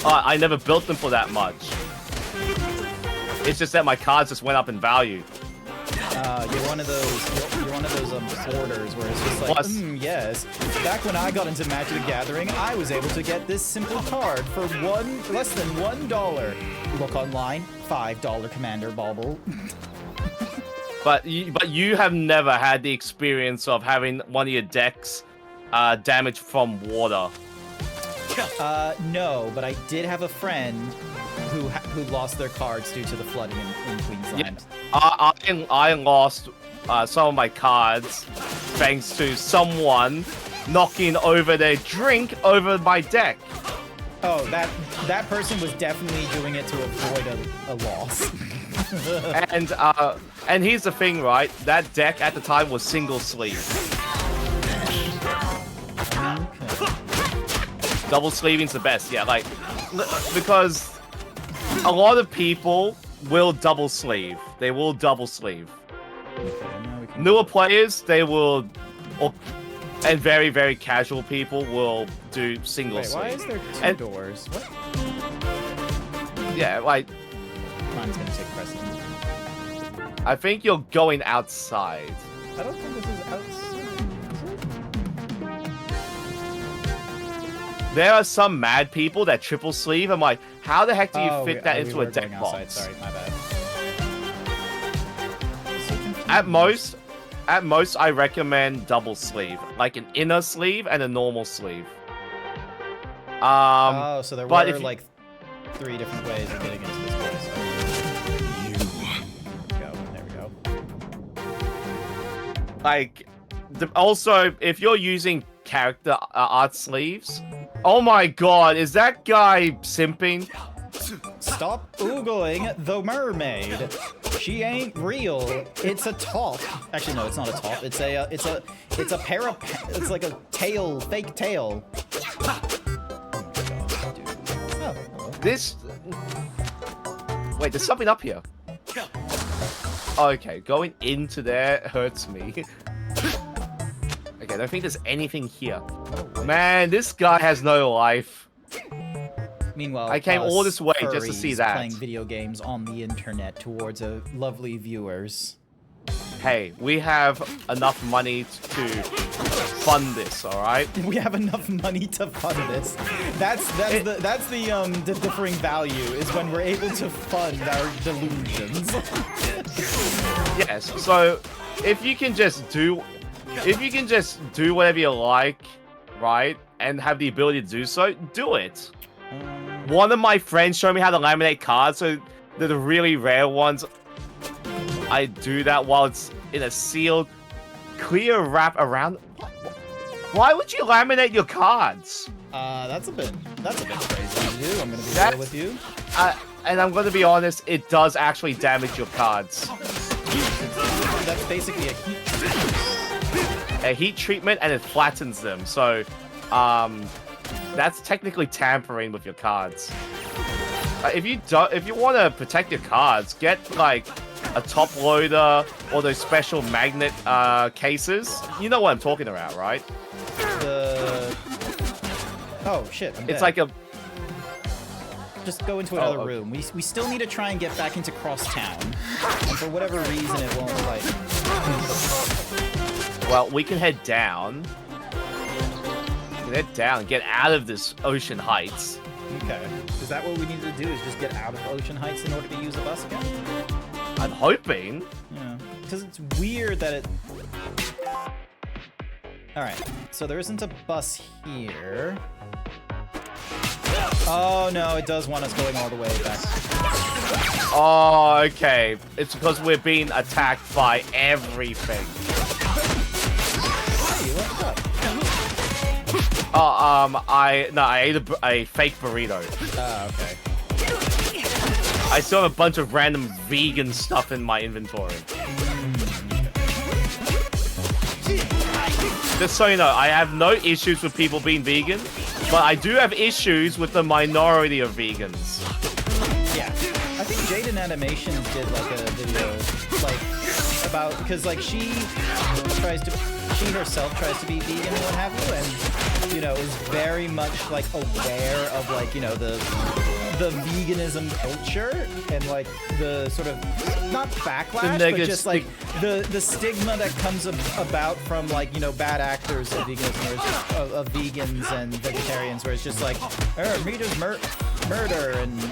I never built them for that much. It's just that my cards just went up in value. You're one of those hoarders where it's just like, yes. Back when I got into Magic the Gathering, I was able to get this simple card for less than $1. Look online, $5 Commander Bauble. But you have never had the experience of having one of your decks damaged from water. No, but I did have a friend who lost their cards due to the flooding in Queensland. Yeah. I lost some of my cards thanks to someone knocking over their drink over my deck. Oh, that person was definitely doing it to avoid a loss. And here's the thing, right? That deck at the time was single sleeve. Double sleeving's the best, yeah. Like, because a lot of people will double sleeve. They will double sleeve. Newer players, they will, and very, very casual people will do single sleeve. Why is there 2 doors? What? Yeah, like... Mine's gonna take precedence. I think you're going outside. I don't think this is outside. There are some mad people that triple sleeve. I'm like, how the heck do you fit that into a deck box? Sorry, my bad. At most, I recommend double sleeve, like an inner sleeve and a normal sleeve. Oh, so there were like 3 different ways of getting into this place. There we go. Like, also, if you're using character art sleeves, oh my god, is that guy simping? Stop oogling the mermaid. She ain't real. It's a top. Actually, no, it's not a top. It's a it's like a tail, fake tail. This Wait, there's something up here. Okay, going into there hurts me. Okay, I don't think there's anything here. Man, this guy has no life. Meanwhile, I came all this way just to furries see that. Playing video games on the internet towards lovely viewers. Hey, we have enough money to fund this, all right? We have enough money to fund this. That's the differing value is when we're able to fund our delusions. Yes. So if you can just do whatever you like, right, and have the ability to do so, do it. One of my friends showed me how to laminate cards, so they're the really rare ones. I do that while it's in a sealed, clear wrap around. Why would you laminate your cards? That's a bit crazy to do. I'm gonna be real with you. And I'm gonna be honest, it does actually damage your cards. That's basically a heat treatment. A heat treatment, and it flattens them. So, that's technically tampering with your cards. If you want to protect your cards, get like a top loader or those special magnet cases. You know what I'm talking about, right? Oh shit! It's like a. Just go into another room. We still need to try and get back into Crosstown. And for whatever reason, it won't like. Well, we can head down. We can head down and get out of this Ocean Heights. Okay. Is that what we need to do? Is just get out of Ocean Heights in order to use a bus again? I'm hoping. Yeah. Because it's weird that it. All right. So there isn't a bus here. Oh no, it does want us going all the way back. Oh, okay. It's because we're being attacked by everything. Hey, what's up? I ate a fake burrito. Oh, okay. I still have a bunch of random vegan stuff in my inventory. Just so you know, I have no issues with people being vegan, but I do have issues with the minority of vegans. Yeah, I think Jaden Animations did like a video, like about because like she herself tries to be vegan and what have you, and you know is very much like aware of like you know the veganism culture and like the sort of not backlash, but just like the stigma that comes about from like you know bad actors of veganism, or of vegans and vegetarians, where it's just like meat is murder and you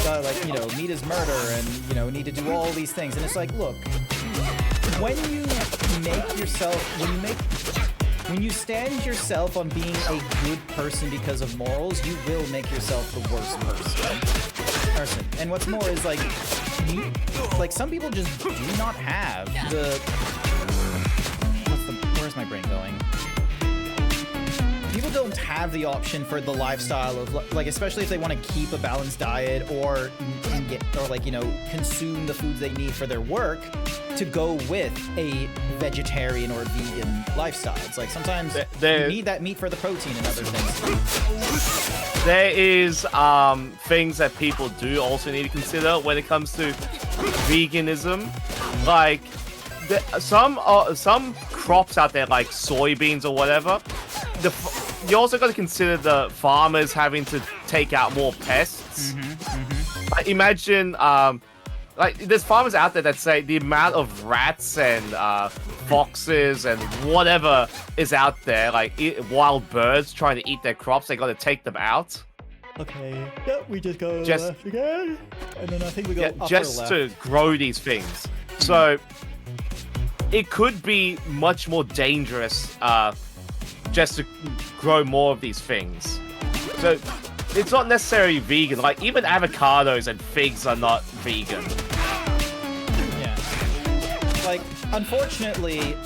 know like you know meat is murder and you know need to do all these things, and it's like look, when you stand yourself on being a good person because of morals, you will make yourself the worst person. And what's more is like some people just do not have the where's my brain going? People don't have the option for the lifestyle of like, especially if they want to keep a balanced diet or like you know consume the foods they need for their work, to go with a vegetarian or vegan lifestyle. It's like sometimes you need that meat for the protein and other things. There is things that people do also need to consider when it comes to veganism. Like some crops out there, like soybeans or whatever. You also got to consider the farmers having to take out more pests. Like, imagine. Like, there's farmers out there that say the amount of rats and foxes and whatever is out there, like wild birds trying to eat their crops, they got to take them out. Okay. Yep, we just go left again, and then I think we go upper just left. to grow these things. So it could be much more dangerous just to grow more of these things. So it's not necessarily vegan. Like, even avocados and figs are not vegan. Yeah. Like, unfortunately,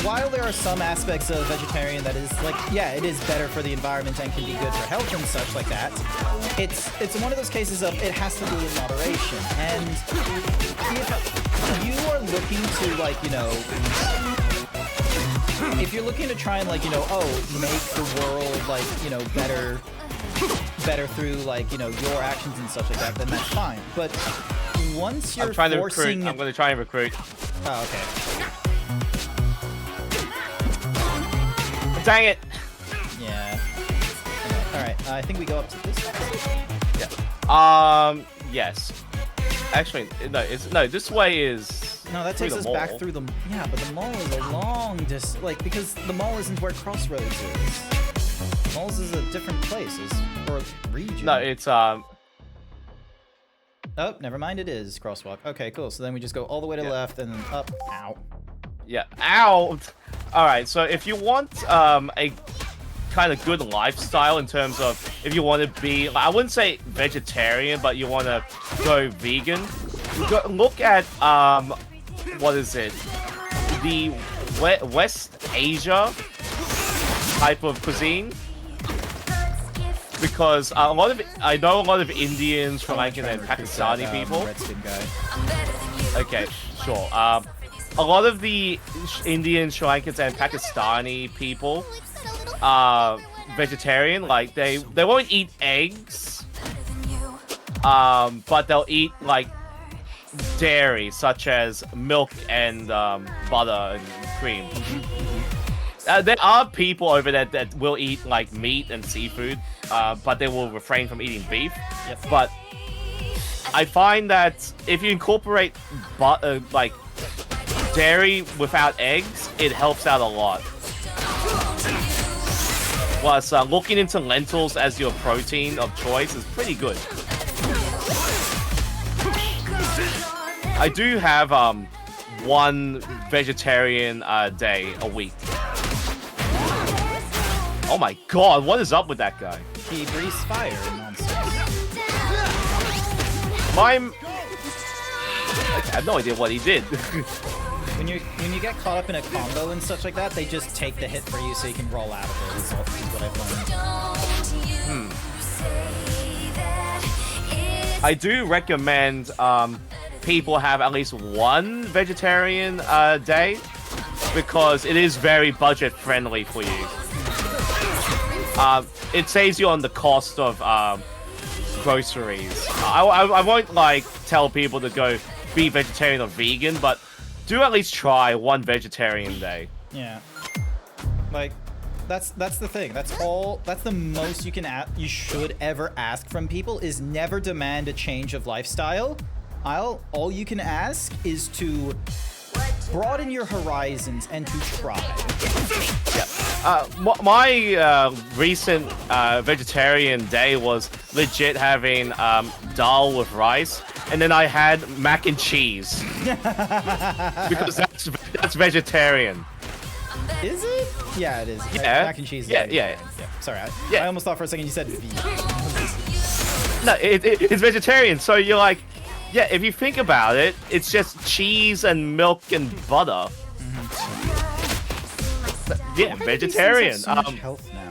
while there are some aspects of vegetarian that is like, yeah, it is better for the environment and can be good for health and such like that, it's one of those cases of it has to be in moderation. And if you are looking to, like, you know, if you're looking to try and, like, you know, make the world, like, you know, better better through like, you know, your actions and stuff like that, then that's fine. But once you're I'm trying forcing... to recruit. I'm going to try and recruit. Oh, okay. Dang it! Yeah. Alright, I think we go up to this one. Yeah. Yes. Actually, no, this way is... No, that takes us back through the... Yeah, but the mall is a long distance... Like, because the mall isn't where Crossroads is. Malls is a different place, or region. No, it's, Oh, never mind, it is Crosswalk. Okay, cool. So then we just go all the way to left and then up. Ow. Yeah, ow! Alright, so if you want, a kind of good lifestyle in terms of if you want to be, I wouldn't say vegetarian, but you want to go vegan, look at what is it, the West Asia type of cuisine, because I know a lot of Indians, Sri Lankan, and Pakistani people. Okay, sure. A lot of the Indian, Sri Lankans, and Pakistani people are vegetarian. Like they won't eat eggs, but they'll eat like dairy, such as milk and butter and cream. There are people over there that will eat like meat and seafood, but they will refrain from eating beef. Yep. But I find that if you incorporate like dairy without eggs, it helps out a lot. Plus, looking into lentils as your protein of choice is pretty good. I do have one vegetarian day a week. Oh my god, what is up with that guy? He breathes fire nonsense. I have no idea what he did. When you get caught up in a combo and such like that, they just take the hit for you so you can roll out of it, is what I've learned. I do recommend people have at least one vegetarian day, because it is very budget friendly for you. It saves you on the cost of groceries. I won't like tell people to go be vegetarian or vegan, but do at least try one vegetarian day. Yeah. Like, that's the thing. That's the most you should ever ask from people, is never demand a change of lifestyle. All you can ask is to broaden your horizons and to try. Yeah. My recent vegetarian day was legit having dal with rice, and then I had mac and cheese. Because that's vegetarian. Is it? Yeah, it is. Yeah. Mac and cheese. Yeah. Sorry, I almost thought for a second you said vegan. No, it's vegetarian, so you're like, yeah, if you think about it, it's just cheese and milk and butter. Yeah, vegetarian. So much health now.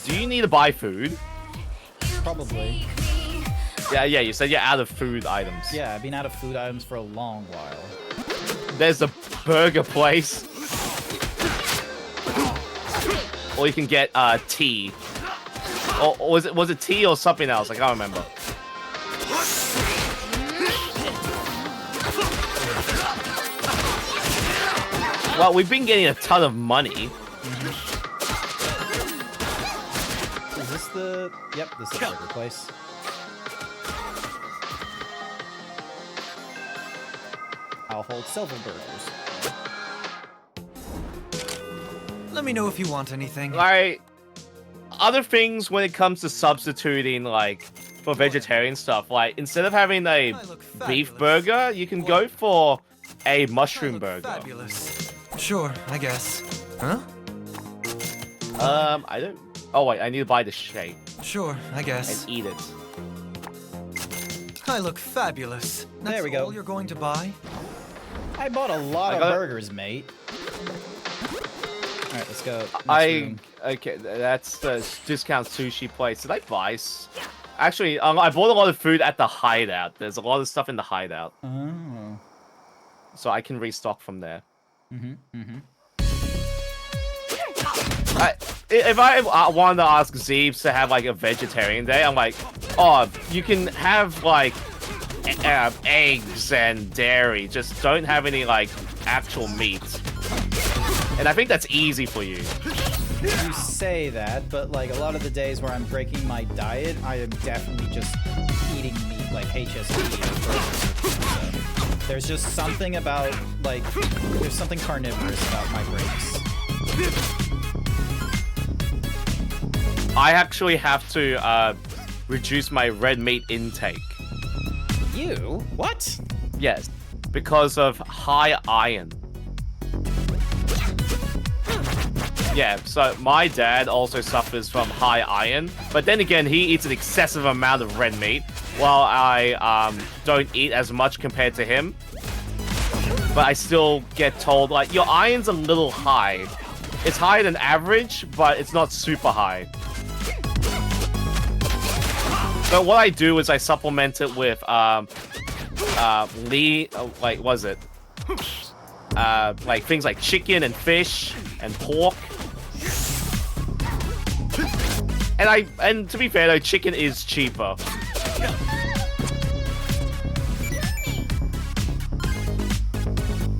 Do you need to buy food? Probably. Yeah, you said you're out of food items. Yeah, I've been out of food items for a long while. There's a burger place. Or you can get tea. Or was it tea or something else? I can't remember. Well, we've been getting a ton of money. Is this the... Yep, this is the burger place. I'll hold silver burgers. Let me know if you want anything. Like, other things when it comes to substituting, like, for vegetarian stuff, like, instead of having a beef burger, you can go for a mushroom burger. Fabulous. Sure, I guess. Huh? I don't... Oh, wait, I need to buy the shake. Sure, I guess. And eat it. I look fabulous. That's there we go. All you're going to buy? I bought a lot of burgers, mate. Alright, let's go. Okay, that's the discount sushi place. Did I buy... Actually, I bought a lot of food at the hideout. There's a lot of stuff in the hideout. Oh. So I can restock from there. if I wanted to ask Zeebs to have like a vegetarian day, I'm like, oh, you can have like eggs and dairy. Just don't have any like actual meat. And I think that's easy for you. You say that, but like a lot of the days where I'm breaking my diet, I am definitely just eating meat, like HSP. So there's just something about, like, there's something carnivorous about my breaks. I actually have to reduce my red meat intake. You? What? Yes, because of high iron. Yeah, so my dad also suffers from high iron, but then again, he eats an excessive amount of red meat, while I don't eat as much compared to him. But I still get told, like, your iron's a little high. It's higher than average, but it's not super high. But what I do is I supplement it with, like, like things like chicken and fish and pork. And to be fair though, chicken is cheaper.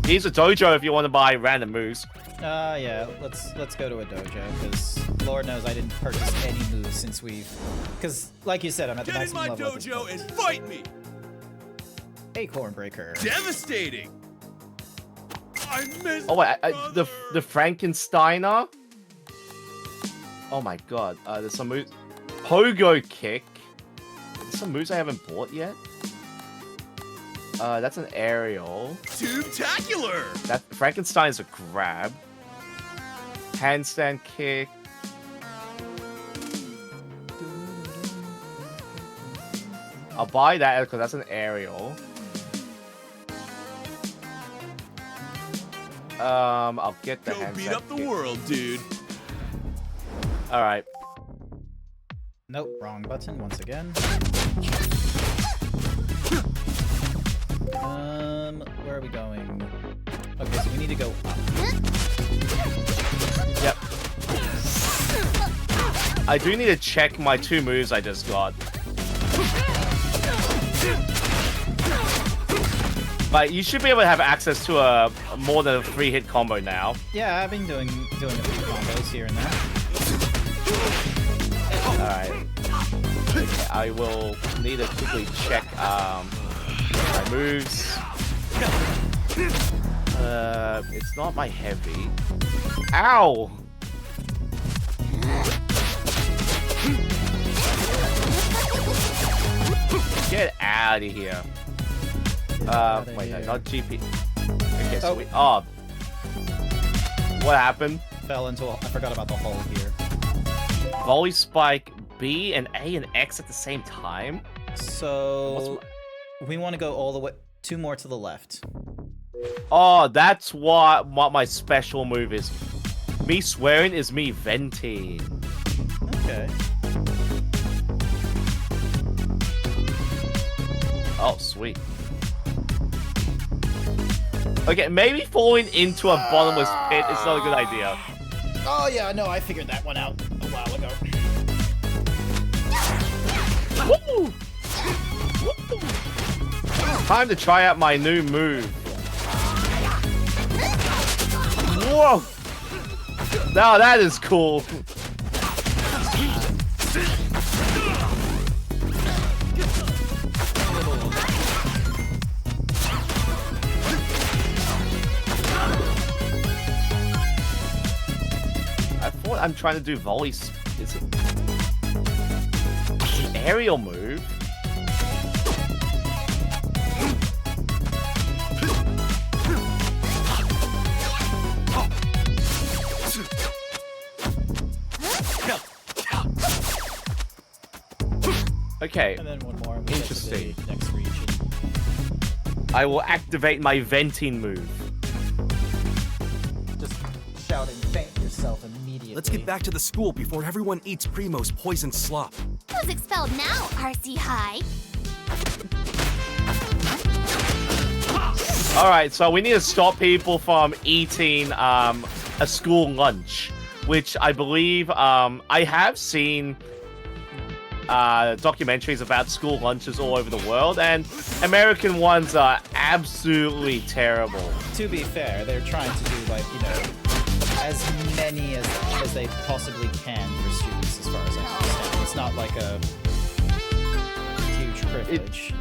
Here's a dojo if you want to buy random moves. Yeah, let's go to a dojo, because Lord knows I didn't purchase any moves since we've... Because, like you said, I'm at the maximum level. Get in my dojo and fight me! Acorn Breaker. Devastating! I missed. Oh wait, the Frankensteiner? Oh my god, there's some moves. Pogo Kick. There's some moves I haven't bought yet. That's an aerial. Tube-tacular! That Frankenstein's a grab. Handstand kick. I'll buy that because that's an aerial. I'll get the handstand beat up the kick. world, dude. All right. Nope, wrong button once again. Where are we going? Okay, so we need to go up. Yep. I do need to check my 2 moves I just got. But you should be able to have access to a more than a 3-hit combo now. Yeah, I've been doing a few combos here and there. Alright. Okay, I will need to quickly check my moves. It's not my heavy. Ow! Get out of here. Wait, no, not GP. Okay, so oh. What happened? Fell into I forgot about the hole here. Volley spike B and A and X at the same time? So we want to go all the way 2 more to the left. Oh, that's what my special move is. Me swearing is me venting. Okay. Oh, sweet. Okay, maybe falling into a bottomless pit is not a good idea. Oh yeah, no, I figured that one out a while ago. Woo! Woo! Time to try out my new move. Whoa! Now that is cool. I thought I'm trying to do volley. Is it? It's an aerial move. Okay. And then one more. Interesting. Next region. I will activate my venting move. Just shout and faint yourself immediately. Let's get back to the school before everyone eats Primo's poison slop. Who's expelled now, RC High? Alright, so we need to stop people from eating a school lunch. which I believe I have seen documentaries about school lunches all over the world, and American ones are absolutely terrible. To be fair, they're trying to do, like, you know, as many as they possibly can for students, as far as I understand. It's not like a huge privilege.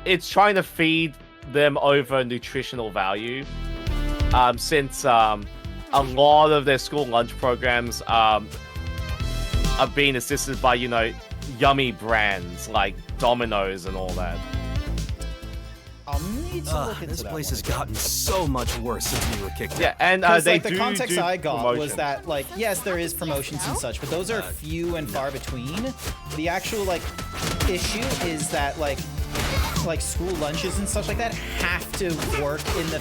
It's trying to feed them over nutritional value, since a lot of their school lunch programs are being assisted by, you know, yummy brands like Domino's and all that. I'll need to look into this that place one has gotten so much worse since we were kicked out. Yeah, and they like, the do context do I got promotions. was that, like, yes, there is promotions and such, but those are few and far between. The actual, like, issue is that, like school lunches and such like that have to work in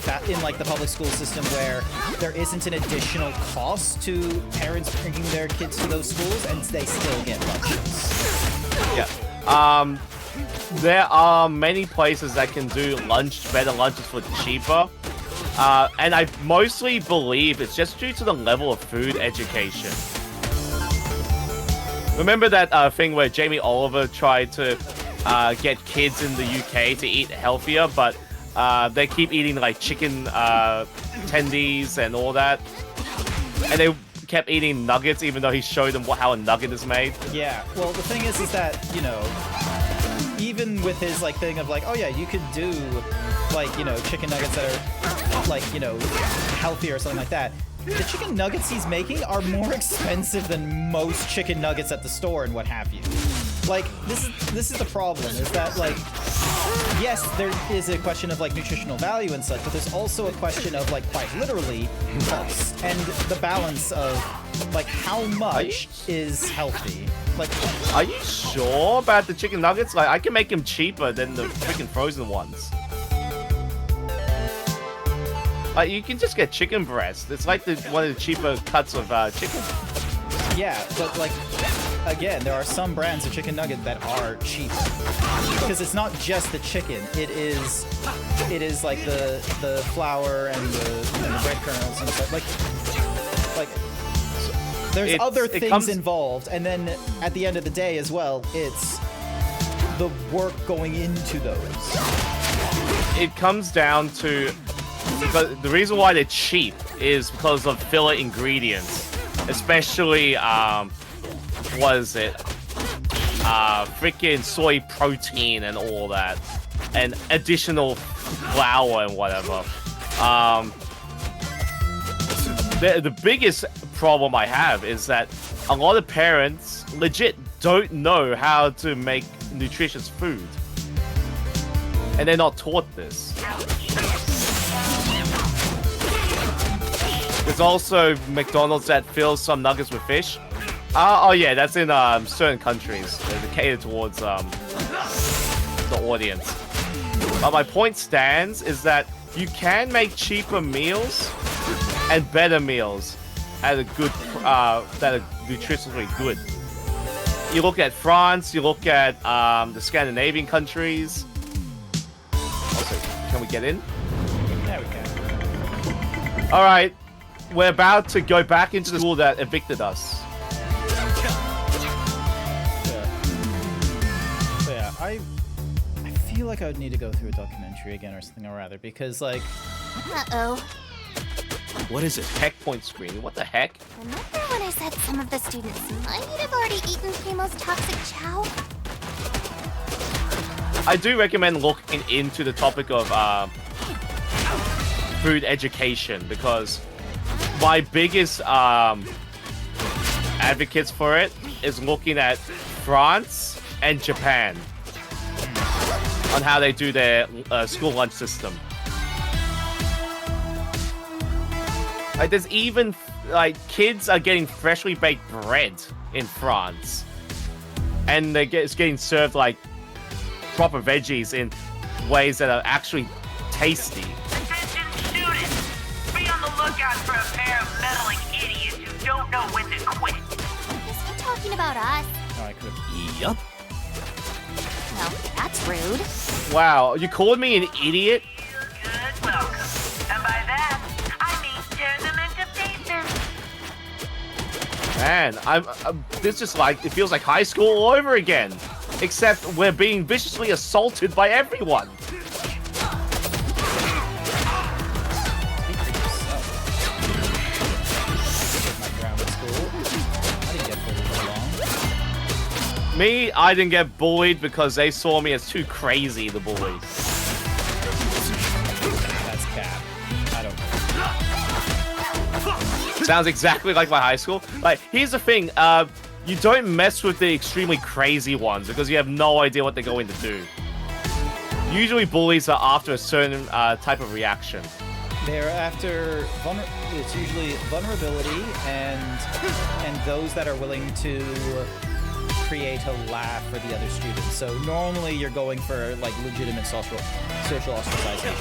like the public school system, where there isn't an additional cost to parents bringing their kids to those schools, and they still get lunches. Yeah. There are many places that can do better lunches for cheaper. And I mostly believe it's just due to the level of food education. Remember that thing where Jamie Oliver tried to get kids in the UK to eat healthier, but they keep eating like chicken tendies and all that, and they kept eating nuggets even though he showed them how a nugget is made. Yeah, well, the thing is that, you know, even with his, like, thing of, like, oh yeah, you could do, like, you know, chicken nuggets that are, like, you know, healthier or something like that, the chicken nuggets he's making are more expensive than most chicken nuggets at the store and what have you. Like, this is the problem, is that, like, yes, there is a question of, like, nutritional value and such, but there's also a question of, like, quite literally cost and the balance of, like, how much is healthy. Like, are you sure about the chicken nuggets? Like, I can make them cheaper than the freaking frozen ones. Like, you can just get chicken breast. It's like one of the cheaper cuts of chicken. Yeah, but, like, again, there are some brands of chicken nugget that are cheap, because it's not just the chicken. It is like the flour and the bread kernels and stuff. Like there's other things involved, and then at the end of the day as well, it's the work going into those. It comes down to, because the reason why they're cheap is because of filler ingredients, especially what is it? Freaking soy protein and all that, and additional flour and whatever. The biggest problem I have is that a lot of parents legit don't know how to make nutritious food, and they're not taught this. There's also McDonald's that fills some nuggets with fish. Oh yeah, that's in certain countries. They're catered towards the audience. But my point stands is that you can make cheaper meals and better meals at a good that are nutritionally good. You look at France, you look at the Scandinavian countries. Also, can we get in? There we go. All right, we're about to go back into the school that evicted us. I feel like I would need to go through a documentary again or something, or rather, because, like... Uh-oh. What is it? Checkpoint screen. What the heck? Remember when I said some of the students might have already eaten Primo's toxic chow? I do recommend looking into the topic of food education, because my biggest advocates for it is looking at France and Japan on how they do their school lunch system. Like, there's even, like, kids are getting freshly baked bread in France, and it's getting served, like, proper veggies in ways that are actually tasty. Attention students! Be on the lookout for a pair of meddling idiots who don't know when to quit. Is he talking about us? Oh, I could have... Yup. Well, that's rude. Wow, you called me an idiot? Good welcome. And by that, I mean tear them into pieces. Man, this just like, it feels like high school all over again. Except we're being viciously assaulted by everyone. Me, I didn't get bullied because they saw me as too crazy to bully. That's cap. I don't know. Sounds exactly like my high school. Like, here's the thing. You don't mess with the extremely crazy ones because you have no idea what they're going to do. Usually bullies are after a certain type of reaction. They're after it's usually vulnerability and those that are willing to create a laugh for the other students. So normally you're going for like legitimate social ostracization.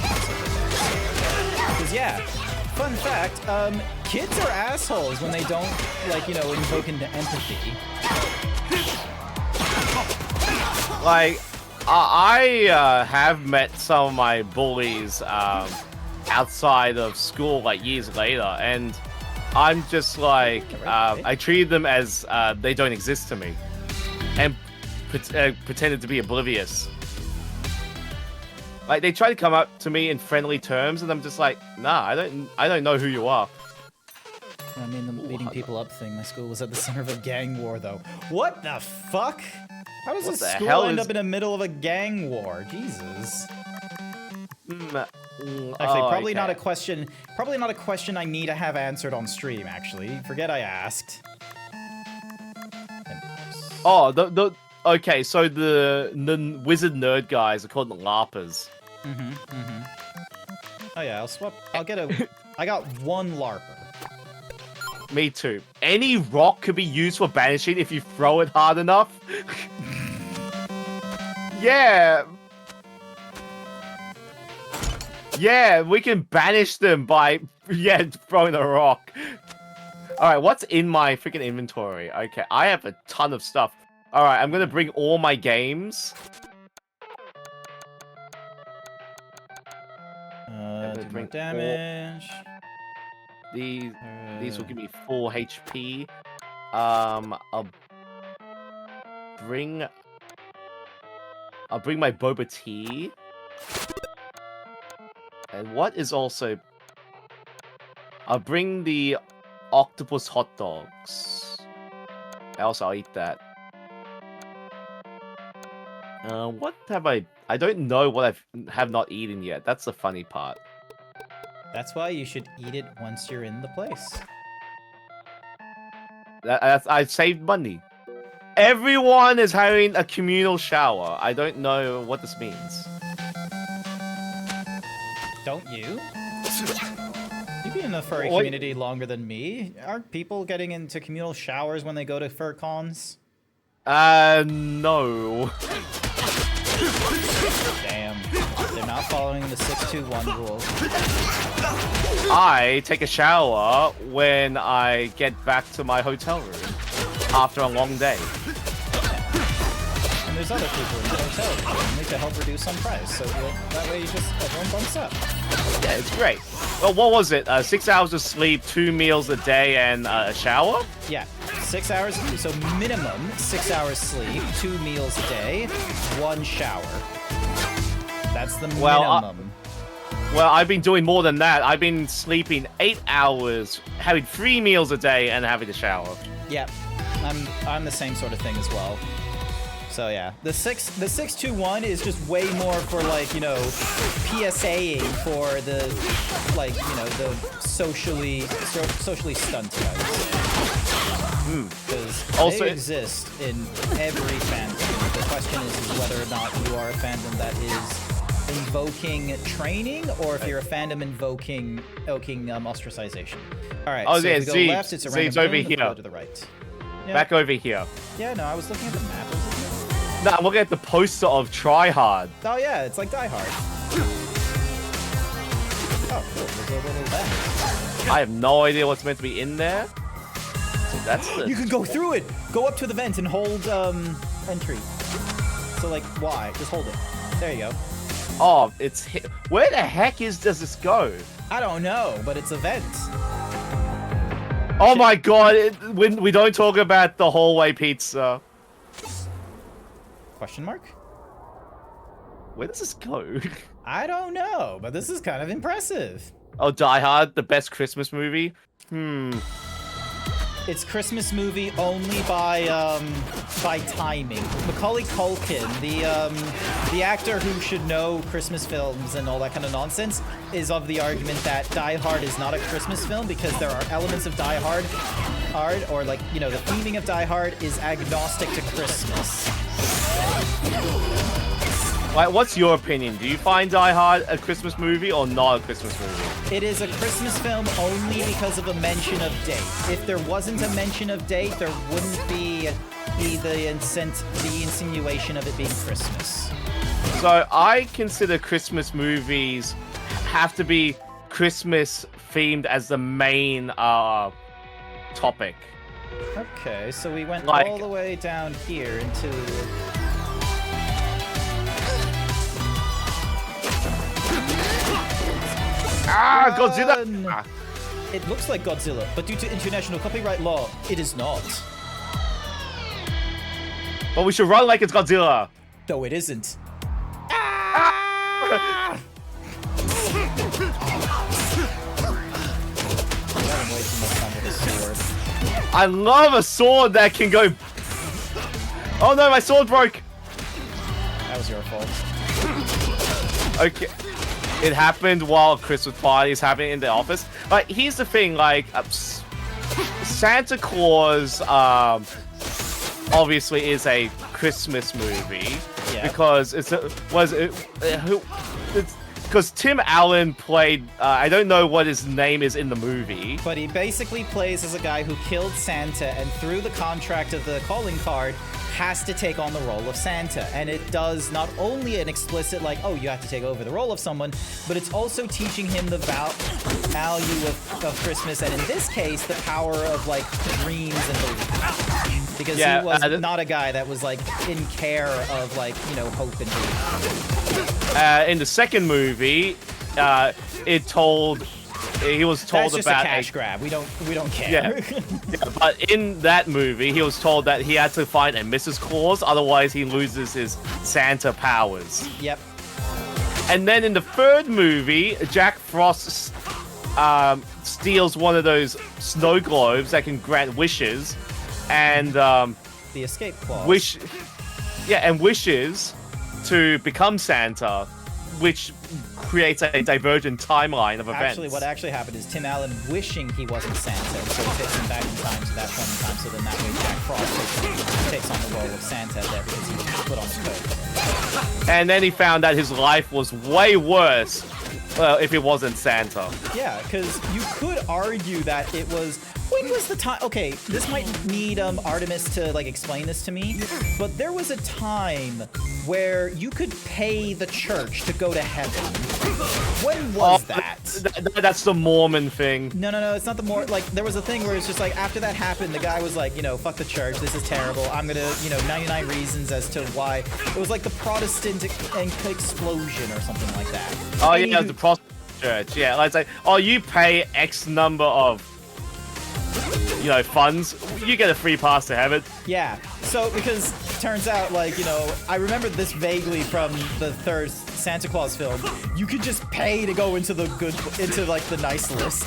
Because yeah, fun fact, kids are assholes when they don't invoke into empathy. Like, I have met some of my bullies outside of school like years later, and I'm just like, I treated them as they don't exist to me. And pretended to be oblivious. Like, they try to come up to me in friendly terms, and I'm just like, nah, I don't know who you are. I mean, the beating people up thing. My school was at the center of a gang war, though. What the fuck? How does this school end up in the middle of a gang war? Jesus. Actually, probably not a question. Probably not a question I need to have answered on stream. Actually, forget I asked. Oh, okay, so the wizard nerd guys are called LARPers. Oh yeah, I'll swap. I got one LARPer. Me too. Any rock could be used for banishing if you throw it hard enough. Yeah. Yeah, we can banish them by, throwing a rock. Alright, what's in my freaking inventory? Okay, I have a ton of stuff. Alright, I'm gonna bring all my games. Do more damage. These will give me 4 HP. I'll bring my boba tea. And what is also... I'll bring the octopus hot dogs. Else I'll eat that. What have I don't know what I have not eaten yet. That's the funny part. That's why you should eat it once you're in the place. I saved money. Everyone is having a communal shower. I don't know what this means. Don't you? You've been in the furry community longer than me. Aren't people getting into communal showers when they go to fur cons? No. Damn. They're not following the 621 rule. I take a shower when I get back to my hotel room after a long day. And there's other people in the hotel room to help reduce some price, so that way everyone bumps up. Yeah, it's great. Well, what was it? 6 hours of sleep, 2 meals a day, and a shower? Yeah, 6 hours, so minimum 6 hours sleep, 2 meals a day, 1 shower. That's the minimum. Well, I've been doing more than that. I've been sleeping 8 hours, having 3 meals a day, and having a shower. Yeah, I'm the same sort of thing as well. So yeah, the 621 is just way more for PSAing for the the socially stunt guys. Because they exist in every fandom. The question is whether or not you are a fandom that is invoking training, or if you're a fandom invoking ostracization. All right. Oh so yeah, if we go left, it's a random over boom, here. go to the right. Yeah. Back over here. Yeah, no, I was looking at the map. No, I'm looking at the poster of Try Hard. Oh yeah, it's like Die Hard. Oh, cool. There's a little vent. I have no idea what's meant to be in there. So that's the... You can go through it! Go up to the vent and hold, entry. So, like, Y. Just hold it. There you go. Oh, where the heck does this go? I don't know, but it's a vent. Oh my god, we don't talk about the hallway pizza. Question mark? Where does this go? I don't know, but this is kind of impressive. Oh, Die Hard, the best Christmas movie? It's Christmas movie only by timing. Macaulay Culkin, the actor who should know Christmas films and all that kind of nonsense, is of the argument that Die Hard is not a Christmas film because there are elements of Die Hard, or like, you know, the theming of Die Hard is agnostic to Christmas. Like, what's your opinion? Do you find Die Hard a Christmas movie or not a Christmas movie? It is a Christmas film only because of a mention of date. If there wasn't a mention of date, there wouldn't be the insinuation of it being Christmas. So I consider Christmas movies have to be Christmas themed as the main topic. Okay, so we went Like- all the way down here into... Ah, Godzilla! It looks like Godzilla, but due to international copyright law, it is not. But we should run like it's Godzilla. No, it isn't. I love a sword that can go... Oh no, my sword broke! That was your fault. Okay. It happened while Christmas party is happening in the office. Like, here's the thing, like, Santa Claus, obviously is a Christmas movie. Yeah. Because because Tim Allen played, I don't know what his name is in the movie. But he basically plays as a guy who killed Santa and through the contract of the calling card has to take on the role of Santa. And it does not only an explicit like, oh, you have to take over the role of someone, but it's also teaching him the value of Christmas, and in this case, the power of like dreams and belief. Because he was not a guy that was like in care of like, you know, hope and belief. In the second movie, he was told That's just about a cash grab. We don't care. Yeah. Yeah, but in that movie, he was told that he had to find a Mrs. Claus, otherwise he loses his Santa powers. Yep. And then in the third movie, Jack Frost steals one of those snow globes that can grant wishes, and the escape clause. Wishes to become Santa, which creates a divergent timeline of events. Actually, what actually happened is Tim Allen wishing he wasn't Santa, so it takes him back in time to that point in time, so then that way Jack Frost takes on the role of Santa there because he put on the coat. And then he found that his life was way worse if it wasn't Santa. Yeah, because you could argue that it was... When was the time? Okay, this might need Artemis to like explain this to me, but there was a time where you could pay the church to go to heaven. When was that? That's the Mormon thing. No, it's not the Mormon. Like, there was a thing where it's just like, after that happened, the guy was like, you know, fuck the church, this is terrible. I'm gonna, 99 reasons as to why. It was like the Protestant explosion or something like that. Oh, yeah, the Protestant church. Yeah, like, it's like, oh, you pay X number of funds, you get a free pass to heaven. Yeah, so because turns out, like, I remember this vaguely from the third Santa Claus film. You could just pay to go into the nice list.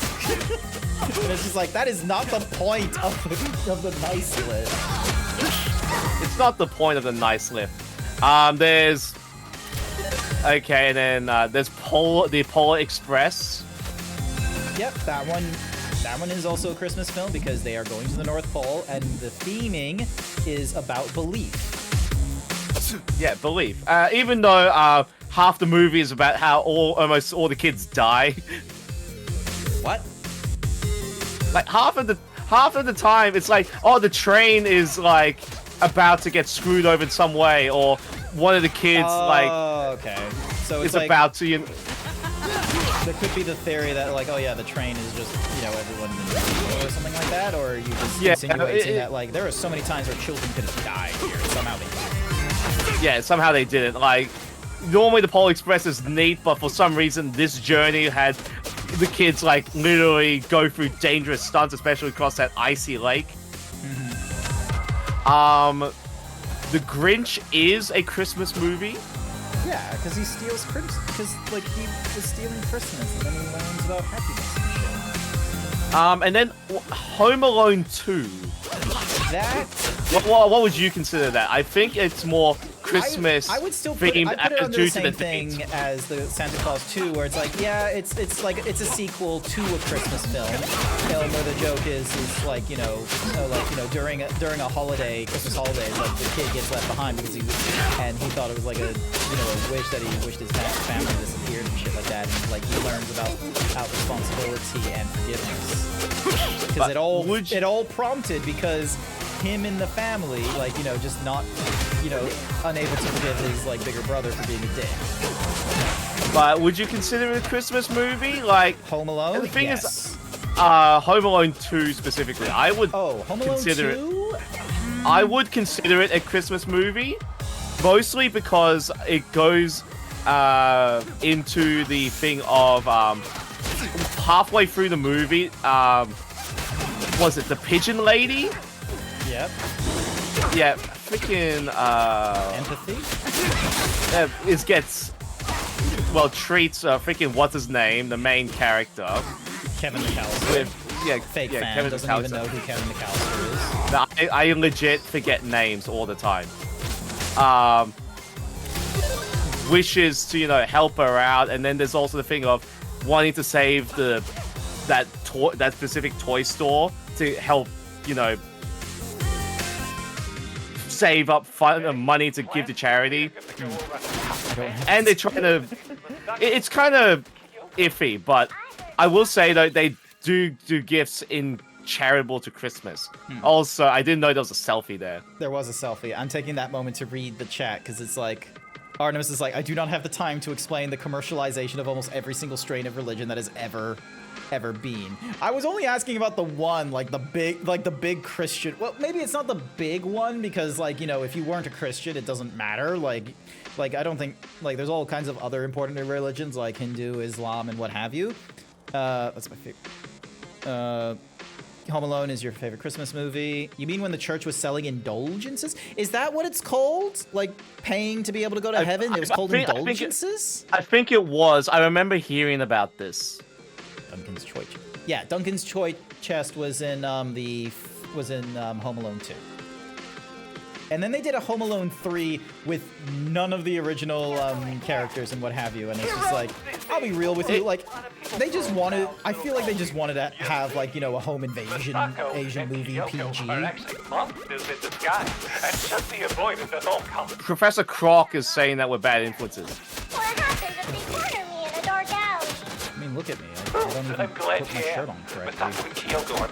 And it's just like, that is not the point of the nice list. It's not the point of the nice list. There's... Okay, and then there's the Polar Express. Yep, that one is also a Christmas film because they are going to the North Pole, and the theming is about belief. Yeah, belief. Even though half the movie is about how almost all the kids die. What? Like half of the time, it's like, oh, the train is like about to get screwed over in some way, or one of the kids okay. So it's is about to. There could be the theory that, like, oh yeah, the train is just, everyone or something like that, or are you just insinuating that, like, there are so many times where children could have died here, somehow they didn't. Yeah, somehow they didn't. Like, normally the Polar Express is neat, but for some reason this journey had the kids like literally go through dangerous stunts, especially across that icy lake. The Grinch is a Christmas movie. Yeah, because he steals Christmas. Because like he was stealing Christmas, and then he learns about happiness and shit. And then Home Alone 2. That. What would you consider that? I think it's more Christmas I would still put themed it under due the to the same thing date. as the Santa Claus 2, where it's like, yeah, it's a sequel to a Christmas film, where the joke is like during a holiday, Christmas holidays, like the kid gets left behind because he thought it was like a wish that he wished his family disappeared and shit like that, and like he learns about responsibility and forgiveness because it all prompted because him and the family, like, just not, unable to forgive his, like, bigger brother for being a dick. But would you consider it a Christmas movie? Like, Home Alone? The thing yes. is, Home Alone 2 specifically, I would Home Alone consider 2? I would consider it a Christmas movie, mostly because it goes into the thing of halfway through the movie, was it the Pigeon Lady? Yep. Yeah, freaking empathy? Treats freaking what's his name, the main character. Kevin McAllister. Fake fan Kevin doesn't McAllister. even know who Kevin McAllister is. No, I legit forget names all the time. Wishes to help her out, and then there's also the thing of wanting to save that specific toy store to help save up money to give to charity. And they're trying to... It's kind of iffy, but I will say, though, they do gifts in charitable to Christmas. Also, I didn't know there was a selfie there. There was a selfie. I'm taking that moment to read the chat, because it's like... Artemis is like, I do not have the time to explain the commercialization of almost every single strain of religion that has ever been. I was only asking about the one, like the big Christian. Well, maybe it's not the big one because, like, if you weren't a Christian, it doesn't matter. Like I don't think, like, there's all kinds of other important religions like Hindu, Islam, and what have you. That's my favorite. Home Alone is your favorite Christmas movie. You mean when the church was selling indulgences? Is that what it's called? Like paying to be able to go to heaven? It was called indulgences? I think it was. I remember hearing about this. Duncan's Choice. Yeah, Duncan's Choice Chest was in Home Alone 2. And then they did a Home Alone 3 with none of the original characters and what have you. And it's just like, I'll be real with you. Like, I feel like they just wanted to have, like, a home invasion Asian movie PG. Professor Croc is saying that we're bad influences. What happens if they corner me in a dark alley? I mean, look at me. I don't even put my shirt on correctly.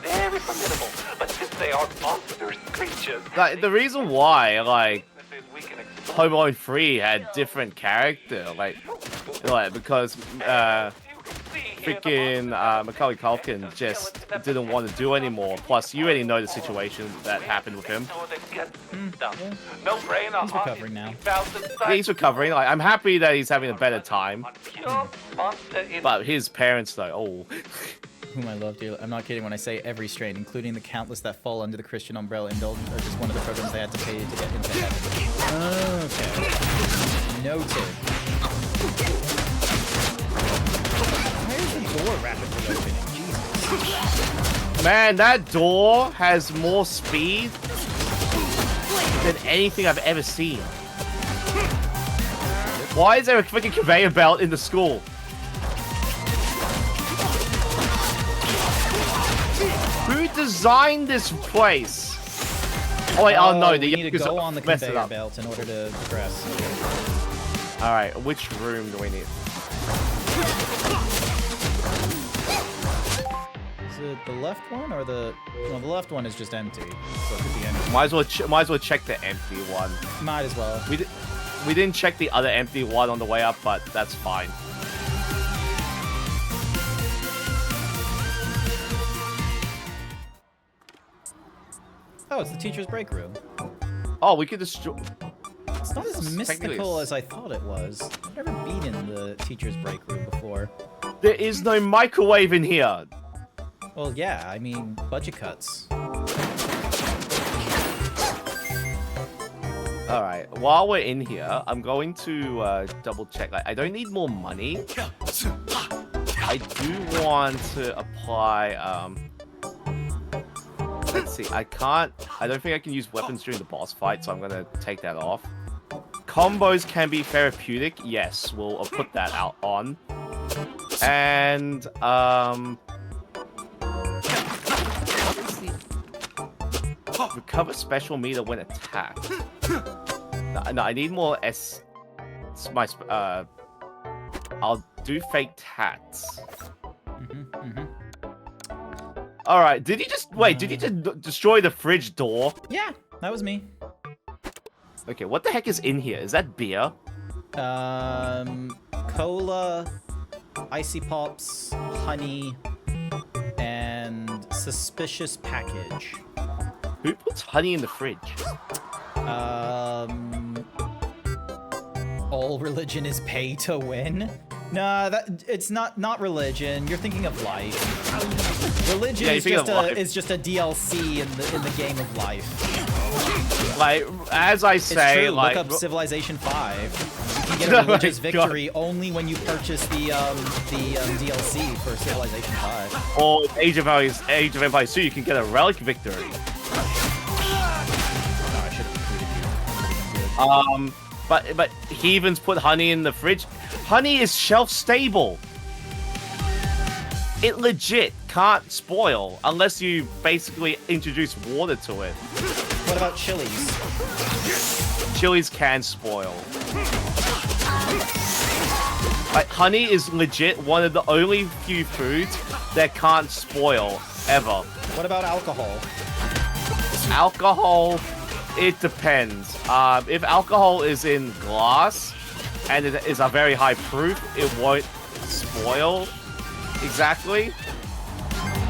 Very formidable, but since they are monsters, creatures. Like, the reason why, like, Home Alone 3 had different character, like because freaking Macaulay Culkin just didn't want to do anymore. Plus, you already know the situation that happened with him. He's recovering now. Yeah, he's recovering. Like, I'm happy that he's having a better time. But his parents, though, oh. Whom I love dearly. I'm not kidding when I say every strain, including the countless that fall under the Christian umbrella, indulgence are just one of the programs they had to pay to get into heaven. Okay. Noted. Why is the door rapidly opening? Jesus. Man, that door has more speed than anything I've ever seen. Why is there a freaking conveyor belt in the school? Who designed this place? Oh wait, oh no, you need to go on the conveyor belt in order to progress. Alright, which room do we need? Is it the left one or the... No, the left one is just empty, so it could be empty. Might as well check the empty one. Might as well. We didn't check the other empty one on the way up, but that's fine. Oh, it's the teacher's break room. Oh, we could destroy... It's not as mystical as I thought it was. I've never been in the teacher's break room before. There is no microwave in here. Well, yeah, I mean, budget cuts. Alright, while we're in here, I'm going to double check. Like, I don't need more money. I do want to apply, let's see, I don't think I can use weapons during the boss fight, so I'm gonna take that off. Combos can be therapeutic, yes, we'll put that out on. And, recover special meter when attacked. No, I need more I'll do fake tats. Alright, did he just destroy the fridge door? Yeah, that was me. Okay, what the heck is in here? Is that beer? Cola, icy pops, honey, and suspicious package. Who puts honey in the fridge? All religion is pay to win? Nah, it's not religion. You're thinking of life. Religion is just a DLC in the game of life. Like, as I say, it's true. like, look up Civilization 5. You can get a religious victory only when you purchase the DLC for Civilization 5. Or Age of Empires 2, you can get a relic victory. But heathens put honey in the fridge. Honey is shelf stable. It legit can't spoil unless you basically introduce water to it. What about chilies? Chilies can spoil. Like, honey is legit one of the only few foods that can't spoil ever. What about alcohol? Alcohol, it depends. If alcohol is in glass and it is a very high proof, it won't spoil exactly.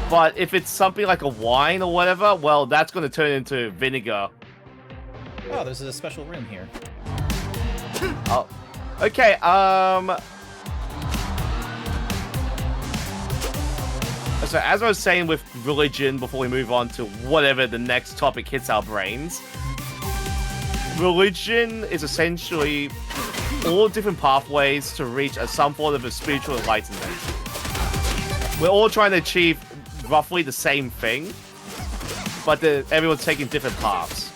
But if it's something like a wine or whatever, well, that's going to turn into vinegar. Oh, there's a special room here. Oh, okay. So as I was saying with religion, before we move on to whatever the next topic hits our brains, religion is essentially all different pathways to reach some form of a spiritual enlightenment. We're all trying to achieve roughly the same thing, but everyone's taking different paths.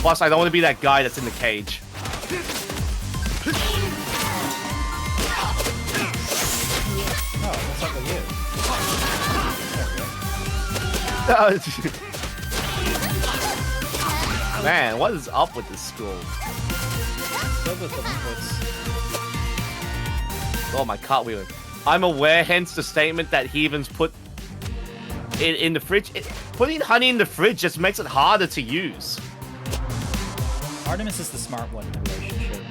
Plus, I don't want to be that guy that's in the cage. Oh, what's up with you? Man, what is up with this school? Good with the inputs. Oh, my cartwheeling. I'm aware, hence the statement that heathens put it in the fridge. Putting honey in the fridge just makes it harder to use. Artemis is the smart one in the relationship.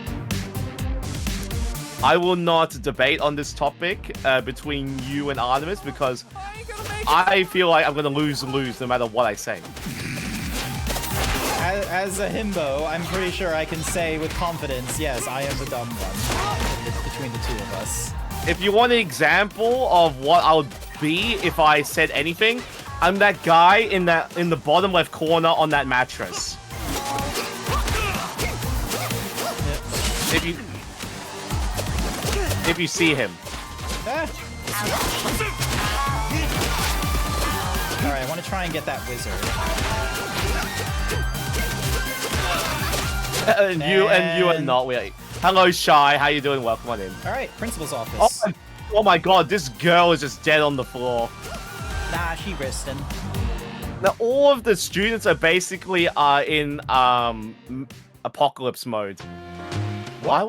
I will not debate on this topic between you and Artemis because I feel like I'm going to lose no matter what I say. As a himbo, I'm pretty sure I can say with confidence, yes, I am the dumb one between the two of us. If you want an example of what I would be if I said anything, I'm that guy in the bottom left corner on that mattress. If you see him. Alright, I want to try and get that wizard. and you are not. Wait. Hello, Shy. How you doing? Welcome on in. Alright, principal's office. Oh my god, this girl is just dead on the floor. Nah, she resting. Now, all of the students are basically in apocalypse mode. Why?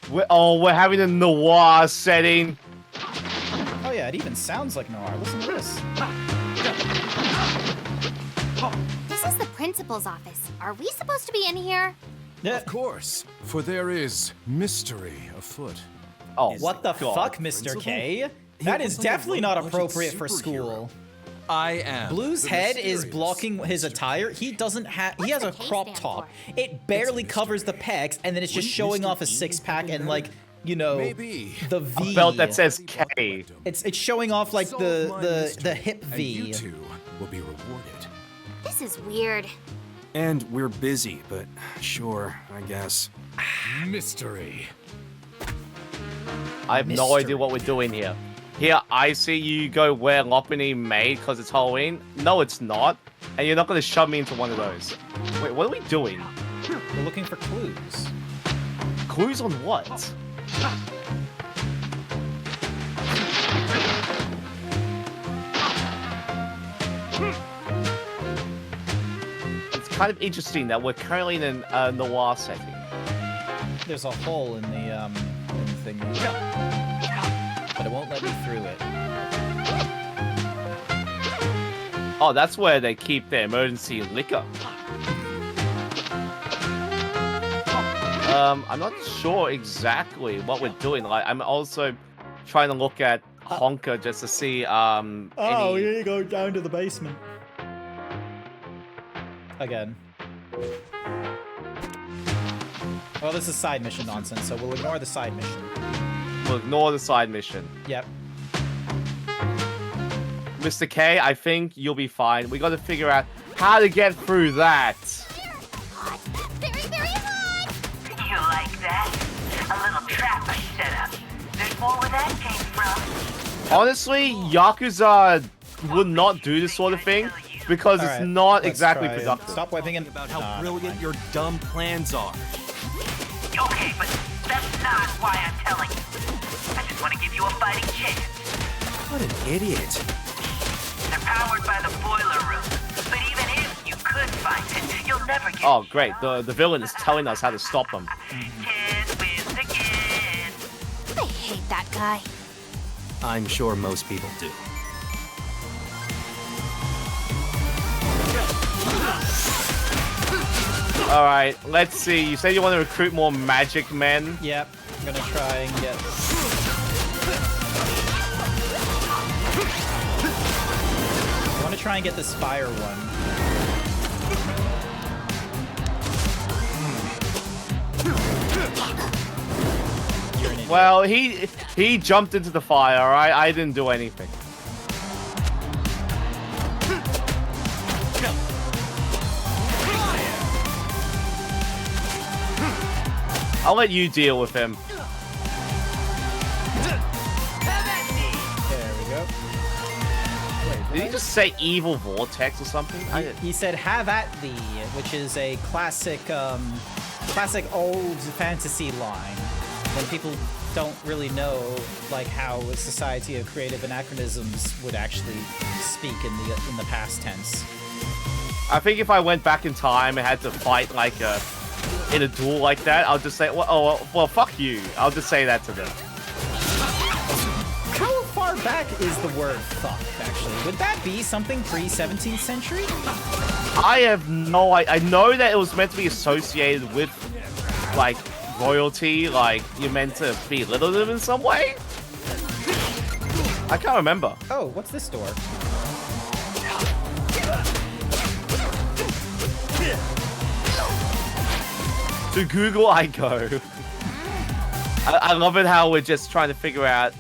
We're having a noir setting. Oh yeah, it even sounds like noir. Listen to this. This is the principal's office. Are we supposed to be in here? Yeah. Of course, for there is mystery afoot. Oh, what the fuck, Mr. K? That is definitely not appropriate for school. I am. Blue's the head is mysterious blocking his attire. He doesn't have. He has a crop top. It barely covers the pecs, and then it's just showing off a six-pack and like, you know, the V. A belt that says K. It's showing off like the hip And V. you two will be rewarded. This is weird. And we're busy, but sure, I guess. Mystery. I have no idea what we're doing here. Here, I see you go wear Lopunny Maid because it's Halloween. No, it's not. And you're not going to shove me into one of those. Wait, what are we doing? We're looking for clues. Clues on what? It's kind of interesting that we're currently in a noir setting. There's a hole in the thing, but it won't let me through it. Oh, that's where they keep their emergency liquor. I'm not sure exactly what we're doing. Like, I'm also trying to look at Honker just to see Oh, any... here you go down to the basement. Again. Well, this is side mission nonsense, so we'll ignore the side mission. We'll ignore the side mission. Yep. Mr. K, I think you'll be fine. We got to figure out how to get through that. Very, very hot! You like that? A little trap I set up. There's more where that came from. Honestly, Yakuza would not do this sort of thing because All it's right, not let's exactly try it. productive. Stop wiping it. About how brilliant your dumb plans are. Okay, but that's not why I'm telling you. I just want to give you a fighting chance. What an idiot. They're powered by the boiler room. But even if you could find it, you'll never get... Oh, great. The villain is telling us how to stop them. Kids wins again. I hate that guy. I'm sure most people do. Alright, let's see. You said you want to recruit more magic men? Yep. I'm gonna try and get... I want to try and get this fire one. You're an idiot. Well, he jumped into the fire, alright? I didn't do anything. I'll let you deal with him. There we go. Wait, Did he just say evil vortex or something? He said "have at thee," which is a classic, classic old fantasy line. When people don't really know, like, how a society of creative anachronisms would actually speak in the past tense. I think if I went back in time and had to fight like in a duel like that, I'll just say, well, fuck you. I'll just say that to them. How far back is the word "fuck"? Actually, would that be something pre-17th century? I have no. I know that it was meant to be associated with like royalty, like you're meant to belittle them in some way. I can't remember. Oh, what's this door? To Google I go. I love it how we're just trying to figure out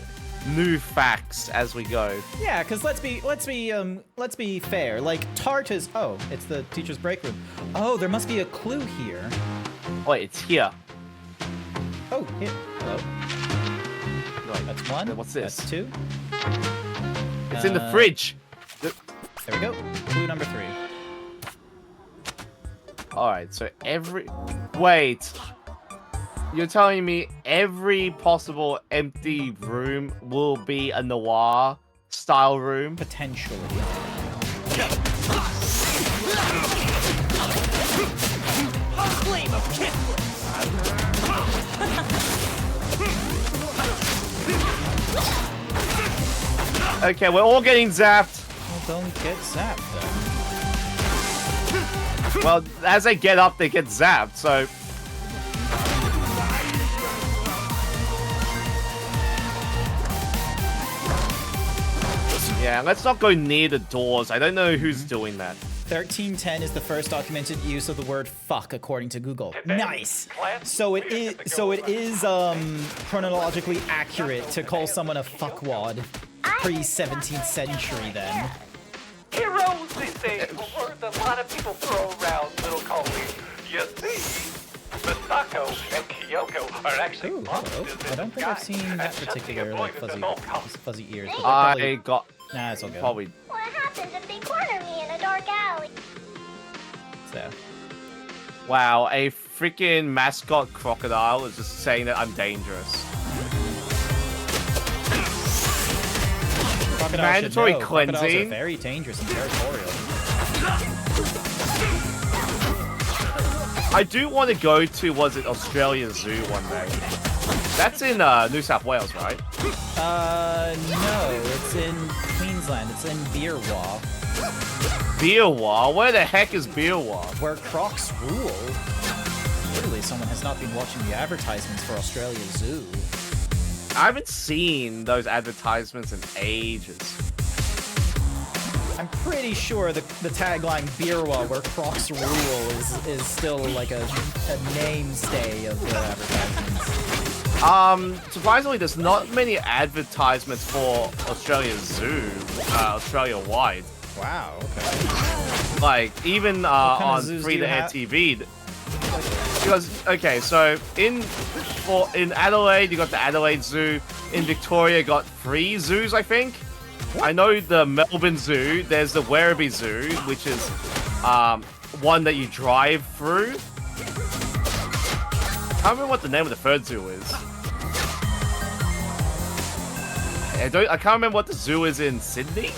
new facts as we go. Yeah, because let's be fair. Like, Tart is... Oh, it's the teacher's break room. Oh, there must be a clue here. Wait, it's here. Oh, here. Hello. Wait, That's one. What's this? That's two. It's in the fridge. There we go. Clue number 3. Alright, so Wait. You're telling me every possible empty room will be a noir style room? Potentially. Okay, we're all getting zapped. Well, don't get zapped, then. Well, as they get up, they get zapped, so... Yeah, let's not go near the doors. I don't know who's doing that. 1310 is the first documented use of the word fuck according to Google. Nice. So it is chronologically accurate to call someone a fuckwad pre-17th century then. Heroes, they say, a word that a lot of people throw around little colleagues. You see, Misako and Kyoko are actually monsters. I don't think I've seen that particular like fuzzy ears. But I got. Nah, it's all good. Probably. What happens if they corner me in a dark alley? So. Wow, a freaking mascot crocodile is just saying that I'm dangerous. Mandatory cleansing. Crocodiles are very dangerous and territorial. I do want to go to, was it Australia Zoo one day? That's in New South Wales, right? No, it's in Queensland. It's in Beerwah. Beerwah? Where the heck is Beerwah? Where crocs rule. Clearly, someone has not been watching the advertisements for Australia Zoo. I haven't seen those advertisements in ages. I'm pretty sure the tagline Beerwah, where crocs rule, is still like a mainstay of their advertisements. Surprisingly, there's not many advertisements for Australia Zoo, Australia-wide. Wow, okay. Like, even on free-to-air TV. Because, okay, so in Adelaide, you got the Adelaide Zoo. In Victoria, you got 3 zoos, I think. I know the Melbourne Zoo. There's the Werribee Zoo, which is one that you drive through. I can't remember what the name of the third zoo is. I can't remember what the zoo is in Sydney.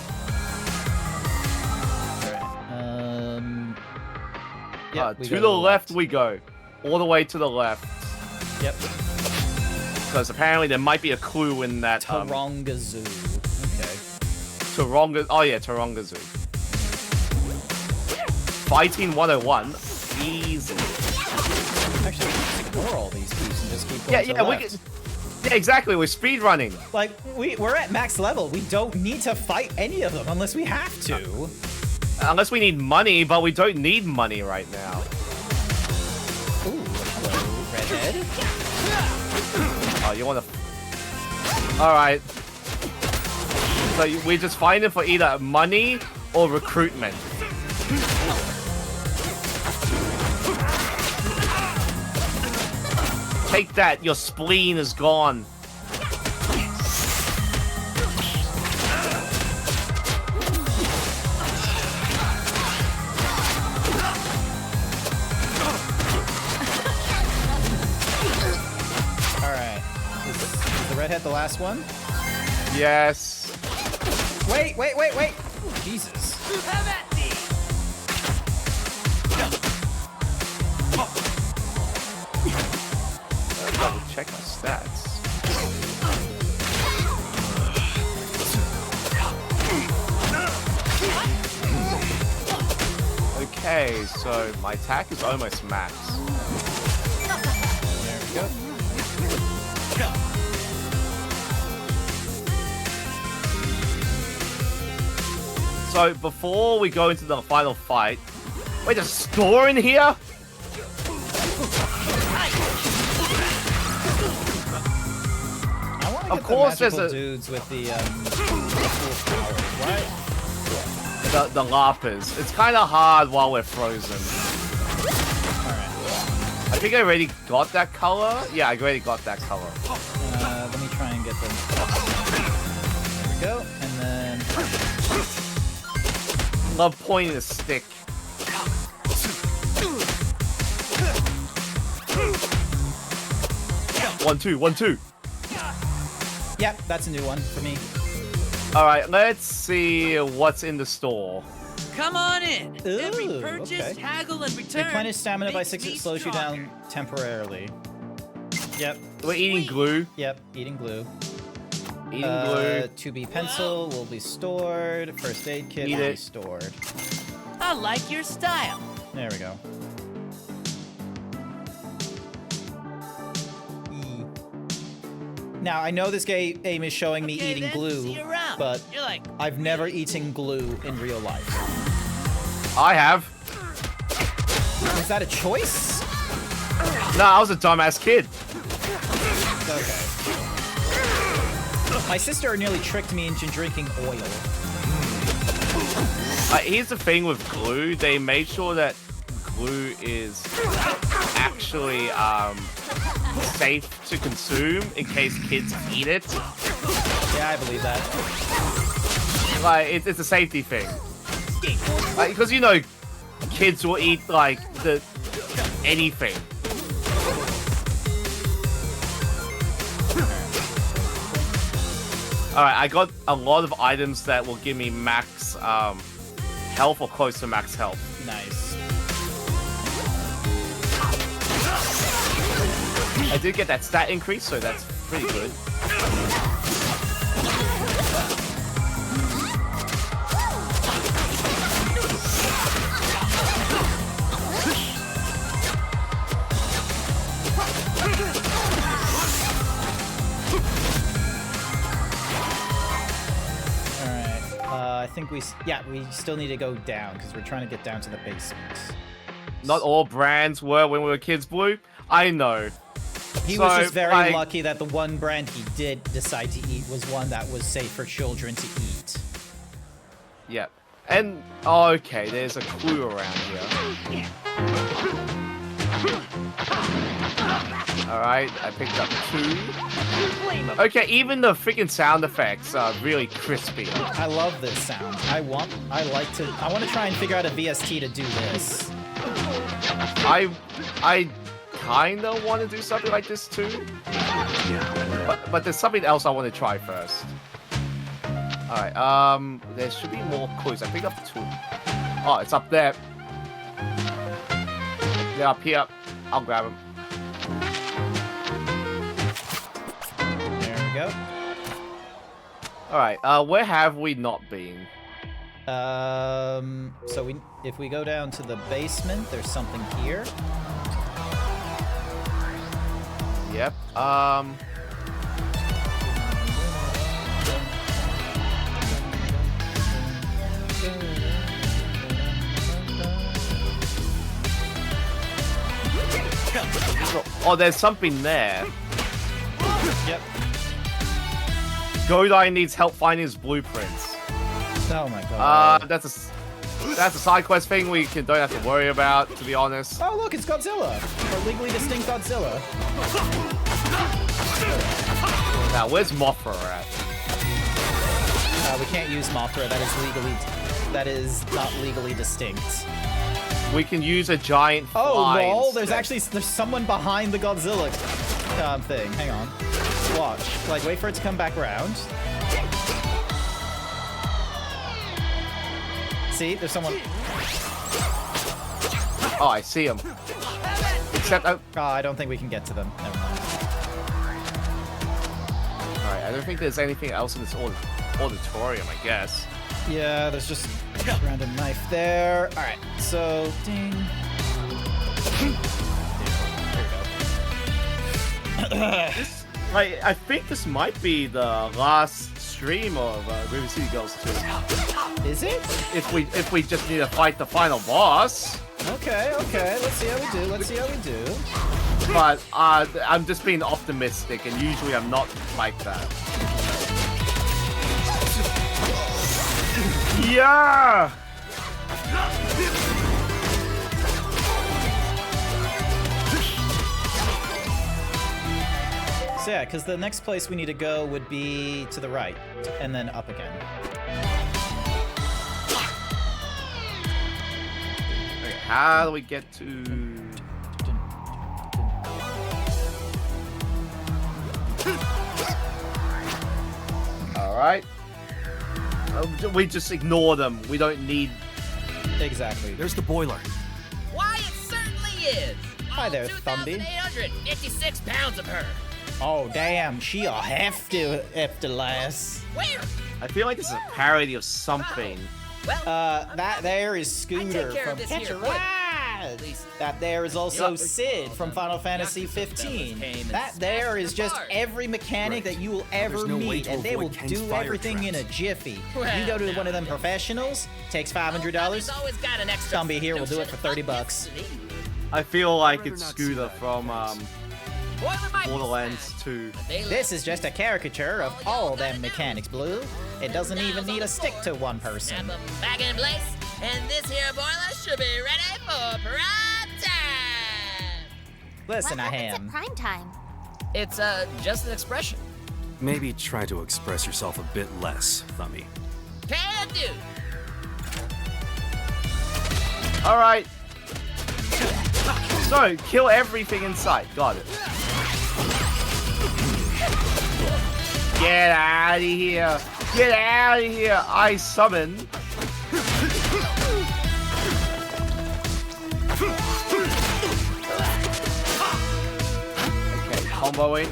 Yep, to the left we go. All the way to the left. Yep. Because apparently there might be a clue in that. Taronga Zoo. Okay. Taronga. Oh yeah, Taronga Zoo. Fighting 101. Easy. Actually, we can just ignore all these keys and just keep going to the left. Yeah, exactly. We're speed running. Like we're at max level. We don't need to fight any of them unless we have to. Unless we need money, but we don't need money right now. Ooh, hello, redhead. Oh, you want to? All right. So we just fighting for either money or recruitment. Take that. Your spleen is gone. Redhead the last one? Yes. Wait. Ooh, Jesus. Double check my stats. Okay, so my attack is almost max. There we go. So before we go into the final fight, wait, there's a store in here? Of course, there's dudes with the powers, right? The lappers. It's kind of hard while we're frozen. All right. I think I already got that color. Yeah, I already got that color. Let me try and get them. There we go, and then. Love pointing the stick. One, two. Yep, that's a new one for me. Alright, let's see what's in the store. Come on in. Ooh, Every purchase, okay. haggle, and return. Replenish stamina by 6, it slows you down temporarily. Yep. We're eating glue. Yep, eating glue. Eating glue. 2B pencil will be stored. First aid kit will be stored. I like your style. There we go. Now, I know this game is showing me Okay, eating then, glue, see you around. but You're like, I've never eaten glue in real life. I have. Was that a choice? No, I was a dumbass kid. Okay. My sister nearly tricked me into drinking oil. Here's the thing with glue. They made sure that glue is actually safe to consume in case kids eat it. Yeah, I believe that. Like, it's a safety thing. Because, you know, kids will eat, like, anything. Alright, I got a lot of items that will give me max health or close to max health. Nice. I did get that stat increase, so that's pretty good. I think we still need to go down because we're trying to get down to the basement. Not all brands were when we were kids, Blue. I know. He was just very lucky that the one brand he did decide to eat was one that was safe for children to eat. Yep. And, okay, there's a clue around here. Alright, I picked up 2. Okay, even the freaking sound effects are really crispy. I love this sound. I want to try and figure out a VST to do this. I kinda want to do something like this too. But there's something else I want to try first. Alright, there should be more clues. I picked up 2. Oh, it's up there. They're up here. I'll grab them. There we go. Alright, where have we not been? So if we go down to the basement, there's something here. Yep, oh, there's something there. Yep. Godai needs help finding his blueprints. Oh my god. That's a side quest thing we don't have to worry about, to be honest. Oh look, it's Godzilla. Or legally distinct Godzilla. Now, where's Mothra at? We can't use Mothra. That is not legally distinct. We can use a giant fly. Oh lol, instead. there's someone behind the Godzilla thing. Hang on. Watch. Like, wait for it to come back around. See, there's someone. Oh, I see him. Except I don't think we can get to them. Never mind. Alright, I don't think there's anything else in this auditorium, I guess. Yeah, there's just a random knife there. Alright, so ding. I think this might be the last stream of River City Girls 2. Is it? If we just need to fight the final boss. Okay. Let's see how we do. But I'm just being optimistic, and usually I'm not like that. Yeah! So yeah, because the next place we need to go would be to the right, and then up again. Okay, how do we get to... Alright. We just ignore them. We don't need... Exactly. There's the boiler. Why, it certainly is. Hi there, Thumby. 2,856 pounds of her. Oh, damn. She a hefty lass. Where? I feel like this is a parody of something. That there is Scooter care from of this Catch a here wood. Ride. that. That there is also Sid from Final Fantasy 15. That there is just every mechanic that you will ever meet, and they will do everything in a jiffy. You go to one of them professionals, takes $500. Gumby here will do it for $30. I feel like it's Scooter from Borderlands 2. This is just a caricature of all them mechanics, Blue. It doesn't even need a stick to one person. Back in place, and this here boiler should be ready for prime time. Listen, What I happens am. at prime time? It's just an expression. Maybe try to express yourself a bit less, Thummy. Can do. All right. So, kill everything in sight. Got it. Get out of here. Get out of here. I summon. Okay, comboing.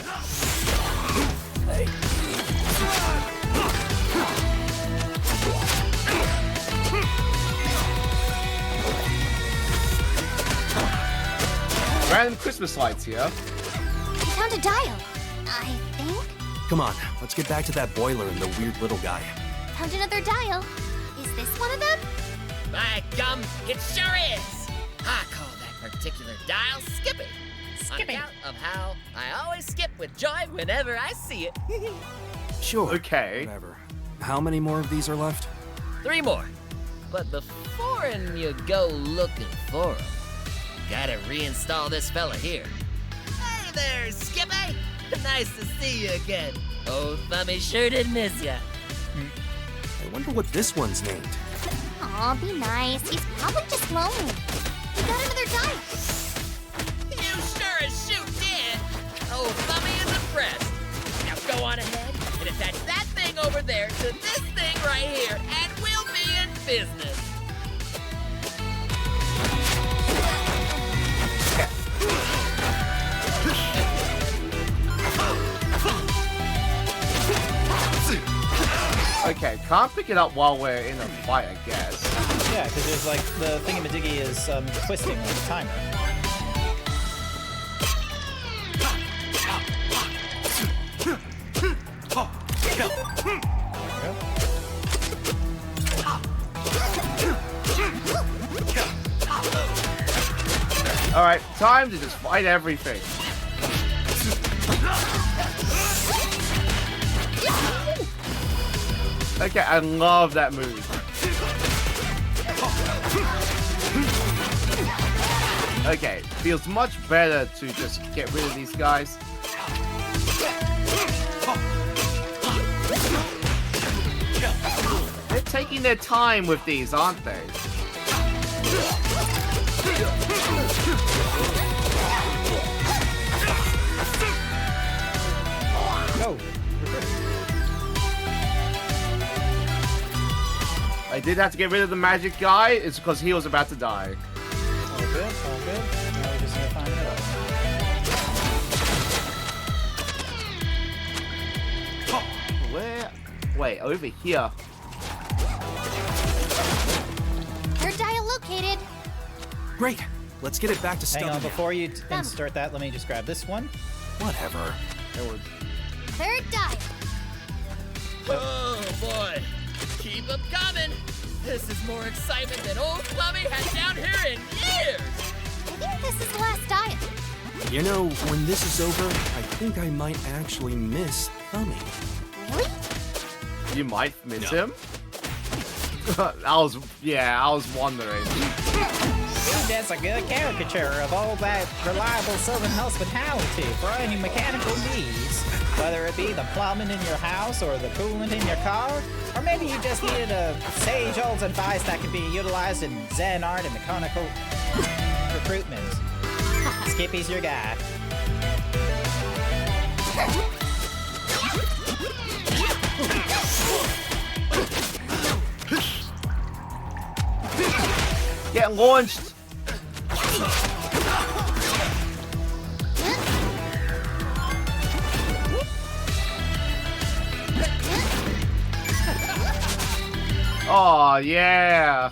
Random Christmas lights here. I found a dial. I think. Come on, let's get back to that boiler and the weird little guy. Found another dial. Is this one of them? By gum, it sure is. I call that particular dial skipping. On account of how I always skip with joy whenever I see it. Sure. Okay. Whatever. How many more of these are left? 3 more. But before you go looking for them, gotta reinstall this fella here. Hey there, Skippy! Nice to see you again. Old Thummy sure did miss ya. I wonder what this one's named. Aw, be nice. He's probably just lonely. We got another dial. You sure as shoot did. Old Thummy is impressed. Now go on ahead and attach that thing over there to this thing right here, and we'll be in business. Okay, can't pick it up while we're in a fight, I guess. Yeah, because there's like the thingamadiggy is twisting like a timer. Alright, time to just fight everything. Okay, I love that move. Okay, feels much better to just get rid of these guys. They're taking their time with these, aren't they? Go. I did have to get rid of the magic guy. It's because he was about to die. All good, all good. Now we just need to find another one. Where? Wait, over here. Third dial located. Great. Let's get it back to Hang on, Stubby. before you insert that, let me just grab this one. Whatever. Third dial. Oh boy, keep 'em coming. This is more excitement than old Thummy had down here in years. I think this is the last dial. You know, when this is over, I think I might actually miss Thummy. Really? You might miss him? I was wondering. That's a good caricature of all that reliable Southern hospitality for any mechanical needs. Whether it be the plumbing in your house or the coolant in your car, or maybe you just needed a sage old advice that can be utilized in Zen art and mechanical recruitment. Skippy's your guy. Get launched! Oh, yeah!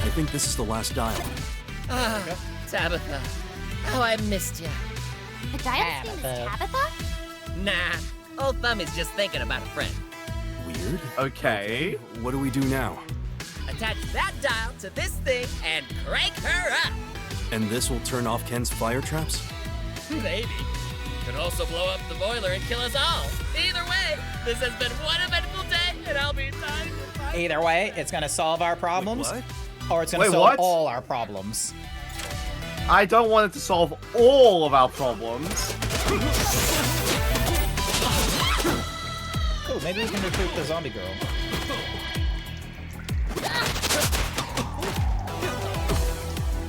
I think this is the last dial. Ah, Tabitha. Oh, I missed you. The dial's name is Tabitha? Nah, Old Thumb is just thinking about a friend. Weird. Okay. What do we do now? Attach that dial to this thing and crank her up. And this will turn off Ken's fire traps? Maybe. Could also blow up the boiler and kill us all. Either way, this has been one eventful day, and I'll be dying to find. Either way, it's gonna solve our problems, or it's gonna Wait, solve what? all our problems. I don't want it to solve all of our problems. Cool, maybe we can recruit the zombie girl.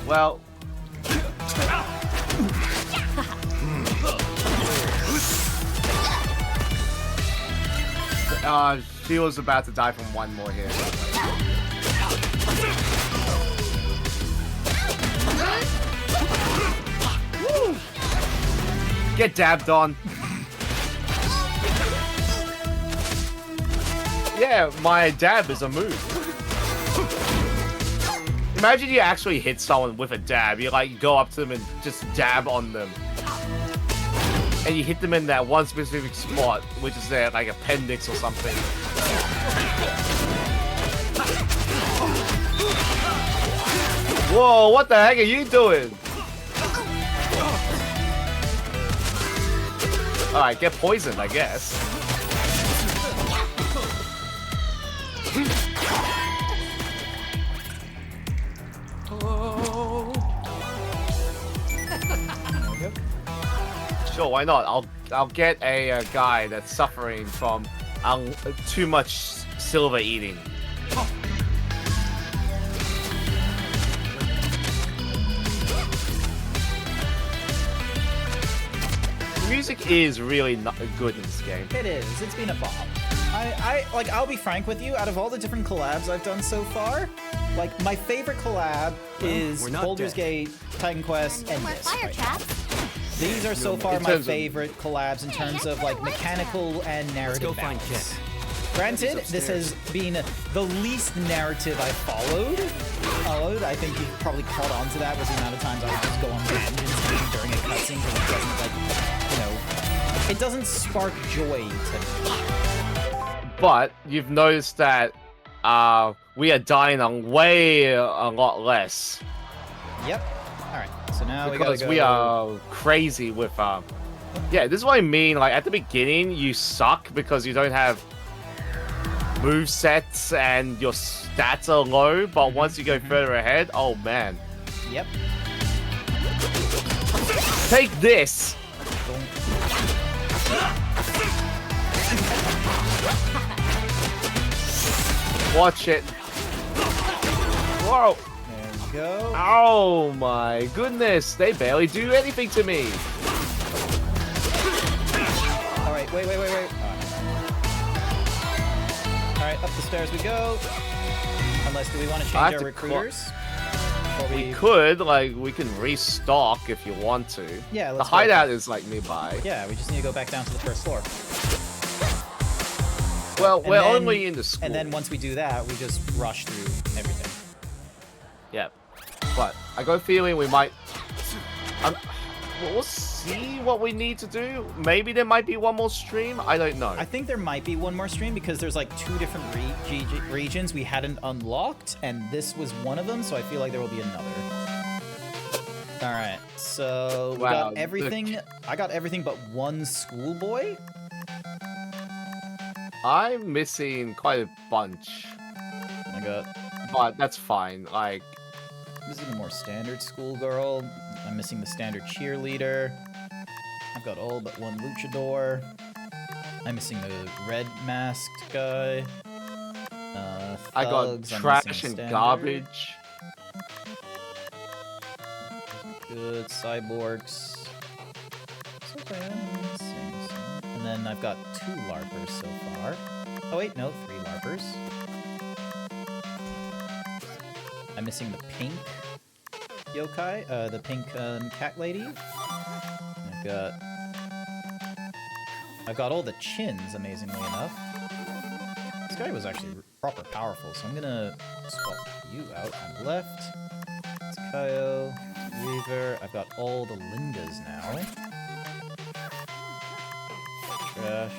Well, she was about to die from one more hit. Get dabbed on. Yeah, my dab is a move. Imagine you actually hit someone with a dab. You like go up to them and just dab on them. And you hit them in that one specific spot, which is their like appendix or something. Whoa, what the heck are you doing? Alright, get poisoned, I guess. Sure, why not? I'll get a guy that's suffering from too much silver eating. The music is really not good in this game. It is. It's been a bop. I'll be frank with you. Out of all the different collabs I've done so far, like my favorite collab is we're not Baldur's dead. Gate, Titan Quest, and this. Fire right? traps. These are so far In my terms of- favorite collabs in terms of like mechanical and narrative go find balance. Ken. Granted, He's this upstairs. has been the least narrative I followed. I think you probably caught on to that was the amount of times I would just go on tangents during a cutscene because it doesn't like, you know, it doesn't spark joy to me. But you've noticed that we are dying on way a lot less. Yep. All right. So now Because we we gotta are crazy with yeah, this is what I mean. Like at the beginning, you suck because you don't have move sets and your stats are low. But once you go further ahead, oh man! Yep. Take this. Watch it. Whoa! There we go. Oh my goodness! They barely do anything to me. All right. Wait. All right. Up the stairs we go. Unless do we want to I change have our to recruiters? Or We could, like, we can restock if you want to. Yeah, the let's go. hideout is like nearby. Yeah, we just need to go back down to the first floor. Well, And we're then- only in the school. And then once we do that, we just rush through everything. Yep. But I got a feeling we might. We'll see what we need to do. Maybe there might be one more stream. I don't know. I think there might be one more stream because there's like 2 different regions we hadn't unlocked, and this was one of them, so I feel like there will be another. All right, so we Wow, got everything. I got everything but one schoolboy. I'm missing quite a bunch. I got. But that's fine. Like, this is a more standard schoolgirl. I'm missing the standard cheerleader. I've got all but one luchador. I'm missing the red masked guy. I got thugs, I'm trash missing and standard. garbage. Good cyborgs. It's okay, I'm missing some. And then I've got 2 larpers so far. Oh wait, no, 3 larpers. I'm missing the pink yokai, the pink cat lady. I've got all the chins, amazingly enough. This guy was actually proper powerful, so I'm gonna swap you out on the left. It's Kyle, Weaver. I've got all the Lindas now. Trash.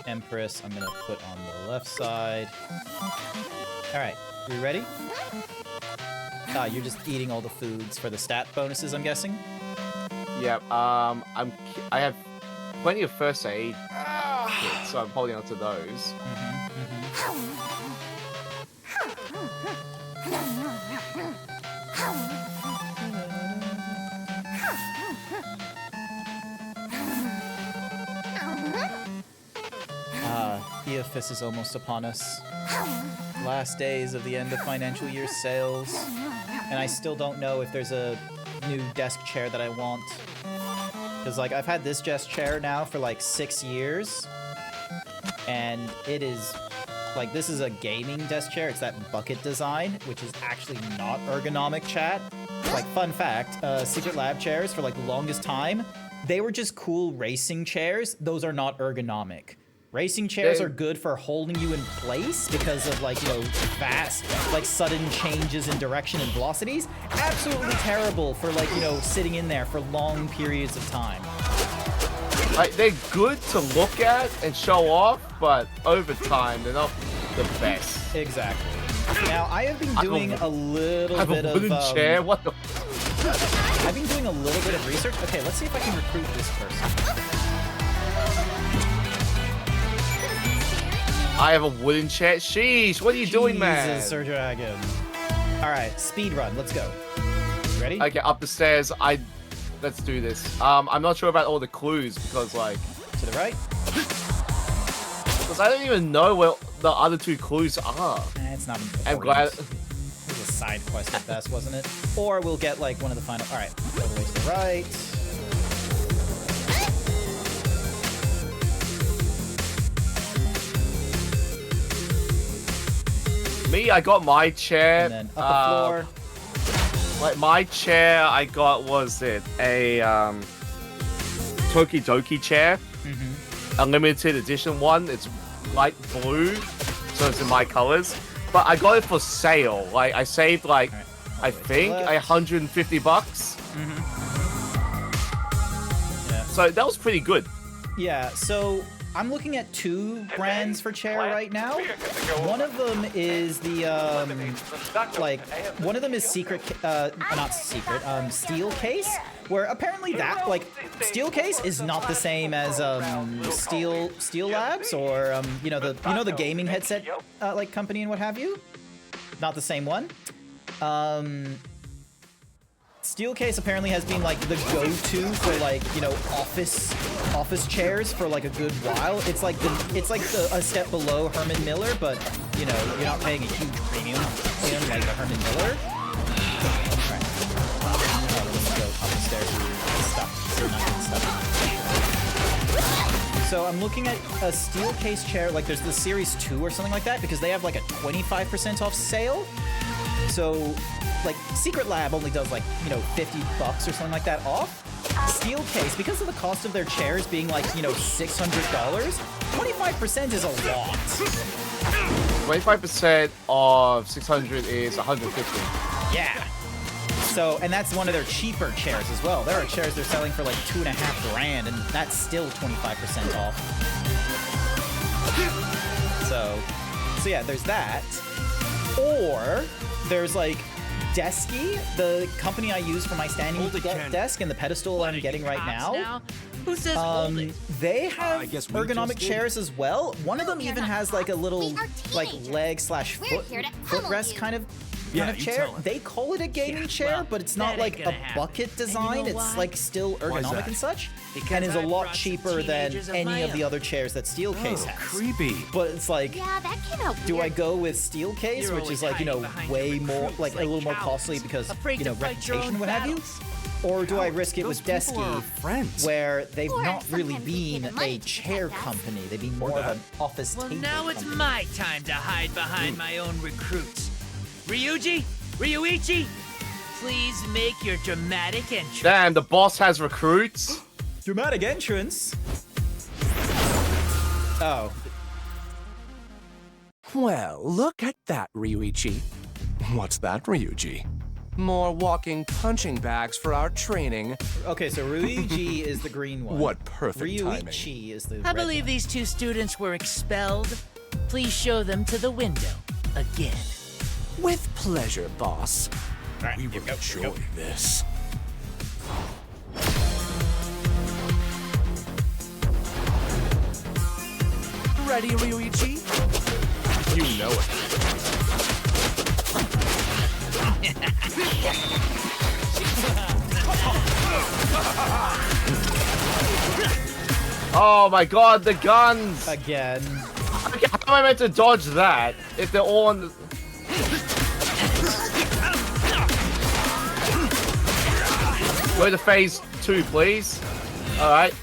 Empress, I'm gonna put on the left side. Alright, we ready? Ah, you're just eating all the foods for the stat bonuses, I'm guessing? Yep, I have plenty of first aid kits, so I'm holding on to those. Eophis is almost upon us. Last days of the end of financial year sales. And I still don't know if there's a new desk chair that I want. Because, like, I've had this desk chair now for, like, 6 years. And it is, like, this is a gaming desk chair. It's that bucket design, which is actually not ergonomic, chat. Like, fun fact, Secret Lab chairs for, like, the longest time, they were just cool racing chairs. Those are not ergonomic. Racing chairs are good for holding you in place because of, like, you know, fast, like, sudden changes in direction and velocities. Absolutely terrible for, like, you know, sitting in there for long periods of time. Like, they're good to look at and show off, but over time, they're not the best. Exactly. Now, I have been doing a little bit of... chair? What the... I've been doing a little bit of research. Okay, let's see if I can recruit this person. I have a wooden chair. Sheesh, what are you doing, man? Jesus, Sir Dragon. All right, speed run. Let's go. Ready? Okay, up the stairs. Let's do this. I'm not sure about all the clues because, like, to the right. Because I don't even know where the other 2 clues are. It's not important. I'm glad. It was a side quest at best, wasn't it? Or we'll get like one of the final. All right, all the way to the right. Me, I got my chair. And then up the floor. Like my chair, I got was it a Tokidoki chair, a limited edition one. It's light blue, so it's in my colors. But I got it for sale. Like I saved like I think $150. Yeah. So that was pretty good. Yeah. So I'm looking at 2 brands for chair right now. One of them is the one of them is steel case, where apparently that steel case is not the same as Steel Labs or you know the gaming headset like company and what have you. Not the same one. Steelcase apparently has been like the go-to for like, you know, office chairs for like a good while. It's like a step below Herman Miller, but you know, you're not paying a huge premium like a Herman Miller. Alright. Let's go up the stairs. So I'm looking at a Steelcase chair, like there's the Series 2 or something like that, because they have like a 25% off sale. So like Secret Lab only does like, you know, $50 or something like that off. Steelcase, because of the cost of their chairs being like, you know, $600, 25% is a lot. 25% of 600 is 150. Yeah. So, and that's one of their cheaper chairs as well. There are chairs they're selling for like $2.5 grand, and that's still 25% off. So yeah, there's that. Or there's like Desky, the company I use for my standing desk and the pedestal I'm getting right now. Who says hold it? They have ergonomic chairs as well. One of them even has like a little like leg / footrest kind of chair. They call it a gaming chair, but it's not like a bucket design. It's like still ergonomic and such. And is a lot cheaper than any of the other chairs that Steelcase has. Creepy. But it's like, Yeah, that came out do weird. I go with Steelcase, which is like, you know, way more, like a little more costly because, you know, reputation and what have you? Or do I risk it with Desky, where they've not really been a chair company. They've been more of an office table Now it's company. my time to hide behind my own recruits. Ryuichi, please make your dramatic entrance. Damn, the boss has recruits. Dramatic entrance? Oh. Well, look at that, Ryuichi. What's that, Ryuji? More walking punching bags for our training. Okay, so Ryuji is the green one. What perfect timing. Ryuichi is the I red believe one. these two students were expelled. Please show them to the window again. With pleasure, boss. We will enjoy this. Ready, Ryuichi? You know it. Oh my god, the guns! Again. Okay, how am I meant to dodge that if they're all on the... Go to phase 2, please. Alright.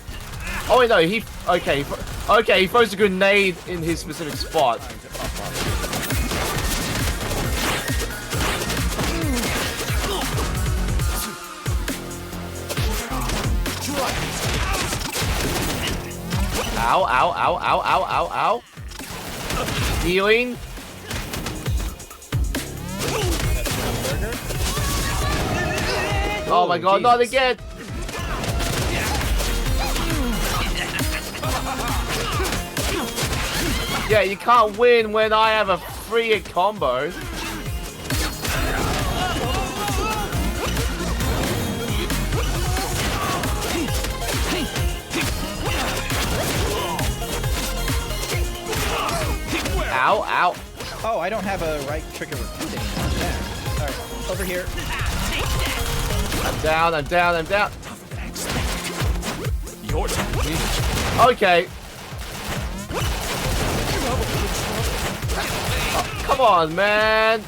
Oh wait, no, he... Okay, okay, he throws a grenade in his specific spot. Ow, ow, ow, ow, ow, ow, ow. Healing. Oh my god, not again! Yeah, you can't win when I have a free combo. Ow, ow. Oh, I don't have a right trigger repeat anymore. Yeah. Alright, over here. I'm down, I'm down, I'm down. Your turn. Okay. Oh, come on, man.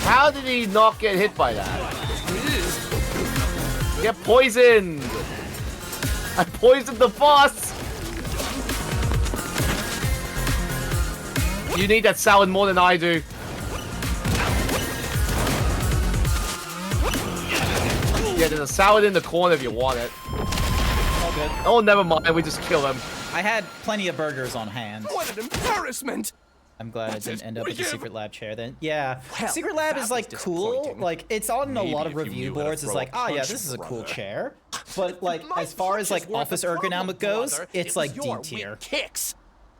How did he not get hit by that? Get poisoned! I poisoned the boss! You need that salad more than I do. Yeah, there's a salad in the corner if you want it. All good. Oh, never mind. We just kill him. I had plenty of burgers on hand. What an embarrassment! I'm glad I didn't end up at the secret lab chair then. Yeah, Well, secret lab is like cool. disappointing. Like it's on a Maybe lot of if you review knew how to boards. It's throw a like, oh yeah, punch, this is a cool brother. chair. But like My as far as punch like is worth office the problem, ergonomic goes, brother. it's It like was D your tier. weak kicks.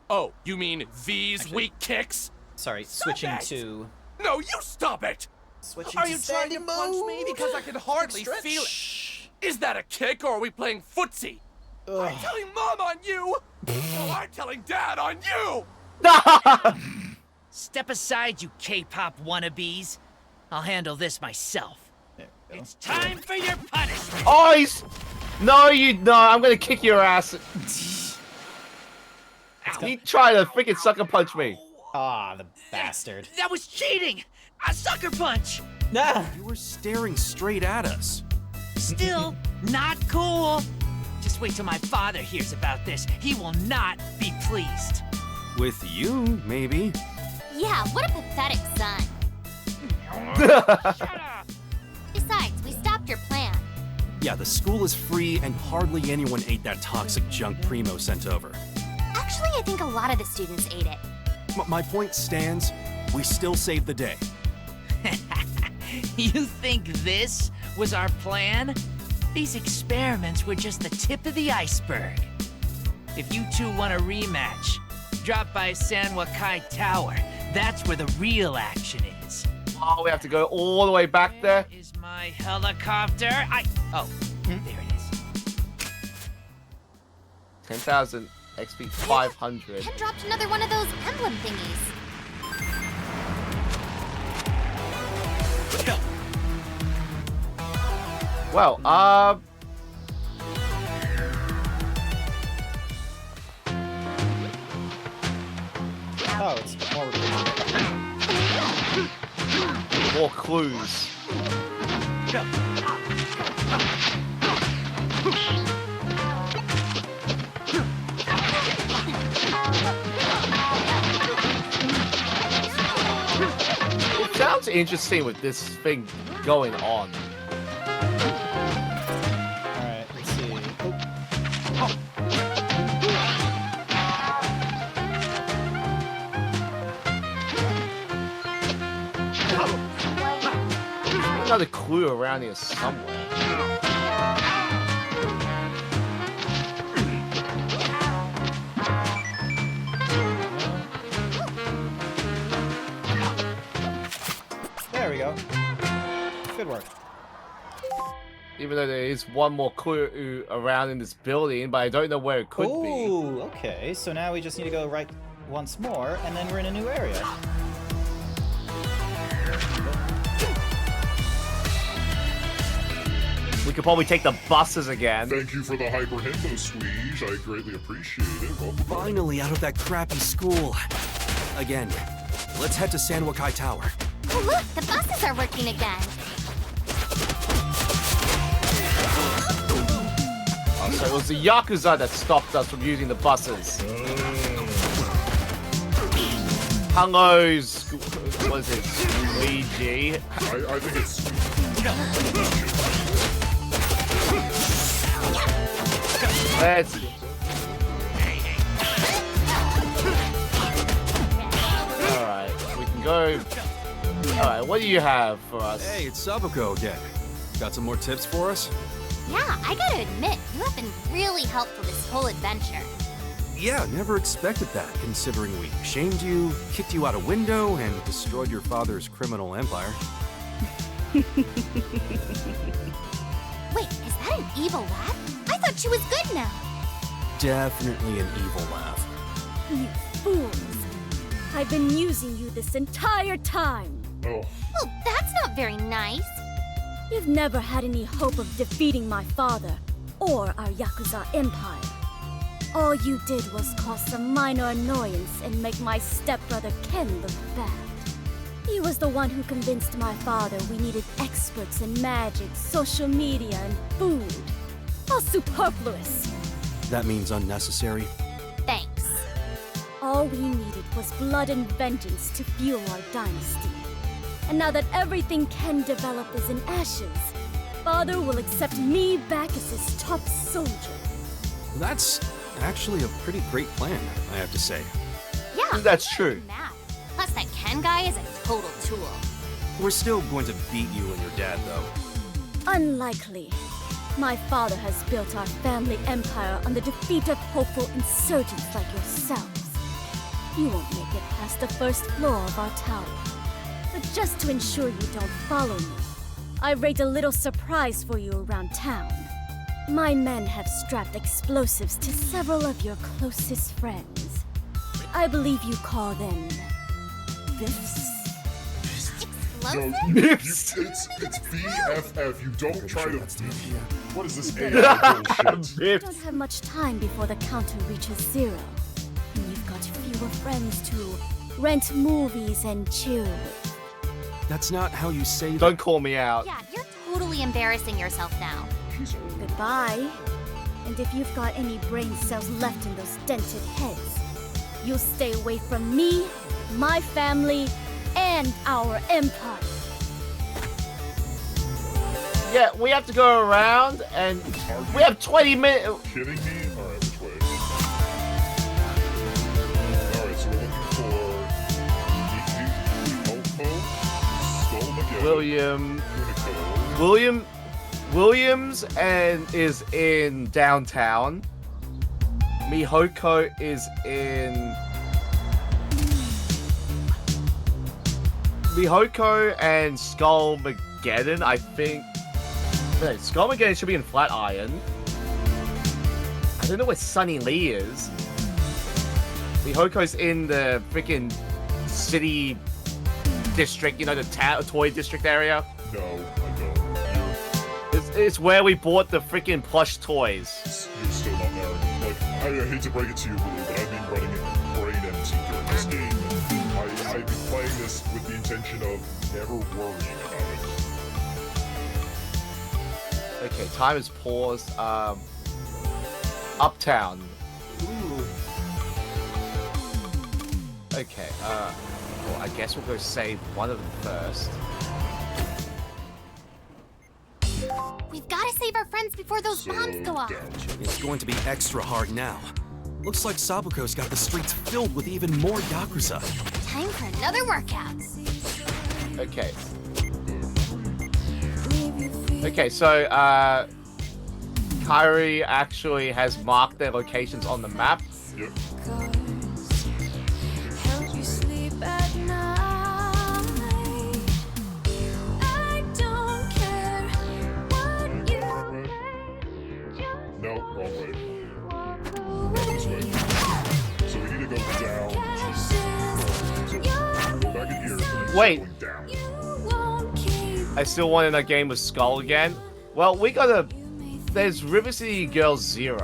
Oh, you mean these weak kicks? Sorry, Stop switching it! to No, you stop it! switching Are to you trying to standing punch me mode. because I can hardly Stretch. feel it? Is that a kick or are we playing footsie? I'm telling mom on you! Well, I'm telling dad on you! Step aside, you K-pop wannabes. I'll handle this myself. It's time for your punishment. Oh, he's... No, I'm gonna kick your ass. He tried to freaking sucker punch me. Ah, the bastard. That was cheating! A sucker punch! Nah. You were staring straight at us. Still not cool. Just wait till my father hears about this. He will not be pleased. With you, maybe. Yeah, what a pathetic son. Besides, we stopped your plan. Yeah, the school is free and hardly anyone ate that toxic junk Primo sent over. Actually, I think a lot of the students ate it. My point stands. We still saved the day. You think this was our plan? These experiments were just the tip of the iceberg. If you two want a rematch, drop by San Wakai Tower. That's where the real action is. Oh, we have to go all the way back there? Is my helicopter? Oh, there it is. 10,000 XP 500. Ken dropped another one of those emblem thingies. Well, Oh, it's more more clues. What's interesting with this thing going on? Alright, let's see. Oh. Another clue around here somewhere. There we go. Good work. Even though there is one more clue around in this building, but I don't know where it could be. Ooh, okay. So now we just need to go right once more, and then we're in a new area. We could probably take the buses again. Thank you for the hyper himbo, Squeege. I greatly appreciate it. Welcome. Finally out of that crappy school. Again, let's head to San Wakai Tower. Oh, look, the buses are working again. Oh, so it was the Yakuza that stopped us from using the buses. Hango's, what is it, Luigi? I think it's... Let's... Alright, we can go... Alright, what do you have for us? Hey, it's Sabuko again. Got some more tips for us? Yeah, I gotta admit, you have been really helpful this whole adventure. Yeah, never expected that, considering we shamed you, kicked you out a window, and destroyed your father's criminal empire. Wait, is that an evil laugh? I thought she was good now. Definitely an evil laugh. You fools! I've been using you this entire time. Oh. Well, that's not very nice. You've never had any hope of defeating my father or our Yakuza empire. All you did was cause some minor annoyance and make my stepbrother Ken look bad. He was the one who convinced my father we needed experts in magic, social media, and food. All superfluous. That means unnecessary. Thanks. All we needed was blood and vengeance to fuel our dynasty. And now that everything Ken developed is in ashes, Father will accept me back as his top soldier. That's actually a pretty great plan, I have to say. Yeah, that's true. Mad. Plus, that Ken guy is a total tool. We're still going to beat you and your dad, though. Unlikely. My father has built our family empire on the defeat of hopeful insurgents like yourselves. You won't make it past the first floor of our tower. But just to ensure you don't follow me, I rigged a little surprise for you around town. My men have strapped explosives to several of your closest friends. I believe you call them... Biffs? No, it's BFF. You don't try to... What is this AI bullshit? You don't have much time before the counter reaches zero. And you've got fewer friends to rent movies and chill with. That's not how you say that. Don't call me out. Yeah, you're totally embarrassing yourself now. Goodbye. And if you've got any brain cells left in those dented heads, you'll stay away from me, my family, and our empire. Yeah, we have to go around, and we have 20 minutes. Kidding me? Alright, which way? Alright, so we're looking for Williams and is in downtown. Mihoko is in... Mihoko and Skullmageddon, I think... No, Skullmageddon should be in Flatiron. I don't know where Sunny Lee is. Mihoko's in the freaking city district, you know, the toy district area. No, I don't. It's where we bought the freaking plush toys. You're still not there. Like, I hate to break it to you, Blue, but I've been running it brain empty during this game. I've been playing this with the intention of never worrying about it. Okay, time is paused. Uptown. Ooh. Okay, Well, I guess we'll go save one of them first. We've got to save our friends before those bombs go off. It's going to be extra hard now. Looks like Sabuko's got the streets filled with even more Yakuza. Time for another workout. Okay. Okay, so, Kairi actually has marked their locations on the map. Yep. No, wrong way. This way. So we need to go down. So go back in here. And then Wait. Going down. I still want in a game with Skull again. Well, we gotta... There's River City Girls 0.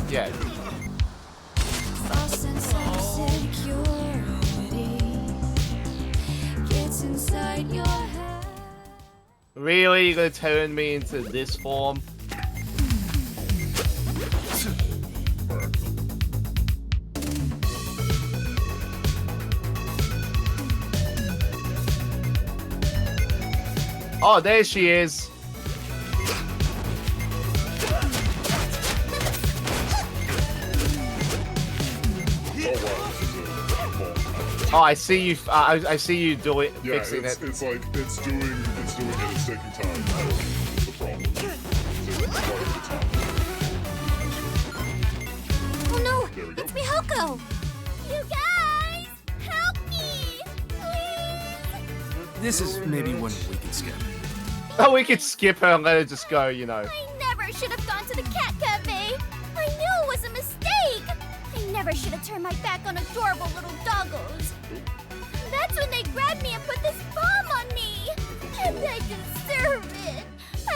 Yeah. Really? You're gonna turn me into this form? Oh, there she is. Oh, I see you. I see you doing fixing it. It's like it's doing it. It's taking time. That's the problem. It's part of the time. Oh no! There we go. It's Mihoko! You guys! Help me! Please! This is maybe one we can skip. Oh, we could skip her and let her just go, you know. I never should have gone to the cat cafe! I knew it was a mistake! I never should have turned my back on adorable little doggos! That's when they grabbed me and put this bomb on me! And I deserve it!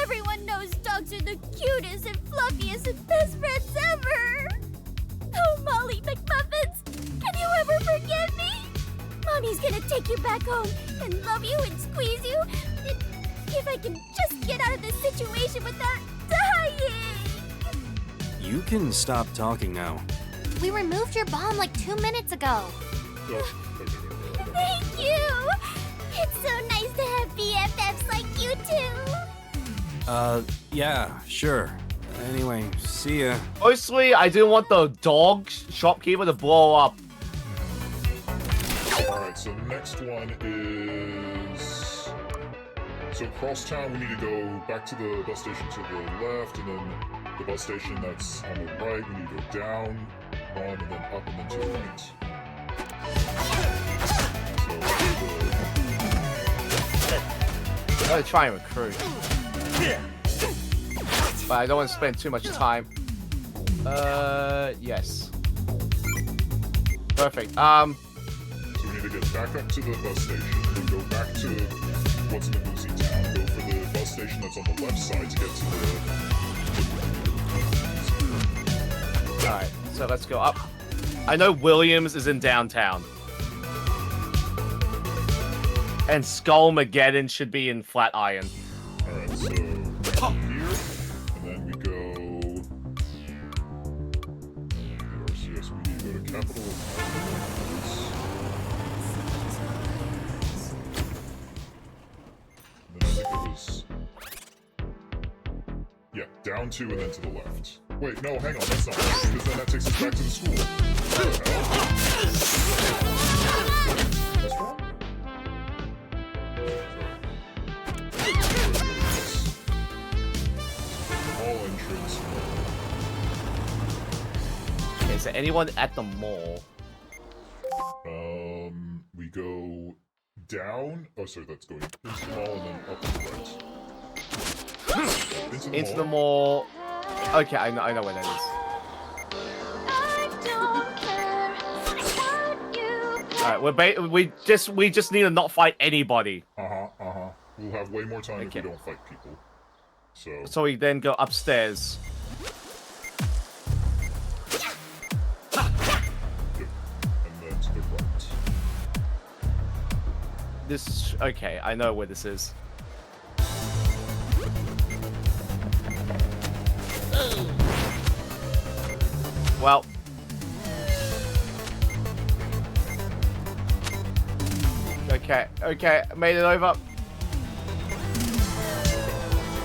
Everyone knows dogs are the cutest and fluffiest and best friends ever! Oh, Molly McMuffins! Can you ever forgive me? Mommy's gonna take you back home and love you and squeeze you. If I can just get out of this situation without dying! You can stop talking now. We removed your bomb like 2 minutes ago. Thank you! It's so nice to have BFFs like you two! Yeah, sure. Anyway, see ya. Mostly, I didn't want the dog shopkeeper to blow up. Alright, so the next one is... So across town, we need to go back to the bus station to the left, and then the bus station that's on the right, we need to go down, on, and then up, and then to the right. I'm gonna try and recruit. But I don't want to spend too much time. Yes. Perfect. So we need to get back up to the bus station, then go back to what's in the Boozy town, go for the bus station that's on the left side to get to the... Alright, so let's go up. I know Williams is in downtown. And Skullmageddon should be in Flatiron. Alright, so here, and then we go... RCS, we need to go to Capital. And then I think it was... Yeah, down 2 and then to the left. Wait, no, hang on, that's not right, because then that takes us back to the school. What the hell? What's wrong? All entrance. Okay, is there anyone at the mall? We go down. Oh, sorry, that's going into the mall and then up to the right. Into the mall. Okay, I know where that is. Alright, we just need to not fight anybody. We'll have way more time if we don't fight people. So we then go upstairs. And then to the right. This okay, I know where this is. Well, Okay, okay, made it over.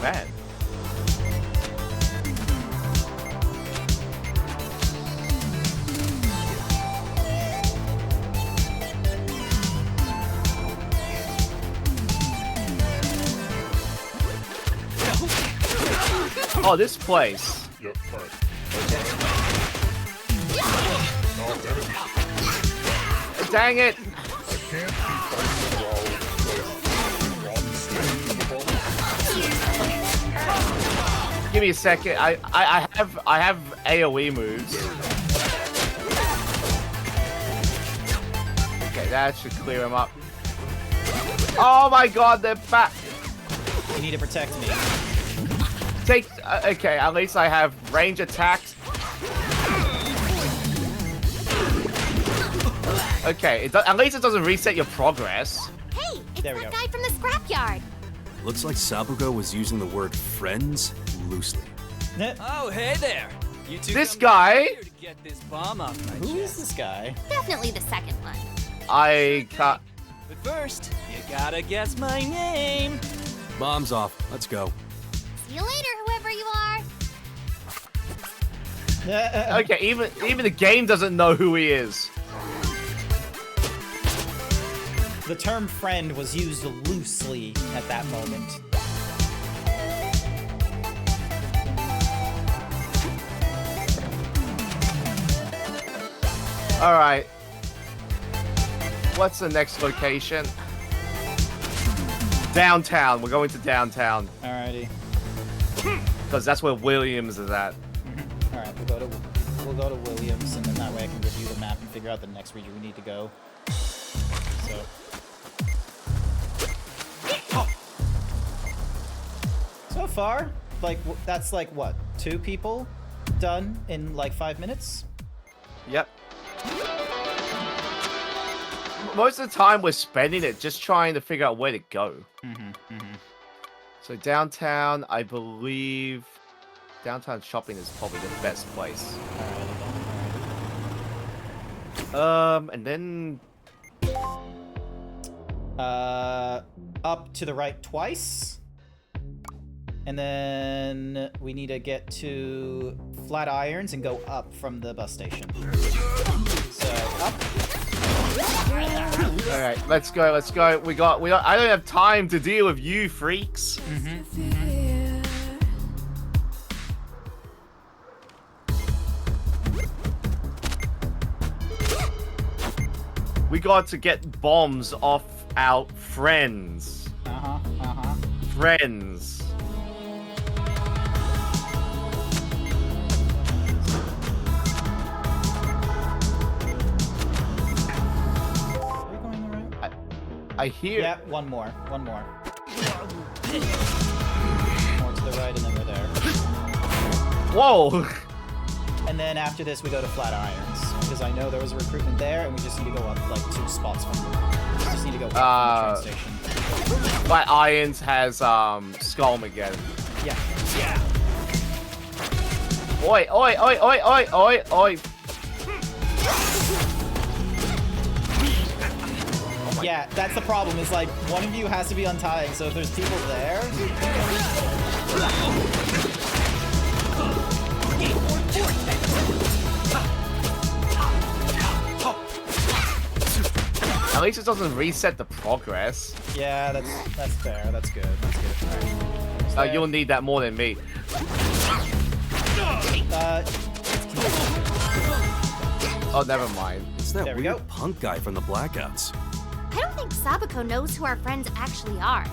Man. Oh, this place. Yep, alright. No, Dang it! I can't keep fighting while one staying in the ball. Give me a second. I have AoE moves. Okay, that should clear him up. Oh my god, they're back. You need to protect me. Take. Okay, at least I have range attacks. Okay, at least it doesn't reset your progress. Hey, it's that guy from the scrapyard. Looks like Sabugo was using the word friends loosely. Oh, hey there. You two This guy. here to get this bomb off my Who is chest. this guy? Definitely the second one. I can't. But first, you gotta guess my name. Bombs off. Let's go. See you later, whoever you are. Okay, even the game doesn't know who he is. The term friend was used loosely at that moment. Alright. What's the next location? Downtown. We're going to downtown. Alrighty. Because that's where Williams is at. Alright, we'll go to Williams, and then that way I can review the map and figure out the next region we need to go. So. So far, like, that's like, what, 2 people done in like 5 minutes? Yep. Most of the time we're spending it just trying to figure out where to go. So downtown, I believe downtown shopping is probably the best place. And then up to the right twice. And then we need to get to Flatirons and go up from the bus station. So up. All right, let's go. Let's go. We got. I don't have time to deal with you freaks. We got to get bombs off our friends. Friends. I hear. Yeah, one more. One more. More to the right, and then we're there. Whoa! And then after this, we go to Flatirons, because I know there was a recruitment there, and we just need to go up like 2 spots from there. We just need to go up from the train station. Flatirons has Skullmageddon. Yeah. Oi! Oi! Oi! Oi! Oi! Oi! Oi! Yeah, that's the problem, is like, one of you has to be untying, so if there's people there... At least it doesn't reset the progress. Yeah, that's fair, that's good, that's good. Alright. You'll need that more than me. Oh, never mind. It's that weird punk guy from the Blackouts. I don't think Sabuko knows who our friends actually are.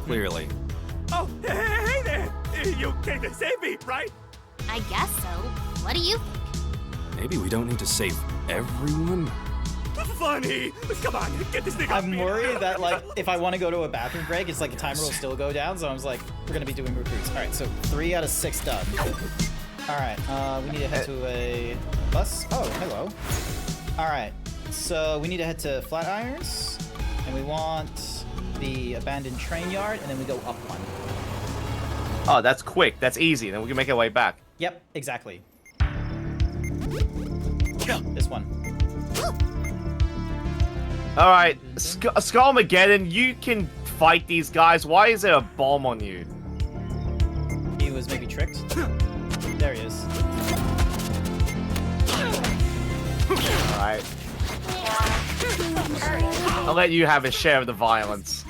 Clearly. Oh, hey there! You came to save me, right? I guess so. What do you think? Maybe we don't need to save everyone. Funny! Come on, get this thing off I'm me. worried that, like, if I want to go to a bathroom break, it's like the timer will still go down, so I was like, we're gonna be doing recruits. Alright, so 3 out of 6 done. Alright, we need to head to a bus. Oh, hello. Alright, so we need to head to Flatirons, and we want the abandoned train yard, and then we go up one. Oh, that's quick. That's easy. Then we can make our way back. Yep, exactly. This one. All right, Skullmageddon, you can fight these guys. Why is there a bomb on you? He was maybe tricked. There he is. All right. I'll let you have a share of the violence.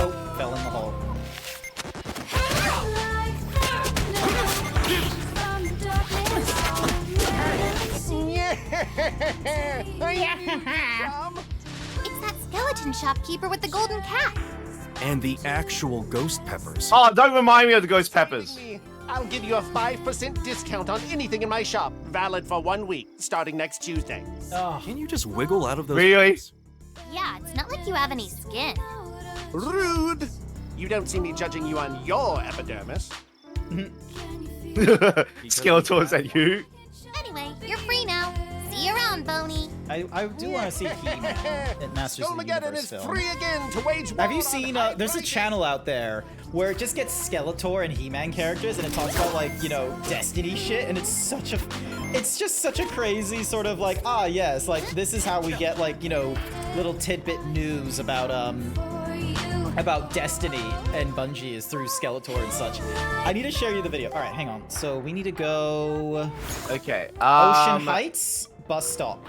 Oh, fell in the hole. It's that skeleton shopkeeper with the golden cat. And the actual ghost peppers. Oh, don't remind me of the ghost peppers. I'll give you a 5% discount on anything in my shop. Valid for 1 week, starting next Tuesday. Can you just wiggle out of those? Really? Yeah, it's not like you have any skin. Rude! You don't see me judging you on your epidermis. Skeletor's at you. Anyway, you're free now. See you around, Boney. I do want to see He-Man at Masters of the Skullmageddon Universe is film. free again to wage war. Have you seen, there's a channel out there where it just gets Skeletor and He-Man characters and it talks about, like, you know, Destiny shit, and it's just such a crazy sort of like, ah, yes, like, this is how we get, like, you know, little tidbit news about Destiny and Bungie is through Skeletor and such. I need to share you the video. All right, hang on. So we need to go... Okay. Ocean Heights, bus stop.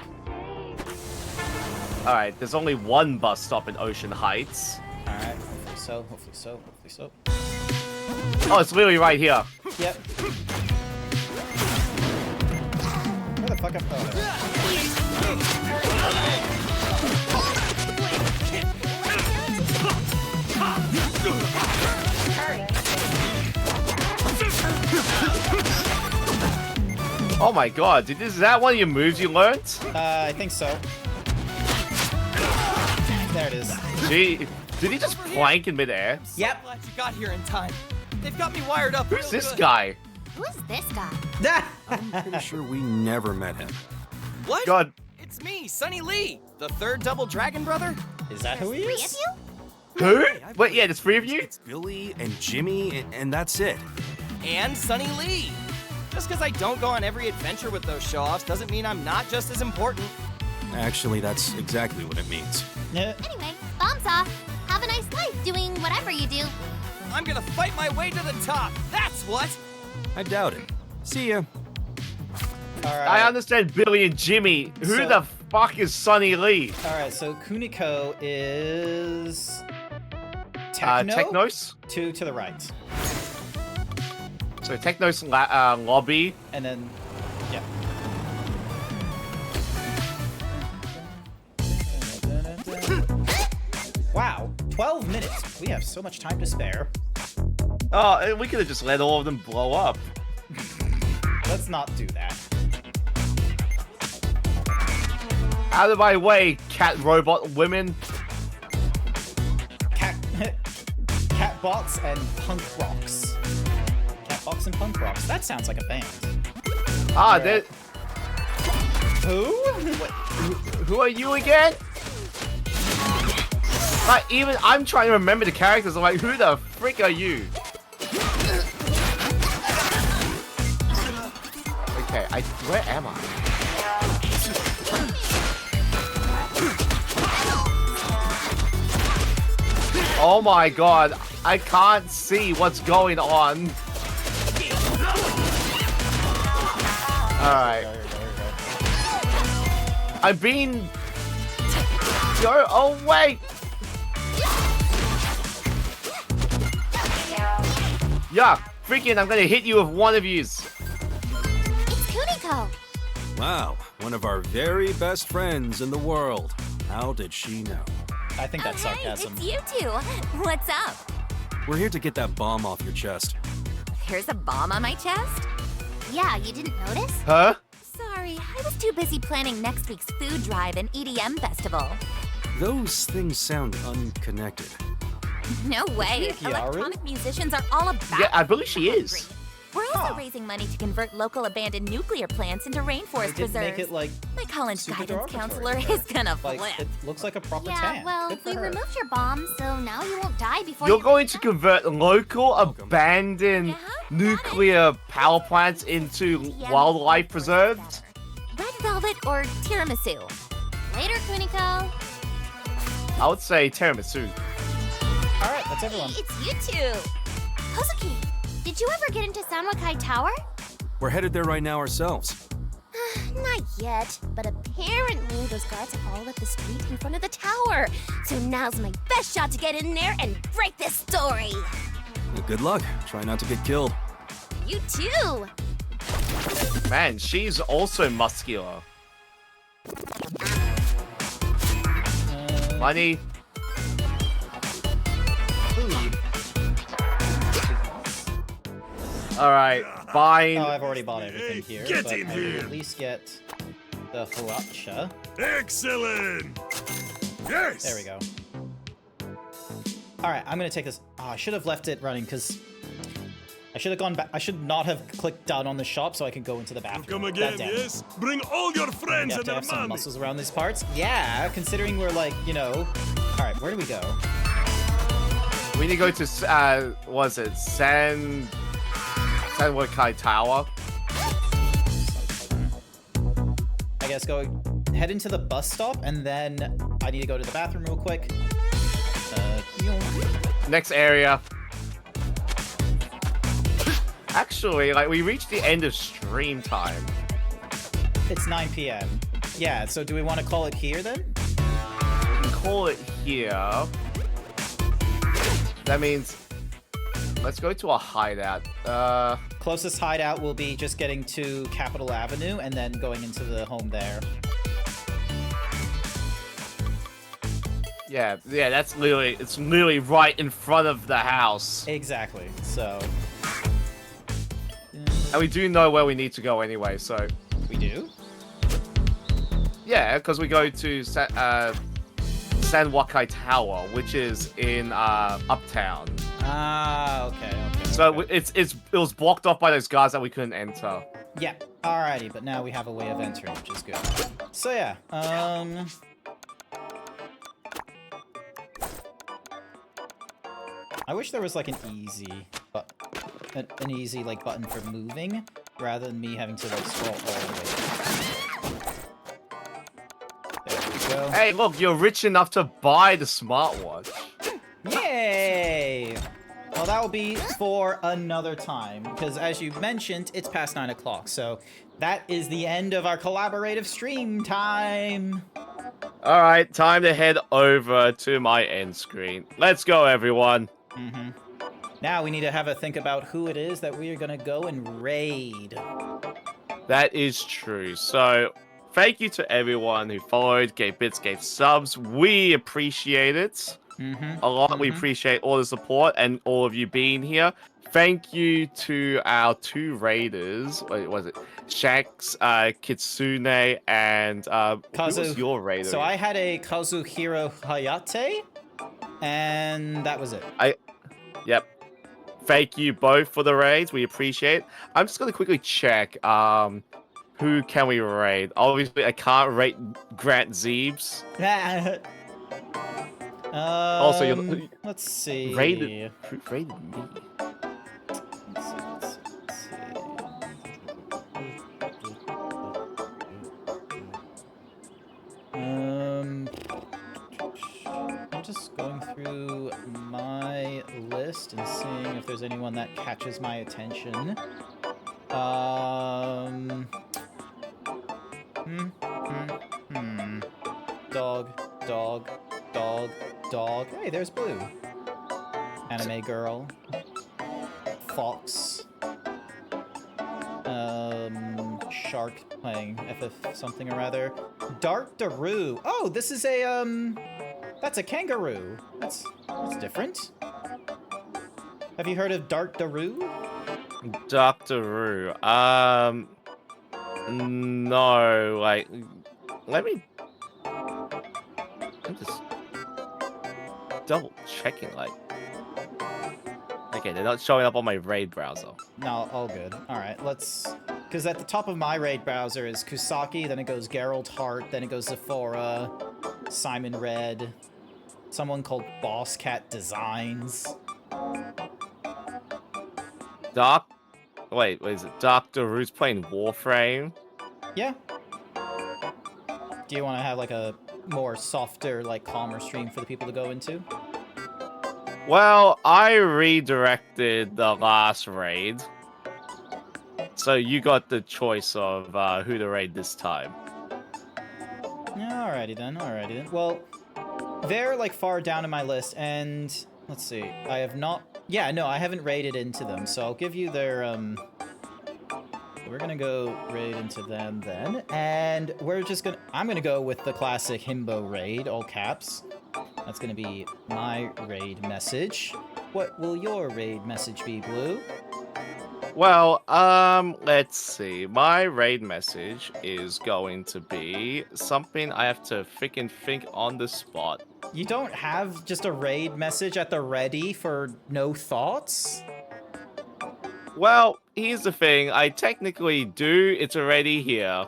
All right, there's only one bus stop in Ocean Heights. All right, hopefully so, hopefully so, hopefully so. Oh, it's literally right here. Yep. Where the fuck am Oh my god, is that one of your moves you learned? I think so. There it is. Gee, did he just plank in midair? Yep. Glad you got here in time. They've got me wired up. Who's this guy? Who is this guy? I'm pretty sure we never met him. What? God. It's me, Sonny Lee, the third double dragon brother. Is that who he Three is? of you? Who? Wait, yeah, there's three of you? It's Billy and Jimmy, and that's it. And Sonny Lee. Just because I don't go on every adventure with those show-offs doesn't mean I'm not just as important. Actually, that's exactly what it means. Yeah. Anyway, bombs off. Have a nice life doing whatever you do. I'm gonna fight my way to the top. That's what. I doubt it. See ya. All right. I understand Billy and Jimmy. Who So- the fuck is Sonny Lee? All right, so Kuniko is Techno. Technos? Two to the right. So Technos lobby. And then, yeah. Wow, 12 minutes. We have so much time to spare. Oh, we could have just let all of them blow up. Let's not do that. Out of my way, cat robot women. Cat bots and punk rocks. Cat bots and punk rocks. That sounds like a band. Ah, Right. Who? Who are you again? Like, even I'm trying to remember the characters. I'm like, who the frick are you? Okay, where am I? Oh my god, I can't see what's going on. Alright. I'm being... Go away! Yeah, freaking, I'm gonna hit you with one of yous. It's Kuniko. Wow, one of our very best friends in the world. How did she know? I think that's sarcasm. It's you two. What's up? We're here to get that bomb off your chest. There's a bomb on my chest? Yeah, you didn't notice? Huh? Sorry, I was too busy planning next week's food drive and EDM festival. Those things sound unconnected. No way. Kiaru? Electronic musicians are all about Yeah, I believe she is. We're also raising money to convert local abandoned nuclear plants into rainforest They did preserves. make it like My college super guidance derogatory counselor there. is gonna Like, flip. it looks like a proper Yeah, tan. well, Good for we her. removed your bomb, so now you won't die before You're going to convert local abandoned nuclear power plants into wildlife preserves? Red velvet or tiramisu? Later, Kuniko. I would say tiramisu. All right, that's everyone. It's you two. Kozuki, did you ever get into Sanwakai Tower? We're headed there right now ourselves. Not yet, but apparently those guards have all left the street in front of the tower. So now's my best shot to get in there and break this story. Well, good luck. Try not to get killed. You too. Man, she's also muscular. Money. Alright, fine. Oh, I've already bought everything here. Get but in I will here. at least get the Huacha. Excellent! Yes! There we go. Alright, I'm gonna take this. Oh, I should have left it running because I should have gone back. I should not have clicked down on the shop so I could go into the bathroom. Come That again, damn- yes? Bring all your You friends have and to their have some money. muscles around these parts. Yeah, considering we're like, you know. Alright, where do we go? We need to go to, what is it? Sanwakai Tower. I guess head into the bus stop and then I need to go to the bathroom real quick. Next area. Actually, like, we reached the end of stream time. It's 9 p.m. Yeah, so do we want to call it here then? We can call it here. That means let's go to a hideout. Closest hideout will be just getting to Capitol Avenue and then going into the home there. Yeah, that's literally, it's literally right in front of the house. Exactly, so. And we do know where we need to go anyway, so. We do? Yeah, because we go to Sanwakai Tower, which is in Uptown. Ah, okay. So it was blocked off by those guys that we couldn't enter. Yeah, alrighty, but now we have a way of entering, which is good. So yeah, I wish there was like an easy like button for moving, rather than me having to like scroll all the way. There we go. Hey, look, you're rich enough to buy the smartwatch. Yay! Well, that will be for another time, because as you mentioned, it's past 9 o'clock, so that is the end of our collaborative stream time. Alright, time to head over to my end screen. Let's go, everyone. Now we need to have a think about who it is that we are going to go and raid. That is true. So, thank you to everyone who followed, gave bits, gave subs. We appreciate it. A lot. We appreciate all the support and all of you being here. Thank you to our two raiders. Wait, was it Shanks, Kitsune, and who was your raider? So I had a Kazuhiro Hayate, and that was it. Yep. Thank you both for the raids. We appreciate it. I'm just gonna quickly check. Who can we raid? Obviously, I can't raid GrantZeebs. Also, let's see. Raided me. I'm just going through my list and seeing if there's anyone that catches my attention. Dog. Hey, there's Blue. Anime girl. Fox. Shark playing FF something or other. Dart Daru. Oh, this is a that's a kangaroo. That's different. Have you heard of Dart Daru? Dr. Roo. No, like, let me. I'm just double checking, like Okay, they're not showing up on my raid browser. No, all good. All right, let's... Because at the top of my raid browser is Kusaki, then it goes Geralt Hart, then it goes Zephora, Simon Red, someone called Boss Cat Designs. Wait, what is it? Dr. Root's playing Warframe? Yeah. Do you want to have like a more softer, like calmer stream for the people to go into? Well, I redirected the last raid. So you got the choice of who to raid this time. Alrighty then, alrighty then. Well, they're like far down in my list, and let's see. I have not... Yeah, no, I haven't raided into them, so I'll give you their... We're gonna go raid into them then, and we're just gonna... I'm gonna go with the classic himbo raid, all caps. That's gonna be my raid message. What will your raid message be, Blue? Well, let's see. My raid message is going to be something I have to freaking think on the spot. You don't have just a raid message at the ready for no thoughts? Well, here's the thing. I technically do. It's already here.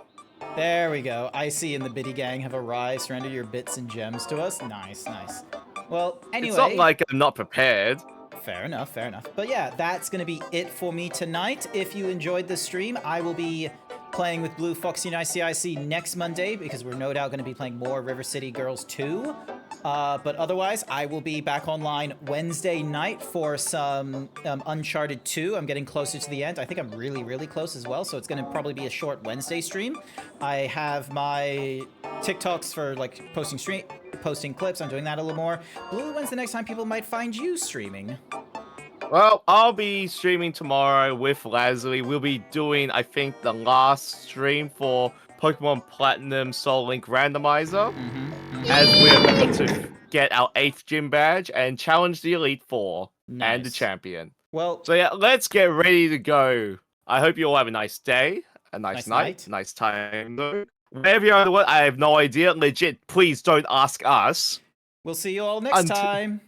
There we go. I see and the Biddy Gang have arrived. Surrender your bits and gems to us. Nice, nice. Well, anyway... It's not like I'm not prepared. Fair enough, fair enough. But yeah, that's going to be it for me tonight. If you enjoyed the stream, I will be playing with Blue Foxy and ICIC next Monday, because we're no doubt going to be playing more River City Girls 2. But otherwise, I will be back online Wednesday night for some Uncharted 2. I'm getting closer to the end. I think I'm really, really close as well, so it's going to probably be a short Wednesday stream. I have my TikToks for like posting clips. I'm doing that a little more. Blue, when's the next time people might find you streaming? Well, I'll be streaming tomorrow with Leslie. We'll be doing, I think, the last stream for Pokemon Platinum Soul Link Randomizer. As we're about to get our 8th gym badge and challenge the Elite Four and the champion. Well, so yeah, let's get ready to go. I hope you all have a nice day, a nice night, night. nice time. Wherever you are in the world, I have no idea. Legit, please don't ask us. We'll see you all next time.